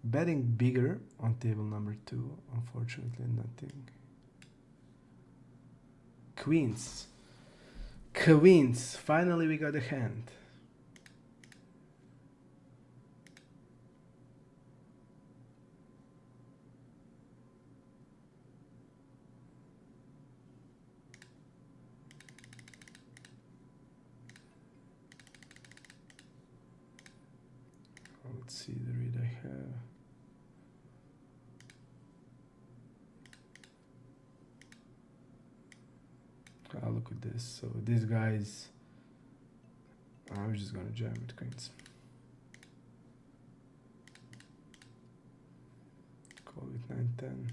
Betting bigger on table number 2, unfortunately nothing. Queens. Queens, finally we got a hand. Let's see the read I have. Oh, look at this. So these guys, I'm just gonna jam with queens. Call it 9-10.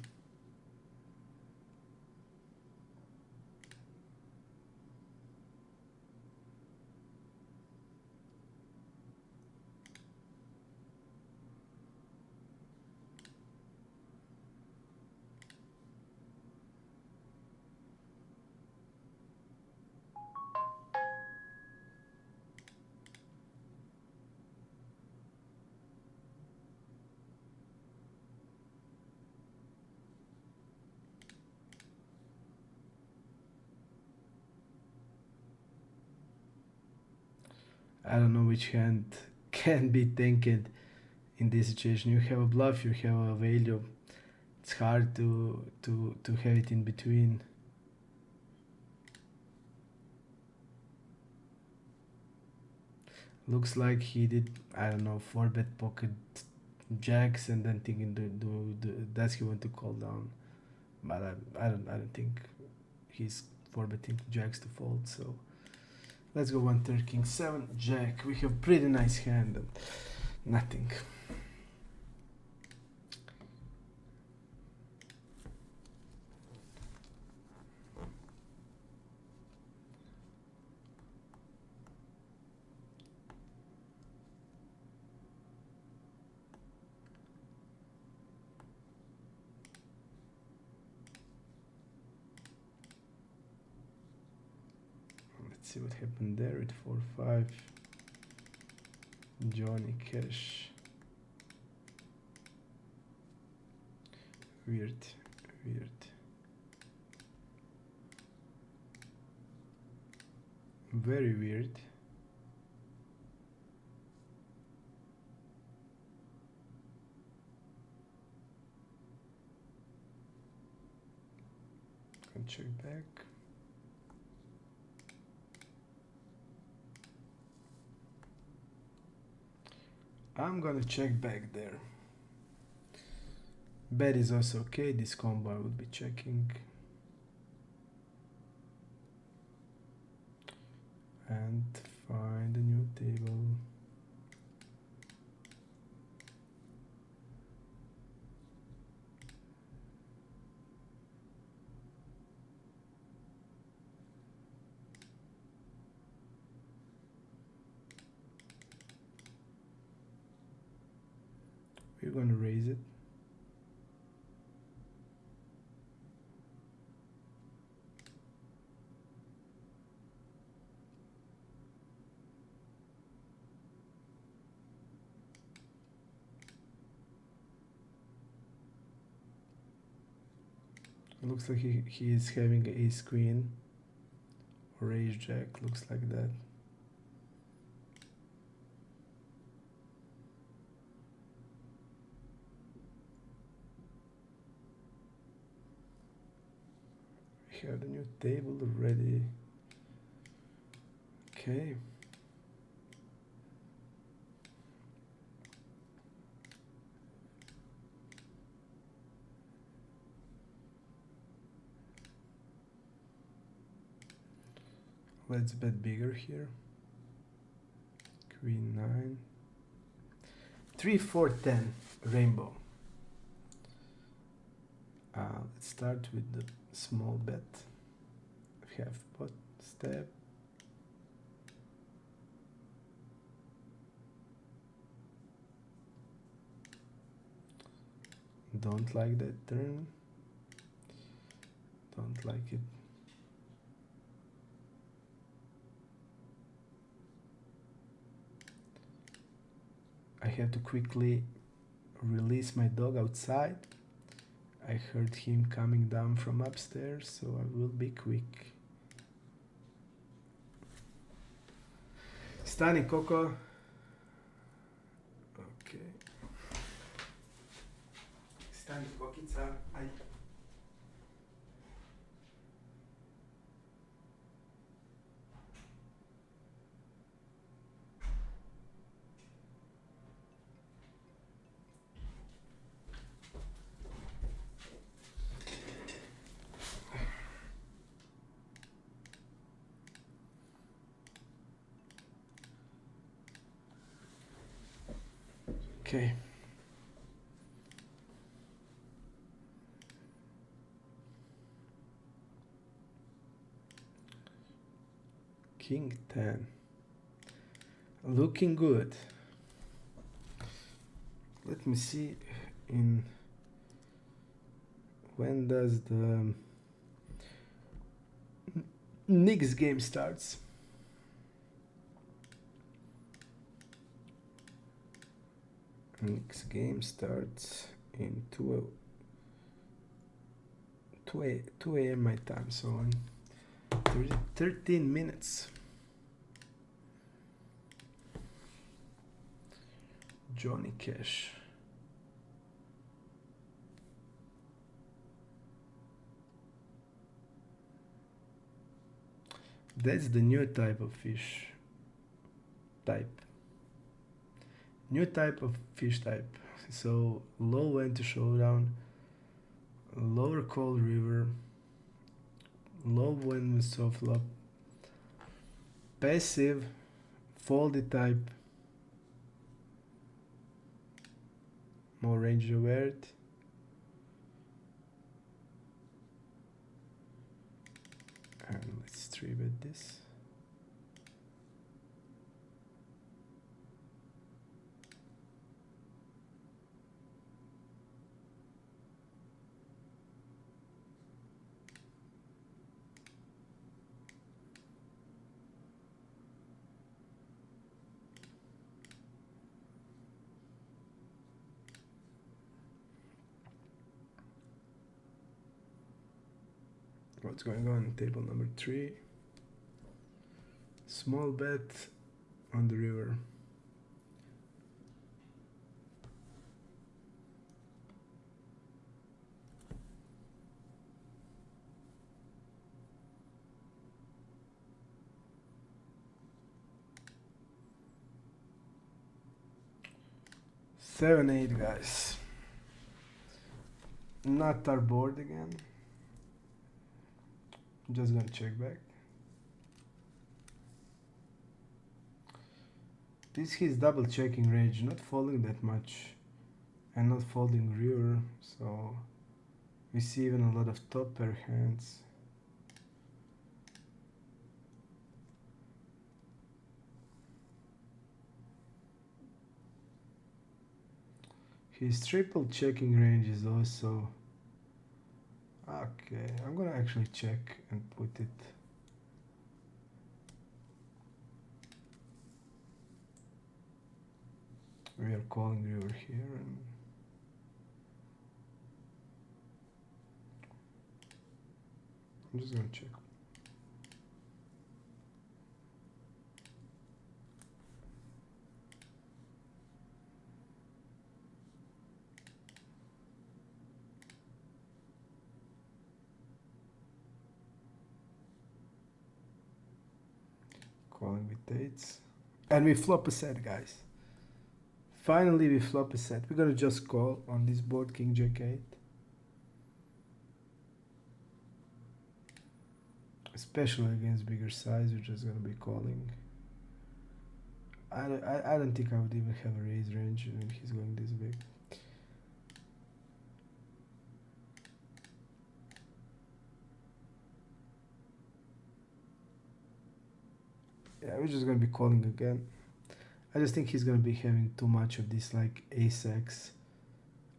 I don't know which hand can be taken in this situation. You have a bluff, you have a value. It's hard to have it in between. Looks like he did, I don't know, 4-bet pocket jacks and then thinking that's he want to call down. But I don't think he's 4-betting jacks to fold. So let's go 1-3 king 7 jack. We have pretty nice hand and nothing. See what happened there with 4-5. Johnny Cash. Weird. Very weird. Can check back. I'm gonna check back there. Bet is also okay. This combo I would be checking. And find a new table. We're gonna raise it. It looks like he is having ace queen or ace jack, looks like that. We have the new table already. Okay. Let's bet bigger here. Queen 9. 3, 4, 10. Rainbow. Let's start with the small bet. Half pot step. Don't like that turn. Don't like it. I have to quickly release my dog outside. I heard him coming down from upstairs, so I will be quick. Stani Coco. Okay. Stani Kokica. Aj. Okay. King 10. Looking good. Let me see in when does the Knicks game starts. Knicks game starts in 2 a.m. my time, so in 13 minutes. Johnny Cash. That's the new type of fish type. New type of fish type. So low end to showdown, lower call river, low end with soft flop, passive, folded type, more range aware. And let's 3-bet this. What's going on? Table number 3. Small bet on the river. Seven, 8, guys. Not our board again. Just gonna check back. This is his double checking range, not folding that much and not folding river, so we see even a lot of top pair hands. His triple checking range is also okay. I'm gonna actually check and put it. We are calling river here, and I'm just gonna check. Calling with eights. And we flop a set, guys. Finally, we flop a set. We're gonna just call on this board, King Jack 8. especially against bigger size, we're just gonna be calling. I don't think I would even have a raise range when he's going this big. Yeah, we're just gonna be calling again. I just think he's gonna be having too much of this like ace x,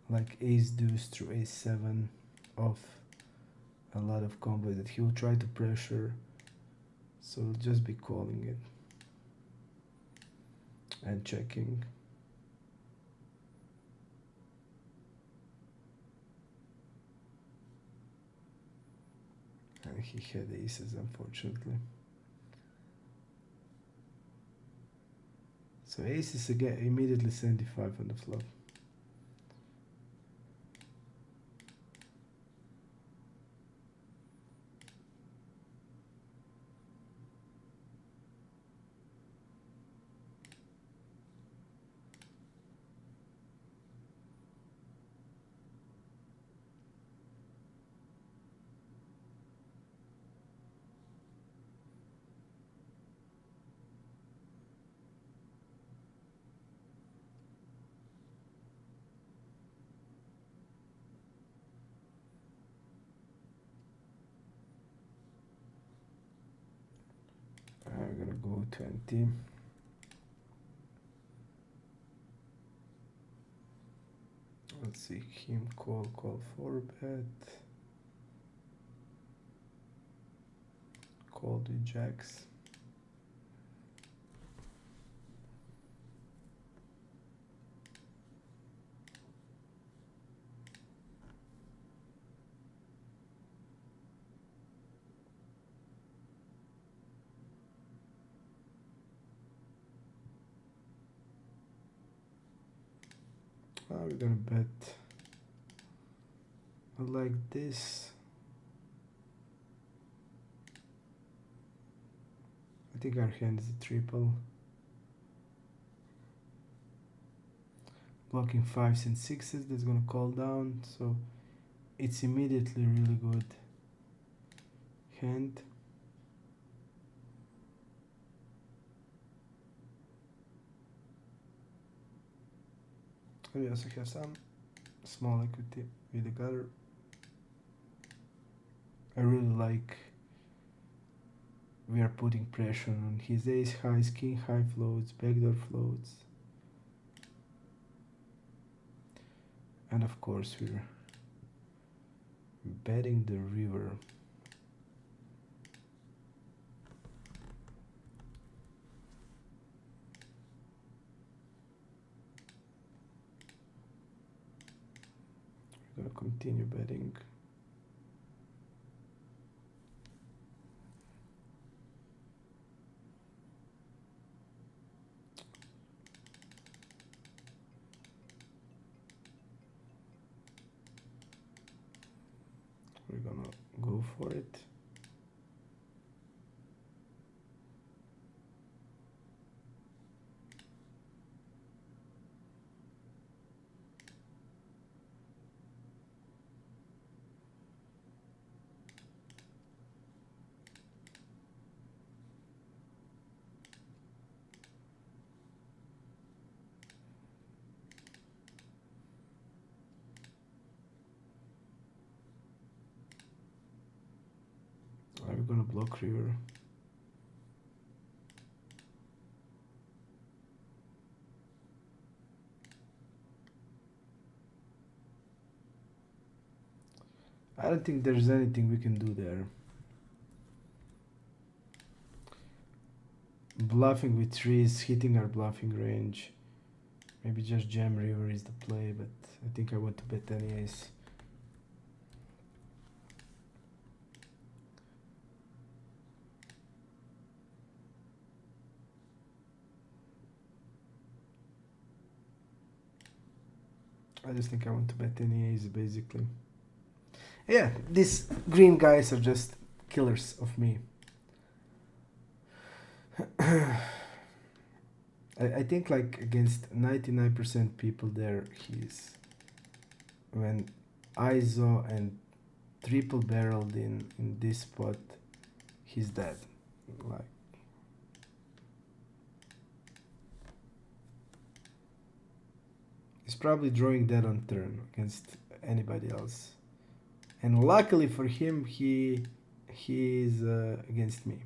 like ace deuce through ace 7 off a lot of combos that he'll try to pressure. So we'll just be calling it and checking. And he had aces, unfortunately. So aces again, immediately 75 on the flop. I'm gonna go 20. Let's see him call 4-bet. Called with jacks. We're gonna bet like this. I think our hand is a triple. Blocking 5s and 6s, that's gonna call down, so it's immediately really good hand. We also have some small equity with the gutter. I really like we are putting pressure on his ace highs, king high floats, backdoor floats. And of course we're betting the river. We're gonna continue betting. We're gonna go for it. We're gonna block river. I don't think there's anything we can do there. Bluffing with trees, hitting our bluffing range. Maybe just jam river is the play, but I think I want to bet any ace. I just think I want to bet any ace, basically. Yeah, these green guys are just killers of me. I think like against 99% people there, he's when ISO and triple barreled in this spot, he's dead. Like, he's probably drawing dead on turn against anybody else. And luckily for him, he is against me.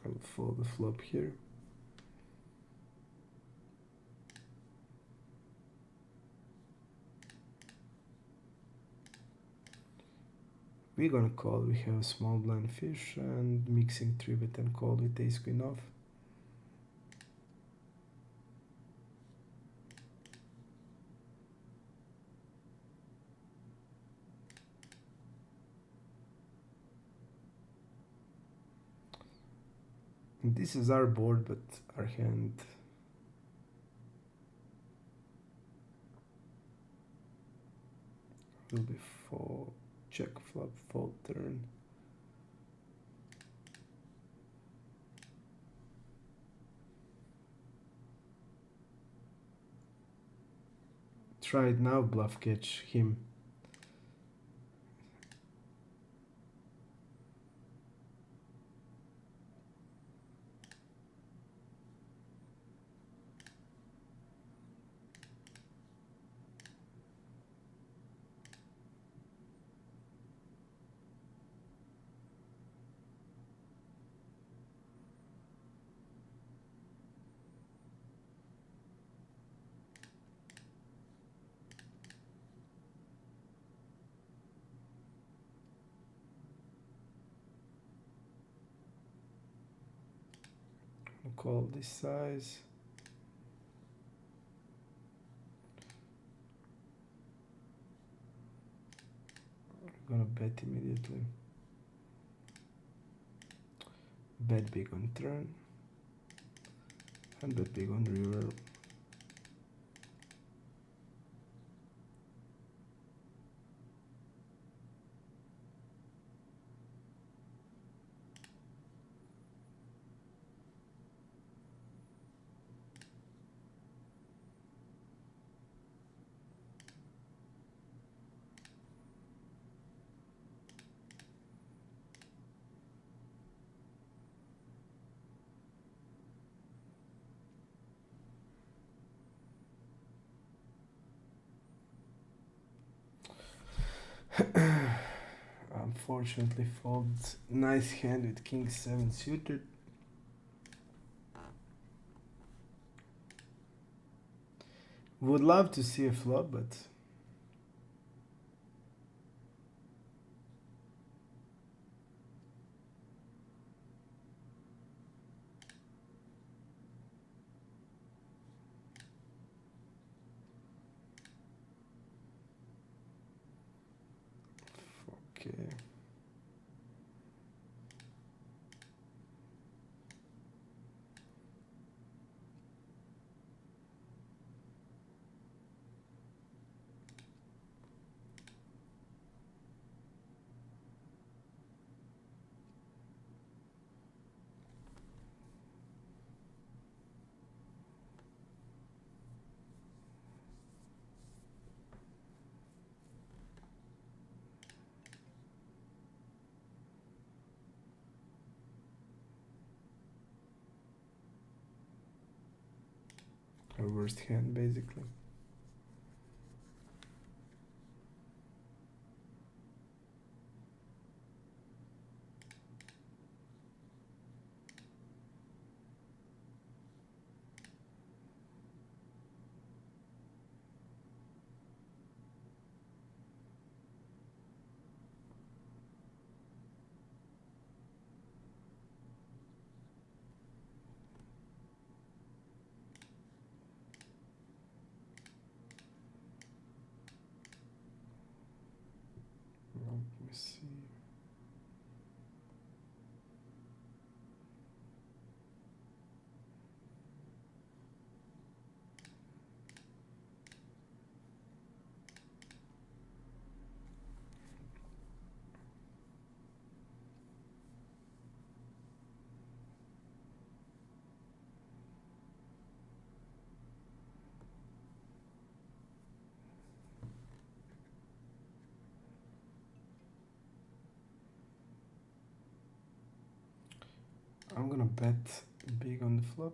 I will follow the flop here. We're gonna call. We have a small blind fish and mixing 3-bet and call with ace queen off. And this is our board, but our hand will be for check flop, fold turn. Try it now, bluff catch him. Call this size. I'm gonna bet immediately. Bet big on turn and bet big on river. Unfortunately folds. Nice hand with king 7 suited. Would love to see a flop, but okay. Our worst hand, basically. Let me see. I'm gonna bet big on the flop.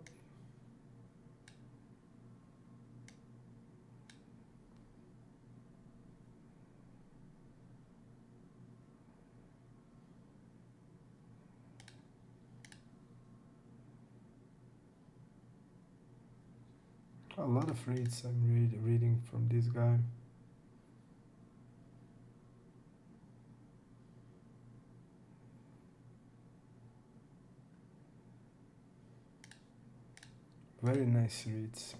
A lot of reads I'm reading from this guy. Very nice reads.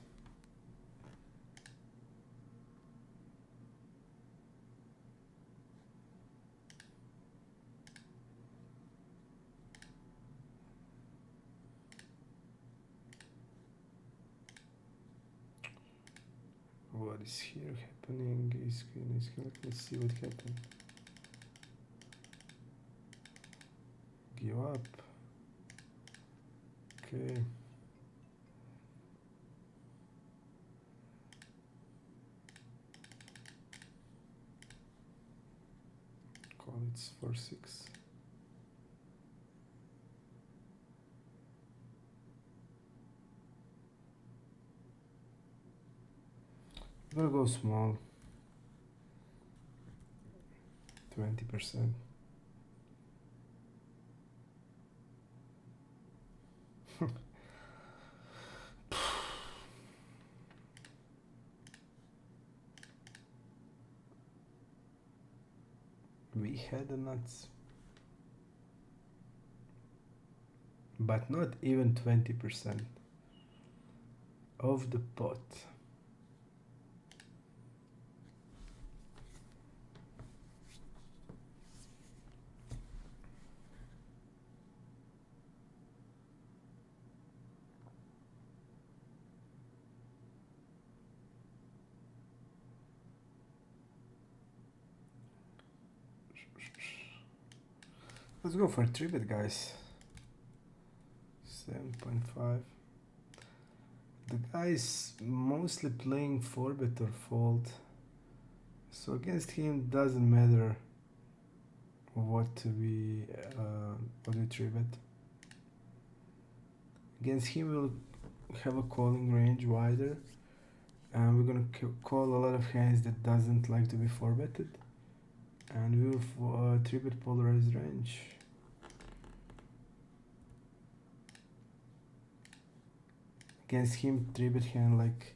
What is here happening? Is let's see what happened. Give up. Okay. Call it 4-6. I'm gonna go small. 20%. We had the nuts. But not even 20% of the pot. Let's go for a 3-bet, guys. 7.5. The guy is mostly playing 4-bet or fold, so against him doesn't matter what we 3-bet. Against him we'll have a calling range wider, and we're gonna call a lot of hands that doesn't like to be 4-betted, and we will 3-bet polarized range. Against him, 3-bet hand like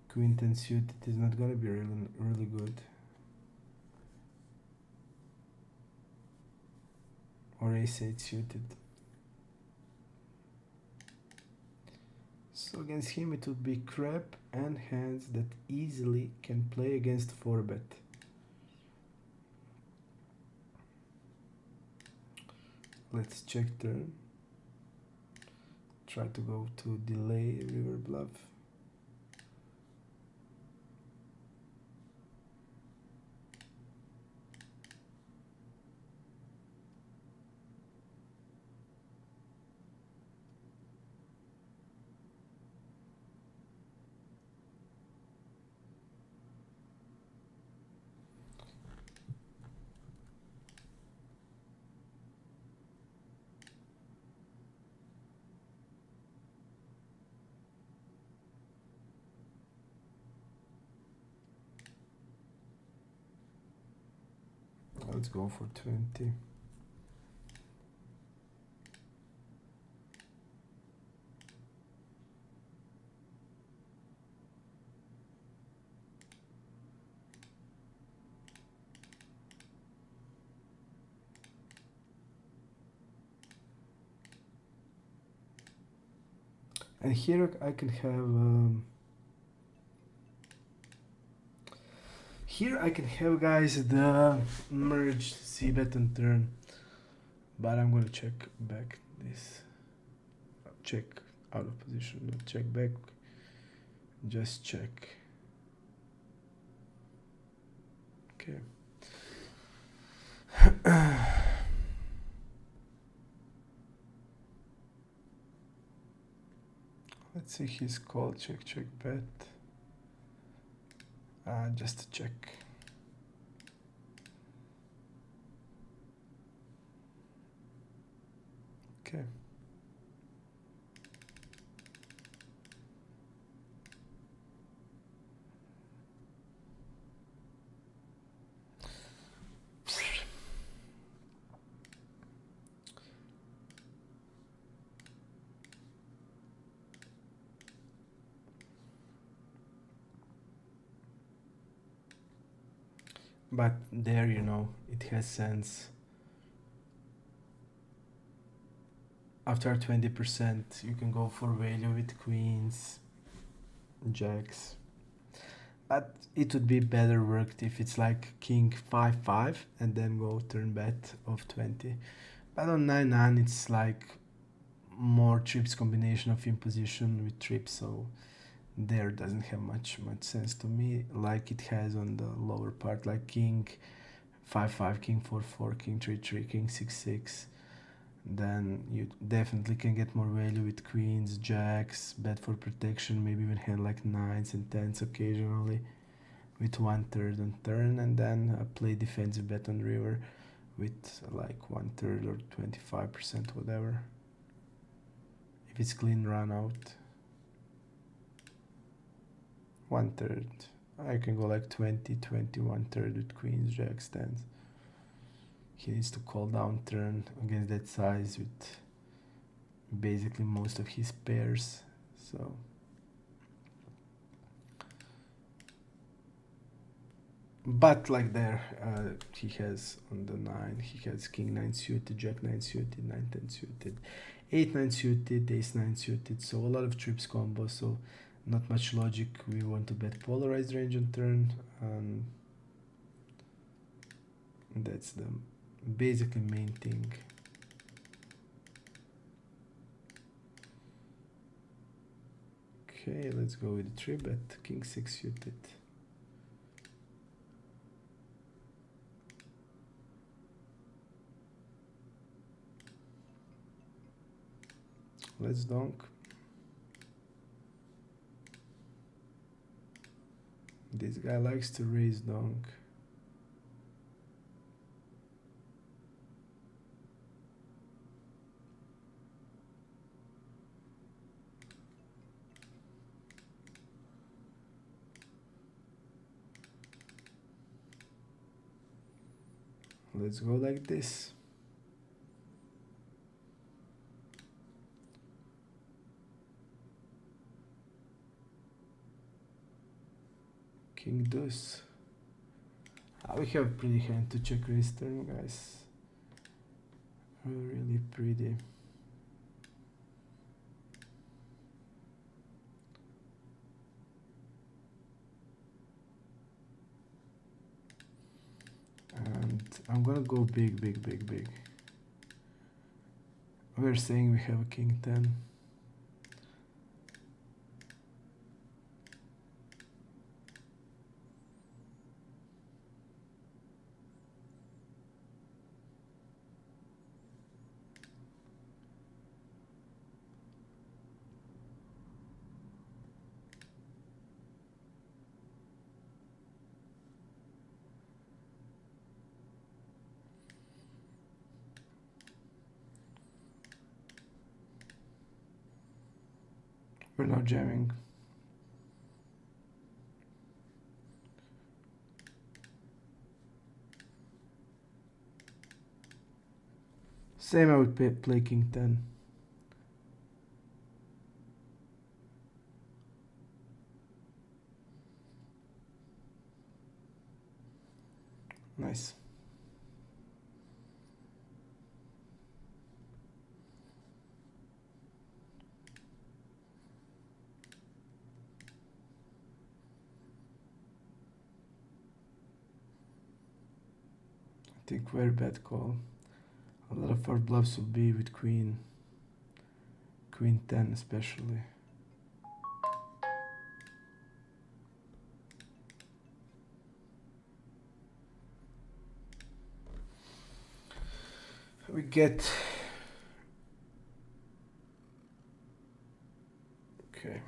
queen 10 suited is not gonna be really good. Or ace 8 suited. So against him it would be crap and hands that easily can play against 4-bet. Let's check turn. Try to go to delay river bluff. Let's go for 20. And here I can have guys the merged c-bet and turn, but I'm gonna check back this. Check out of position, not check back, just check. Okay. Let's see his call, check, bet. Just to check. Okay. But there, you know, it has sense. After 20%, you can go for value with queens, jacks. But it would be better worked if it's like king 5-5 and then go turn bet of 20. But on 9-9, it's like more trips combination of imposition with trips, so there doesn't have much sense to me, like it has on the lower part, like king 5-5, king 4-4, king 3-3, king 6-6. Then you definitely can get more value with queens, jacks, bet for protection, maybe even hand like nines and tens occasionally with 1/3 on turn, and then play defensive bet on river with like 1/3 or 25%, whatever. If it's clean run out, 1/3. I can go like 20, 20, 1/3 with queens, jacks, tens. He needs to call down turn against that size with basically most of his pairs, so but like there, he has on the 9, he has king 9 suited, jack 9 suited, 9-10 suited, 8-9 suited, ace 9 suited, so a lot of trips combo, so not much logic. We want to bet polarized range on turn, and that's the basically main thing. Okay, let's go with the 3-bet, king 6 suited. Let's donk. This guy likes to raise donk. Let's go like this. King deuce. We have pretty hand to check raise turn, guys. Really pretty. And I'm gonna go big, big, big, big. We're saying we have a king 10. We're now jamming. Same, I would play king 10. Nice. I think very bad call. A lot of our bluffs will be with queen 10 especially. We get, okay,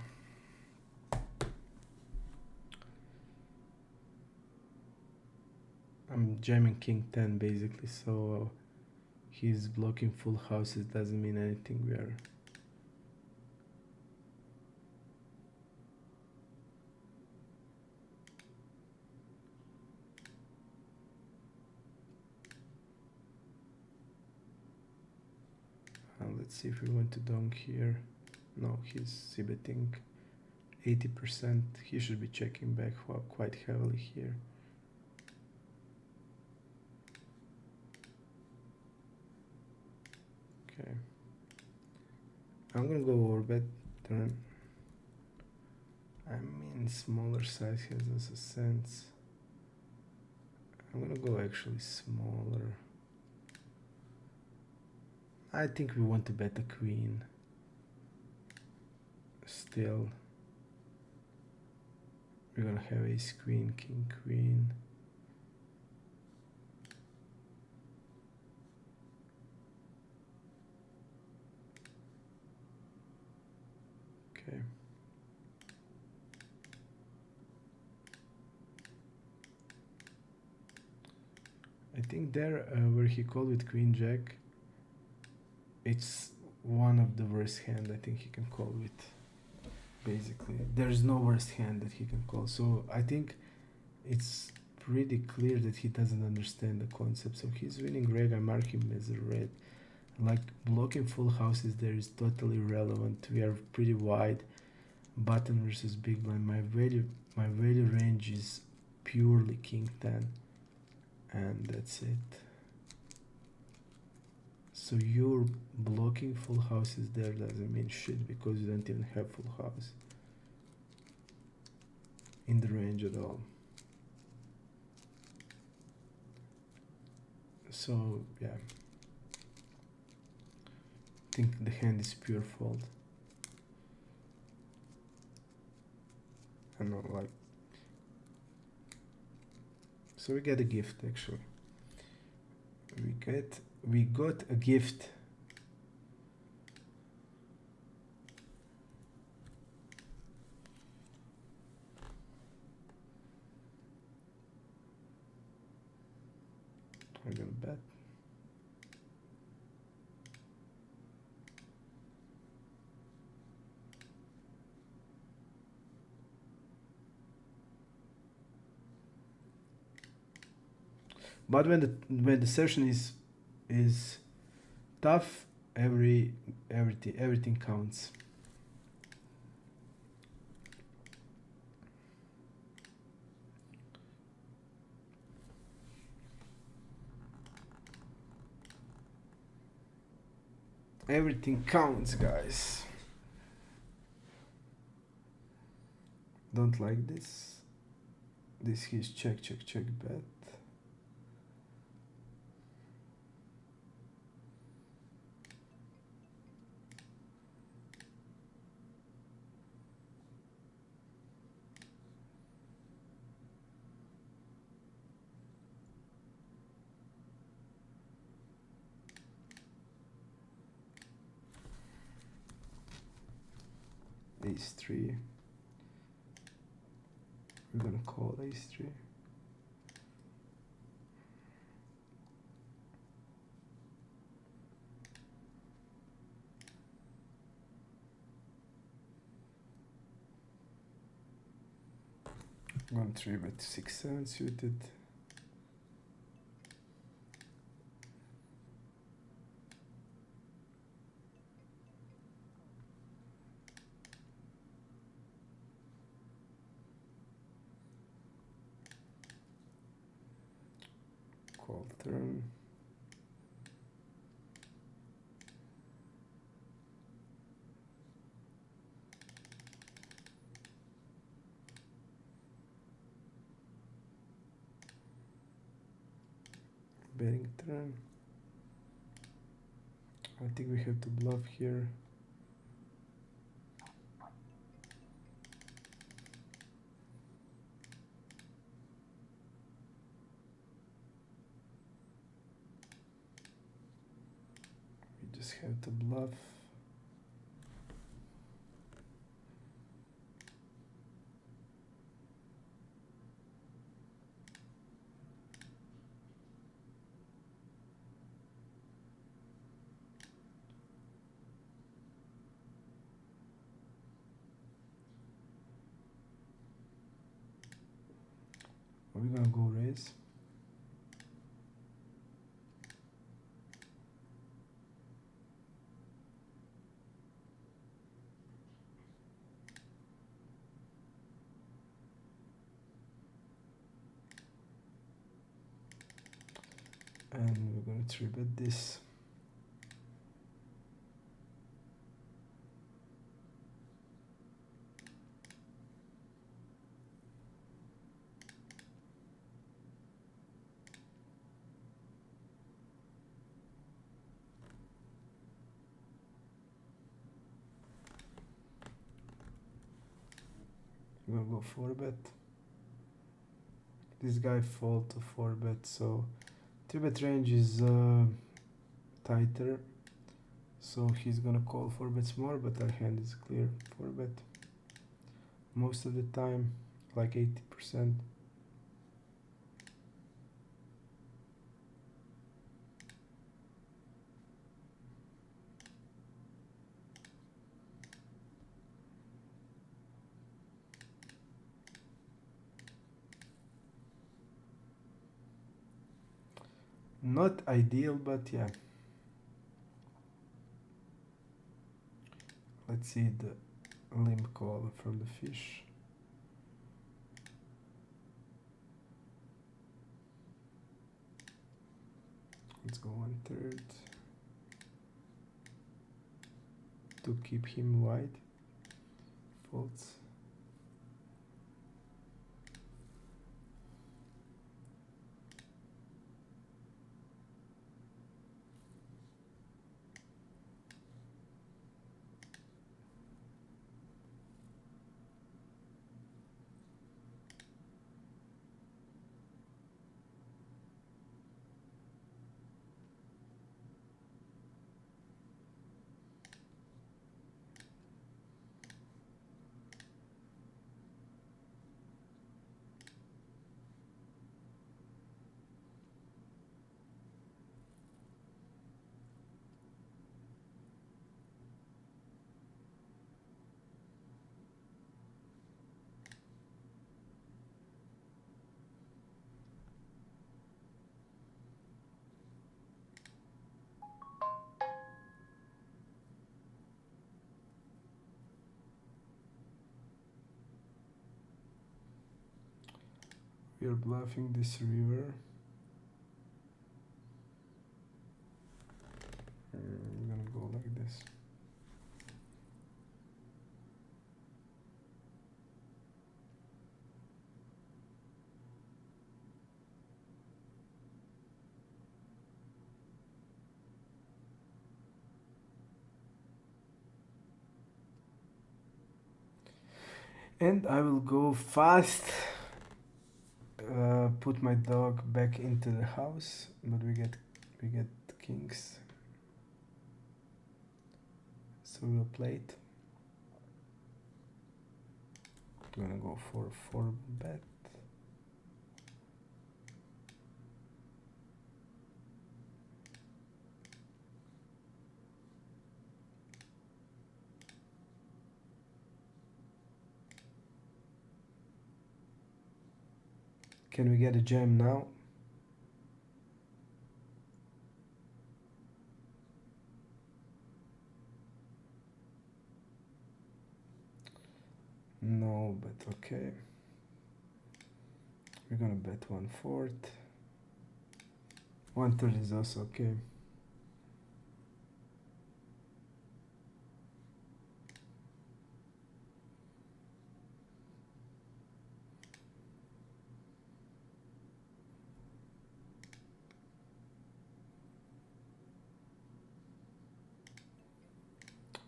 I'm jamming king 10 basically, so he's blocking full houses, doesn't mean anything. We are let's see if we want to donk here. No, he's c-betting 80%. He should be checking back quite heavily here. Okay. I'm gonna go overbet turn. I mean, smaller size has also sense. I'm gonna go actually smaller. I think we want to bet the queen. Still, we're gonna have ace queen, king queen. Okay. I think there where he called with queen jack, it's one of the worst hand I think he can call with. Basically, there's no worst hand that he can call. So I think it's pretty clear that he doesn't understand the concept. So he's winning reg. I mark him as a red. Like blocking full houses there is totally irrelevant. We are pretty wide. Button versus big blind. My value range is purely king 10, and that's it. So you're blocking full houses there doesn't mean shit because you don't even have full house in the range at all. So yeah, I think the hand is pure fold. I know, like, so we get a gift actually. We got a gift. I'm gonna bet. But when the session is tough, everything counts. Everything counts, guys. Don't like this. This is check bet. Ace 3. We're gonna call ace 3. One 3 bet 6-7 suited. Call turn. Betting turn. I think we have to bluff here. We just have to bluff. Are we gonna go raise? And we're gonna 3-bet this. I'm gonna go 4-bet. This guy fold to 4-bet, so 3-bet range is tighter. So he's gonna call 4-bets more, but our hand is clear 4-bet. Most of the time, like 80%. Not ideal, but yeah. Let's see the limb call from the fish. Let's go 1/3 to keep him wide. Folds. We are bluffing this river. I'm gonna go like this. And I will go fast. Put my dog back into the house, but we get kings. So we'll play it. I'm gonna go for 4-bet. Can we get a jam now? No, but okay. We're gonna bet 1/4. 1/3 is also okay.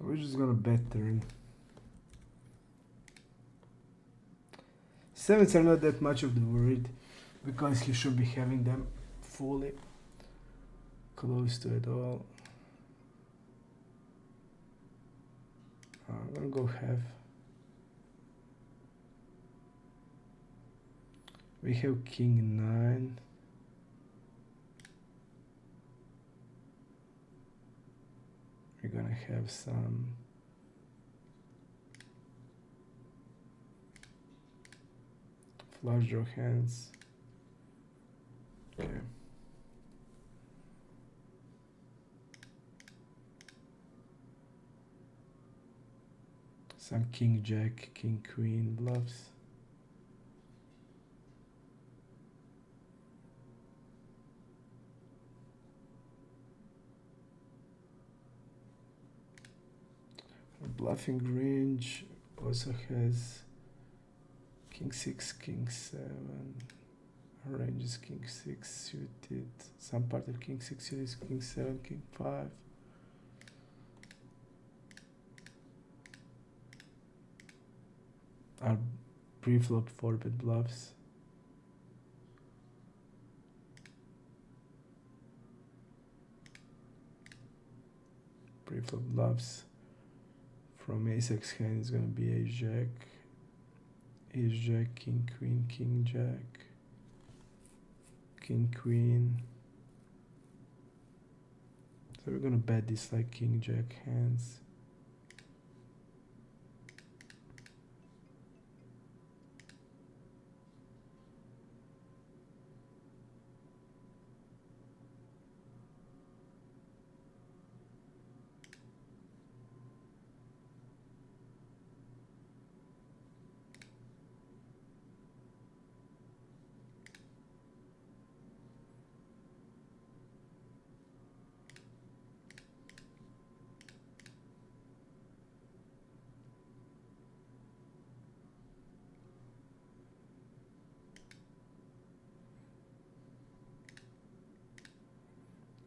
We're just gonna bet turn. Sevens are not that much of the worried because he should be having them fully close to it all. I'm gonna go half. We have king 9. We're gonna have some flush draw hands. Okay. Some king jack, king queen bluffs. Bluffing range also has king 6, king 7. Our range is king 6 suited. Some part of king 6 suited is king 7, king 5. Our Pre-flop 4-bet bluffs. Pre-flop bluffs. From ace-x hand is gonna be ace-jack, ace-jack, king-queen, king-jack, king-queen. So we're gonna bet this like king-jack hands.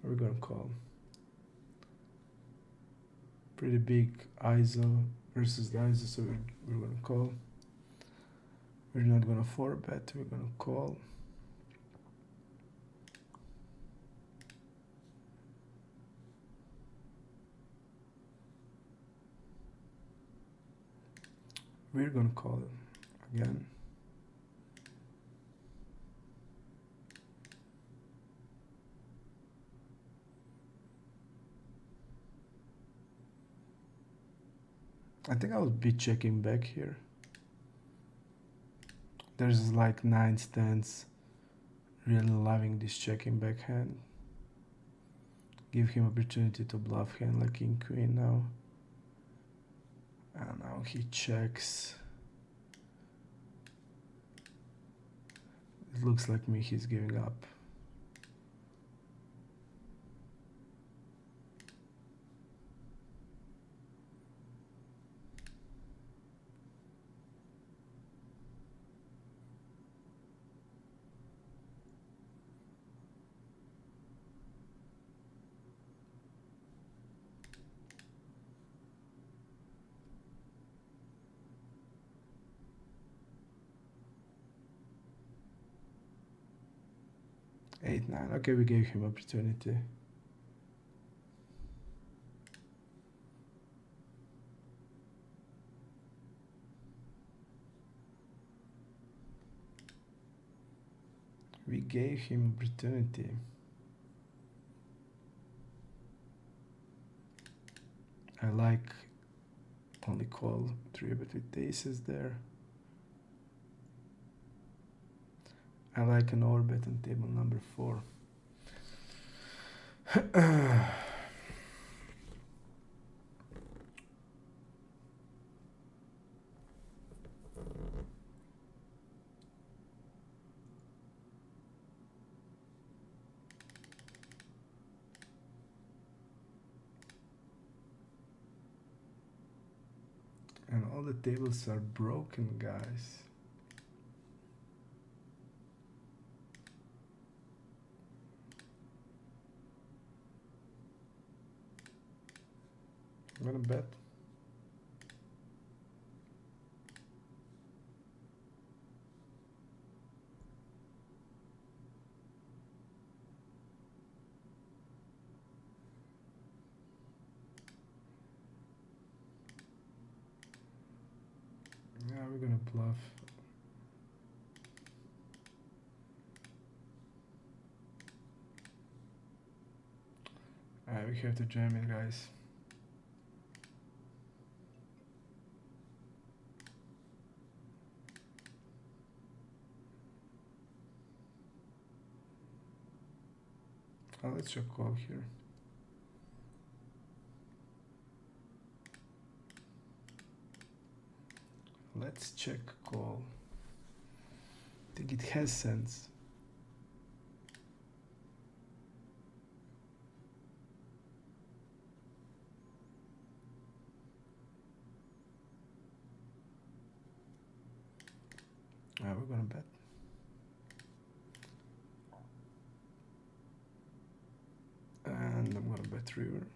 We're gonna call. Pretty big ISO versus the ISO, so we're gonna call. We're not gonna 4-bet, we're gonna call. We're gonna call again. I think I would be checking back here. There's like 9s, 10s. Really loving this checking back hand. Give him opportunity to bluff hand like king queen now. And now he checks. It looks like me he's giving up. Eight, nine. Okay, we gave him opportunity. We gave him opportunity. I like only call 3-bet with aces there. I like an overbet on table number 4. And all the tables are broken, guys. I'm gonna bet. Yeah, we're gonna bluff. Alright, we have to jam in, guys. Oh, let's check call here. Let's check call. I think it has sense. Alright, we're gonna bet. And I'm gonna bet river.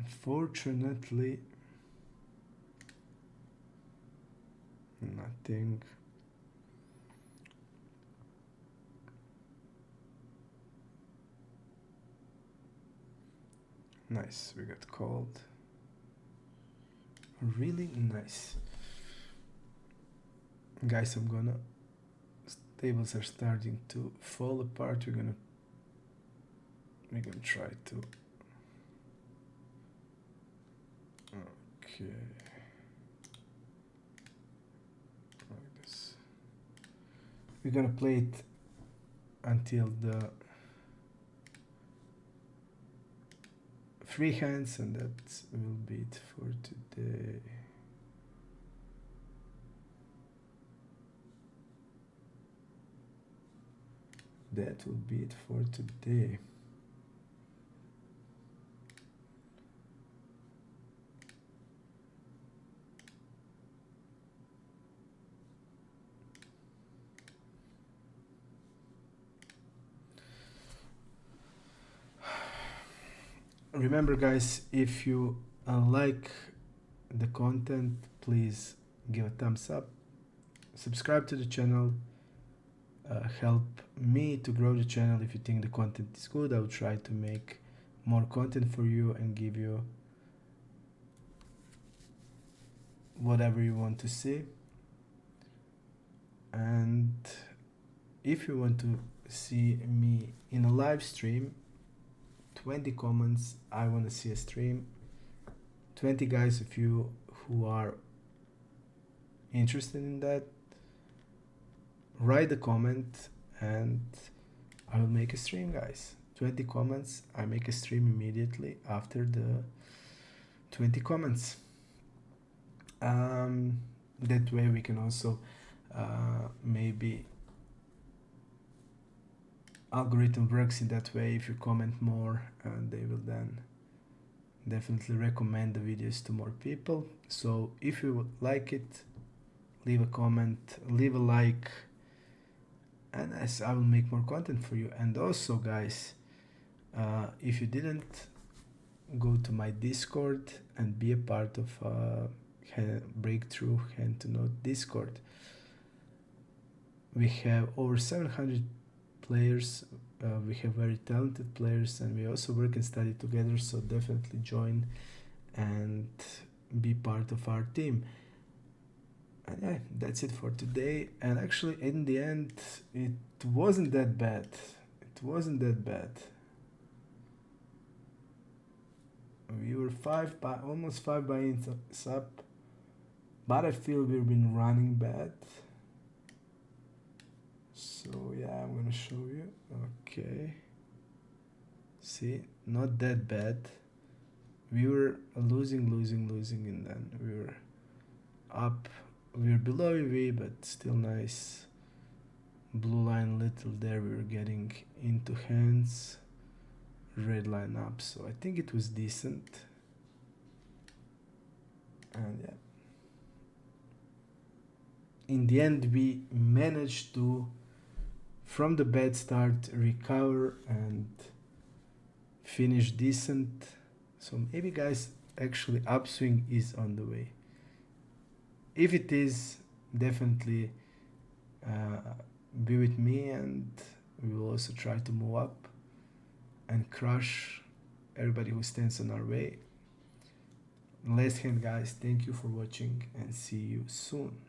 Unfortunately, nothing. Nice, we got called. Really nice. Guys, tables are starting to fall apart. We're gonna try to. Okay. Like this. We're gonna play it until the free hands, and that will be it for today. That will be it for today. Remember, guys, if you like the content, please give a thumbs up, subscribe to the channel, help me to grow the channel. If you think the content is good, I will try to make more content for you and give you whatever you want to see. And if you want to see me in a live stream, 20 comments, I want to see a stream. 20 guys of you who are interested in that, write a comment and I will make a stream, guys. 20 comments, I make a stream immediately after the 20 comments. That way we can also maybe algorithm works in that way. If you comment more, they will then definitely recommend the videos to more people. So if you like it, leave a comment, leave a like, and as I will make more content for you. And also, guys, if you didn't go to my Discord and be a part of Breakthrough Hand to Note Discord, we have over 700 players. We have very talented players, and we also work and study together, so definitely join and be part of our team. And yeah, that's it for today. And actually, in the end, it wasn't that bad. It wasn't that bad. We were almost 5 buy-ins up, but I feel we've been running bad. So yeah, I'm gonna show you. Okay, see, not that bad. We were losing, and then we were up. We were below EV, but still nice. Blue line little there, we were getting into hands. Red line up, so I think it was decent. And yeah, in the end we managed to, from the bad start, recover and finish decent. So maybe, guys, actually upswing is on the way. If it is, definitely be with me, and we will also try to move up and crush everybody who stands on our way. Last hand, guys, thank you for watching and see you soon.